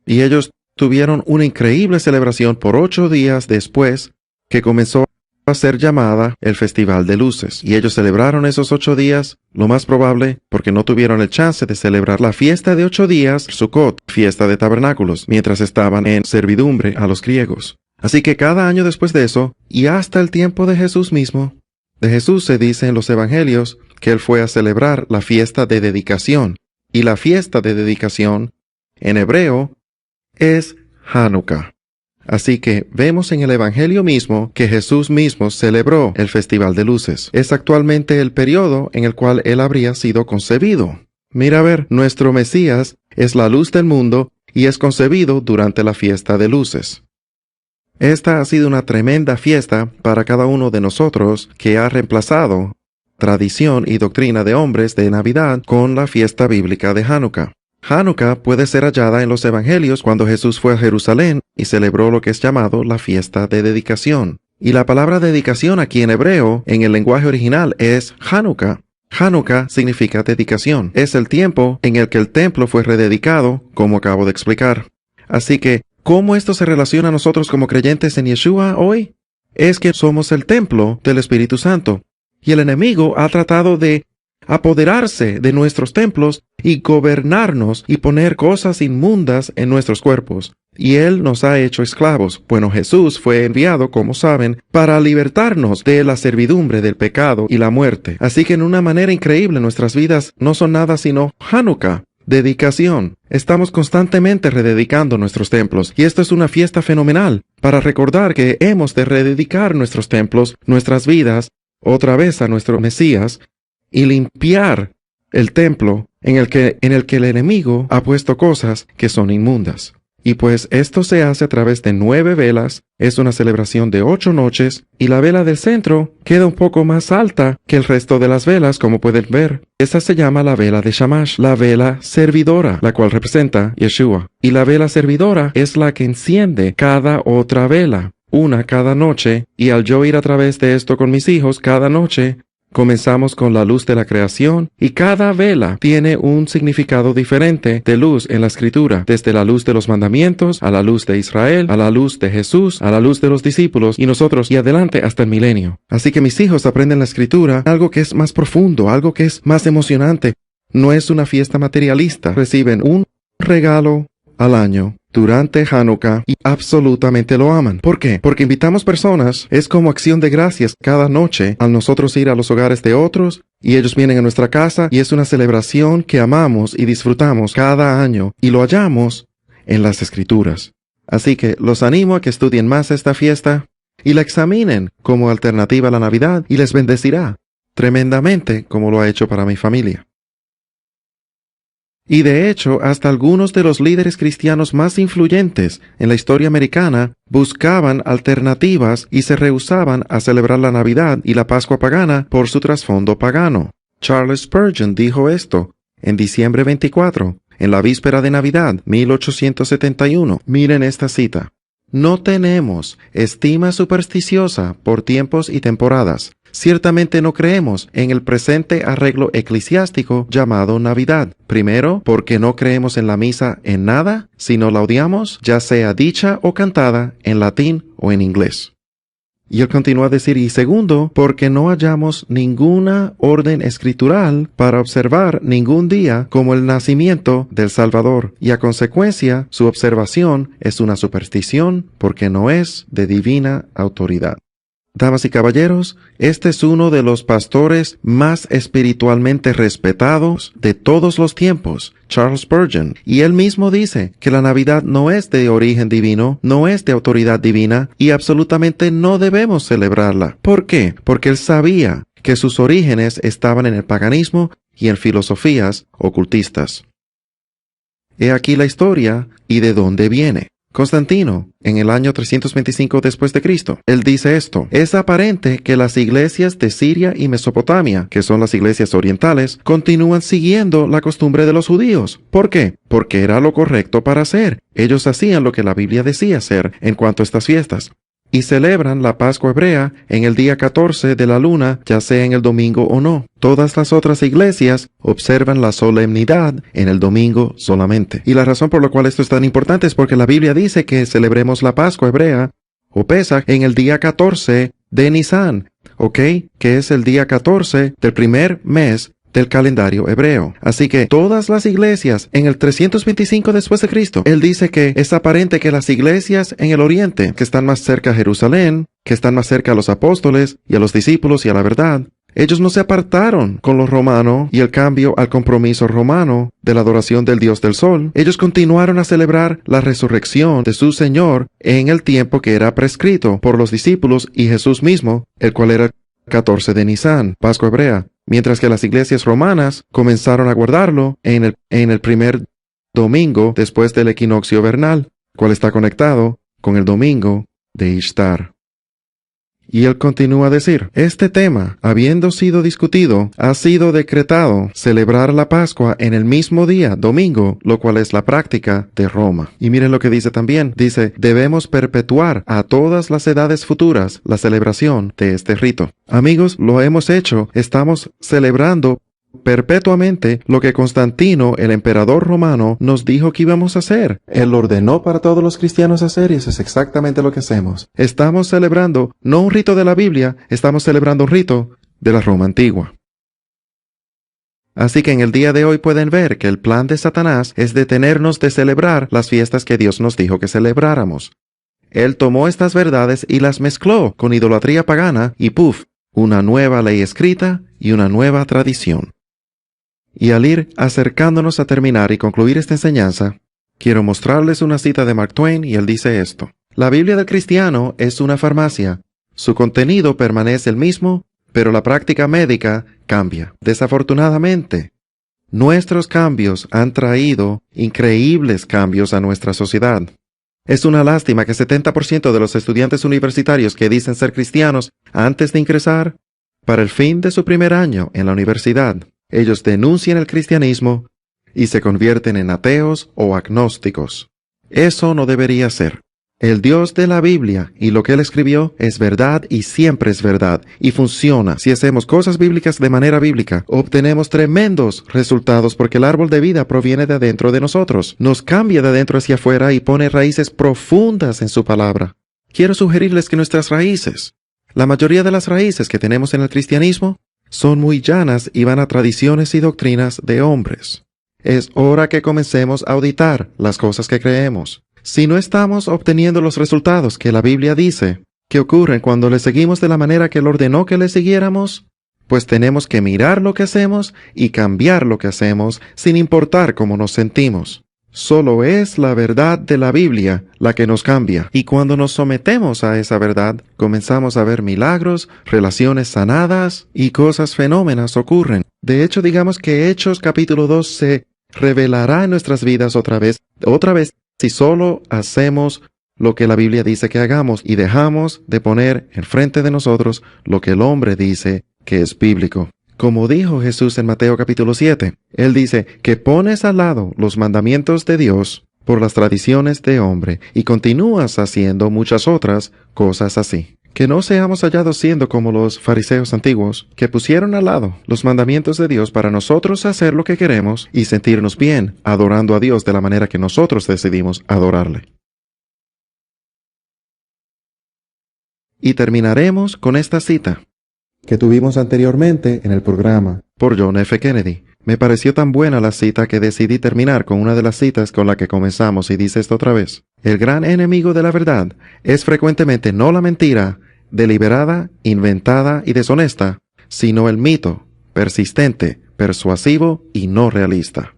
Y ellos tuvieron una increíble celebración por 8 días después, que comenzó a ser llamada el Festival de Luces. Y ellos celebraron esos 8 días, lo más probable, porque no tuvieron el chance de celebrar la fiesta de 8 días, Sukkot, fiesta de tabernáculos, mientras estaban en servidumbre a los griegos. Así que cada año después de eso, y hasta el tiempo de Jesús mismo, de Jesús se dice en los evangelios que él fue a celebrar la fiesta de dedicación. Y la fiesta de dedicación, en hebreo, es Hanukkah. Así que vemos en el Evangelio mismo que Jesús mismo celebró el Festival de Luces. Es actualmente el periodo en el cual él habría sido concebido. Mira a ver, nuestro Mesías es la luz del mundo y es concebido durante la fiesta de luces. Esta ha sido una tremenda fiesta para cada uno de nosotros que ha reemplazado tradición y doctrina de hombres de Navidad con la fiesta bíblica de Hanukkah. Hanukkah puede ser hallada en los Evangelios cuando Jesús fue a Jerusalén y celebró lo que es llamado la fiesta de dedicación. Y la palabra dedicación aquí en hebreo, en el lenguaje original, es Hanukkah. Hanukkah significa dedicación. Es el tiempo en el que el templo fue rededicado, como acabo de explicar. Así que, ¿cómo esto se relaciona a nosotros como creyentes en Yeshua hoy? Es que somos el templo del Espíritu Santo. Y el enemigo ha tratado de apoderarse de nuestros templos y gobernarnos y poner cosas inmundas en nuestros cuerpos. Y Él nos ha hecho esclavos. Bueno, Jesús fue enviado, como saben, para libertarnos de la servidumbre del pecado y la muerte. Así que en una manera increíble nuestras vidas no son nada sino Hanukkah, dedicación. Estamos constantemente rededicando nuestros templos. Y esto es una fiesta fenomenal para recordar que hemos de rededicar nuestros templos, nuestras vidas, otra vez a nuestro Mesías, y limpiar el templo en el que el enemigo ha puesto cosas que son inmundas. Y pues esto se hace a través de 9 velas, es una celebración de 8 noches, y la vela del centro queda un poco más alta que el resto de las velas, como pueden ver. Esa se llama la vela de Shamash, la vela servidora, la cual representa Yeshua. Y la vela servidora es la que enciende cada otra vela, una cada noche, y al yo ir a través de esto con mis hijos cada noche, Comenzamos con la luz de la creación y cada vela tiene un significado diferente de luz en la escritura, desde la luz de los mandamientos, a la luz de Israel, a la luz de Jesús, a la luz de los discípulos y nosotros y adelante hasta el milenio. Así que mis hijos aprenden la escritura, algo que es más profundo, algo que es más emocionante. No es una fiesta materialista. Reciben un regalo al año durante Hanukkah y absolutamente lo aman. ¿Por qué? Porque invitamos personas, es como acción de gracias cada noche al nosotros ir a los hogares de otros y ellos vienen a nuestra casa y es una celebración que amamos y disfrutamos cada año y lo hallamos en las Escrituras. Así que los animo a que estudien más esta fiesta y la examinen como alternativa a la Navidad y les bendecirá tremendamente como lo ha hecho para mi familia. Y de hecho, hasta algunos de los líderes cristianos más influyentes en la historia americana buscaban alternativas y se rehusaban a celebrar la Navidad y la Pascua pagana por su trasfondo pagano. Charles Spurgeon dijo esto en diciembre 24, en la víspera de Navidad, 1871. Miren esta cita. No tenemos estima supersticiosa por tiempos y temporadas. Ciertamente no creemos en el presente arreglo eclesiástico llamado Navidad. Primero, porque no creemos en la misa en nada, sino la odiamos, ya sea dicha o cantada, en latín o en inglés. Y él continúa a decir, y segundo, porque no hallamos ninguna orden escritural para observar ningún día como el nacimiento del Salvador, y a consecuencia su observación es una superstición porque no es de divina autoridad. Damas y caballeros, este es uno de los pastores más espiritualmente respetados de todos los tiempos, Charles Spurgeon, y él mismo dice que la Navidad no es de origen divino, no es de autoridad divina y absolutamente no debemos celebrarla. ¿Por qué? Porque él sabía que sus orígenes estaban en el paganismo y en filosofías ocultistas. He aquí la historia y de dónde viene. Constantino, en el año 325 después de Cristo, él dice esto: es aparente que las iglesias de Siria y Mesopotamia, que son las iglesias orientales, continúan siguiendo la costumbre de los judíos. ¿Por qué? Porque era lo correcto para hacer. Ellos hacían lo que la Biblia decía hacer en cuanto a estas fiestas. Y celebran la Pascua hebrea en el día 14 de la luna, ya sea en el domingo o no. Todas las otras iglesias observan la solemnidad en el domingo solamente. Y la razón por la cual esto es tan importante es porque la Biblia dice que celebremos la Pascua hebrea o Pesaj en el día 14 de Nisan, ¿ok? Que es el día 14 del primer mes del calendario hebreo. Así que todas las iglesias en el 325 después de Cristo, él dice que es aparente que las iglesias en el oriente, que están más cerca a Jerusalén, que están más cerca a los apóstoles y a los discípulos y a la verdad, ellos no se apartaron con lo romano y el cambio al compromiso romano de la adoración del Dios del Sol. Ellos continuaron a celebrar la resurrección de su Señor en el tiempo que era prescrito por los discípulos y Jesús mismo, el cual era el 14 de Nisan, Pascua hebrea. Mientras que las iglesias romanas comenzaron a guardarlo en el primer domingo después del equinoccio vernal, cual está conectado con el domingo de Ishtar. Y él continúa a decir, este tema, habiendo sido discutido, ha sido decretado celebrar la Pascua en el mismo día, domingo, lo cual es la práctica de Roma. Y miren lo que dice también, dice, debemos perpetuar a todas las edades futuras la celebración de este rito. Amigos, lo hemos hecho, estamos celebrando perpetuamente lo que Constantino, el emperador romano, nos dijo que íbamos a hacer. Él ordenó para todos los cristianos hacer y eso es exactamente lo que hacemos. Estamos celebrando no un rito de la Biblia, estamos celebrando un rito de la Roma antigua. Así que en el día de hoy pueden ver que el plan de Satanás es detenernos de celebrar las fiestas que Dios nos dijo que celebráramos. Él tomó estas verdades y las mezcló con idolatría pagana y ¡puf!, una nueva ley escrita y una nueva tradición. Y al ir acercándonos a terminar y concluir esta enseñanza, quiero mostrarles una cita de Mark Twain y él dice esto. La Biblia del cristiano es una farmacia. Su contenido permanece el mismo, pero la práctica médica cambia. Desafortunadamente, nuestros cambios han traído increíbles cambios a nuestra sociedad. Es una lástima que 70% de los estudiantes universitarios que dicen ser cristianos antes de ingresar, para el fin de su primer año en la universidad, ellos denuncian el cristianismo y se convierten en ateos o agnósticos. Eso no debería ser. El Dios de la Biblia y lo que Él escribió es verdad y siempre es verdad, y funciona. Si hacemos cosas bíblicas de manera bíblica, obtenemos tremendos resultados porque el árbol de vida proviene de adentro de nosotros. Nos cambia de adentro hacia afuera y pone raíces profundas en su palabra. Quiero sugerirles que nuestras raíces, la mayoría de las raíces que tenemos en el cristianismo, son muy llanas y van a tradiciones y doctrinas de hombres. Es hora que comencemos a auditar las cosas que creemos. Si no estamos obteniendo los resultados que la Biblia dice que ocurren cuando le seguimos de la manera que Él ordenó que le siguiéramos, pues tenemos que mirar lo que hacemos y cambiar lo que hacemos sin importar cómo nos sentimos. Solo es la verdad de la Biblia la que nos cambia. Y cuando nos sometemos a esa verdad, comenzamos a ver milagros, relaciones sanadas y cosas fenómenas ocurren. De hecho, digamos que Hechos capítulo 2 se revelará en nuestras vidas otra vez, si solo hacemos lo que la Biblia dice que hagamos y dejamos de poner enfrente de nosotros lo que el hombre dice que es bíblico. Como dijo Jesús en Mateo capítulo 7, Él dice que pones al lado los mandamientos de Dios por las tradiciones de hombre y continúas haciendo muchas otras cosas así. Que no seamos hallados siendo como los fariseos antiguos, que pusieron al lado los mandamientos de Dios para nosotros hacer lo que queremos y sentirnos bien adorando a Dios de la manera que nosotros decidimos adorarle. Y terminaremos con esta cita que tuvimos anteriormente en el programa por John F. Kennedy. Me pareció tan buena la cita que decidí terminar con una de las citas con la que comenzamos y dice esto otra vez. El gran enemigo de la verdad es frecuentemente no la mentira deliberada, inventada y deshonesta, sino el mito, persistente, persuasivo y no realista.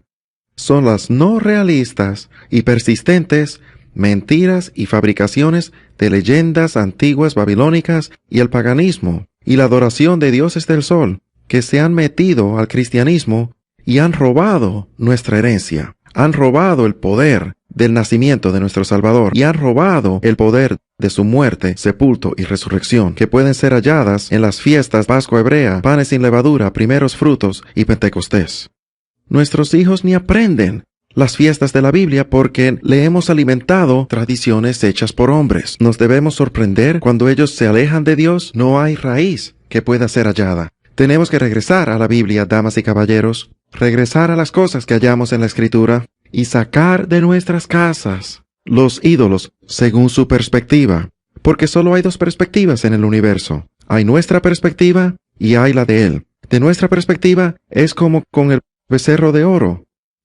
Son las no realistas y persistentes mentiras y fabricaciones de leyendas antiguas babilónicas y el paganismo y la adoración de dioses del sol que se han metido al cristianismo y han robado nuestra herencia, han robado el poder del nacimiento de nuestro Salvador y han robado el poder de su muerte, sepulto y resurrección, que pueden ser halladas en las fiestas Pascua hebrea, panes sin levadura, primeros frutos y Pentecostés. Nuestros hijos ni aprenden las fiestas de la Biblia porque le hemos alimentado tradiciones hechas por hombres. Nos debemos sorprender cuando ellos se alejan de Dios. No hay raíz que pueda ser hallada. Tenemos que regresar a la Biblia, damas y caballeros, regresar a las cosas que hallamos en la Escritura y sacar de nuestras casas los ídolos según su perspectiva, porque solo hay dos perspectivas en el universo. Hay nuestra perspectiva y hay la de Él. De nuestra perspectiva es como con el becerro de oro,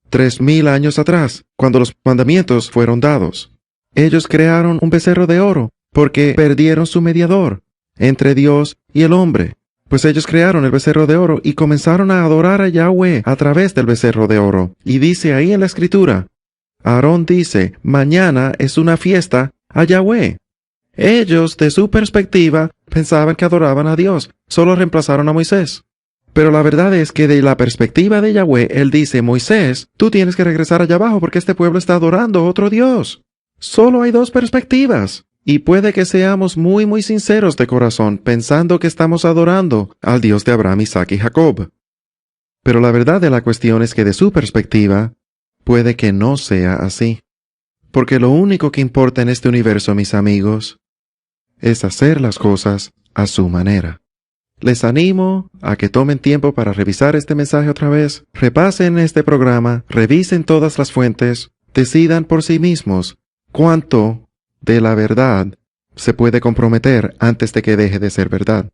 3000 años atrás, cuando los mandamientos fueron dados. Ellos crearon un becerro de oro porque perdieron su mediador entre Dios y el hombre. Pues ellos crearon el becerro de oro y comenzaron a adorar a Yahweh a través del becerro de oro. Y dice ahí en la Escritura, Aarón dice, mañana es una fiesta a Yahweh. Ellos, de su perspectiva, pensaban que adoraban a Dios, solo reemplazaron a Moisés. Pero la verdad es que de la perspectiva de Yahweh, Él dice, Moisés, tú tienes que regresar allá abajo porque este pueblo está adorando a otro Dios. Solo hay dos perspectivas. Y puede que seamos muy sinceros de corazón, pensando que estamos adorando al Dios de Abraham, Isaac y Jacob. Pero la verdad de la cuestión es que de su perspectiva, puede que no sea así. Porque lo único que importa en este universo, mis amigos, es hacer las cosas a su manera. Les animo a que tomen tiempo para revisar este mensaje otra vez, repasen este programa, revisen todas las fuentes, decidan por sí mismos cuánto de la verdad se puede comprometer antes de que deje de ser verdad.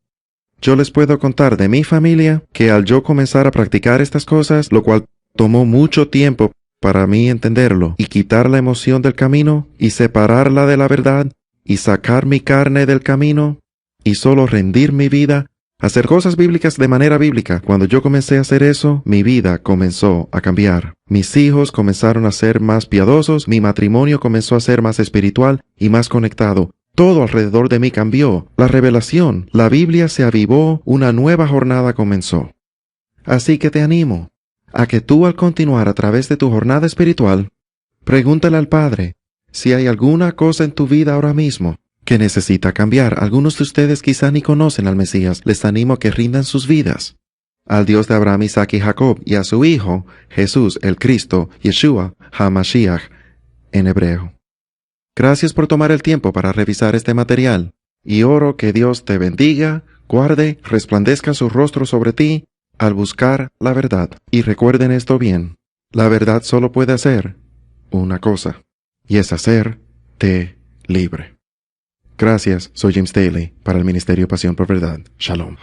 Yo les puedo contar de mi familia que al yo comenzar a practicar estas cosas, lo cual tomó mucho tiempo para mí entenderlo, y quitar la emoción del camino, y separarla de la verdad, y sacar mi carne del camino, y solo rendir mi vida, hacer cosas bíblicas de manera bíblica. Cuando yo comencé a hacer eso, mi vida comenzó a cambiar. Mis hijos comenzaron a ser más piadosos, mi matrimonio comenzó a ser más espiritual y más conectado. Todo alrededor de mí cambió. La revelación, la Biblia se avivó, una nueva jornada comenzó. Así que te animo a que tú, al continuar a través de tu jornada espiritual, pregúntale al Padre si hay alguna cosa en tu vida ahora mismo que necesita cambiar. Algunos de ustedes quizá ni conocen al Mesías. Les animo a que rindan sus vidas al Dios de Abraham, Isaac y Jacob, y a su Hijo, Jesús, el Cristo, Yeshua, HaMashiach, en hebreo. Gracias por tomar el tiempo para revisar este material, y oro que Dios te bendiga, guarde, resplandezca su rostro sobre ti al buscar la verdad. Y recuerden esto bien, la verdad solo puede hacer una cosa, y es hacerte libre. Gracias, soy James Staley para el Ministerio Pasión por Verdad. Shalom.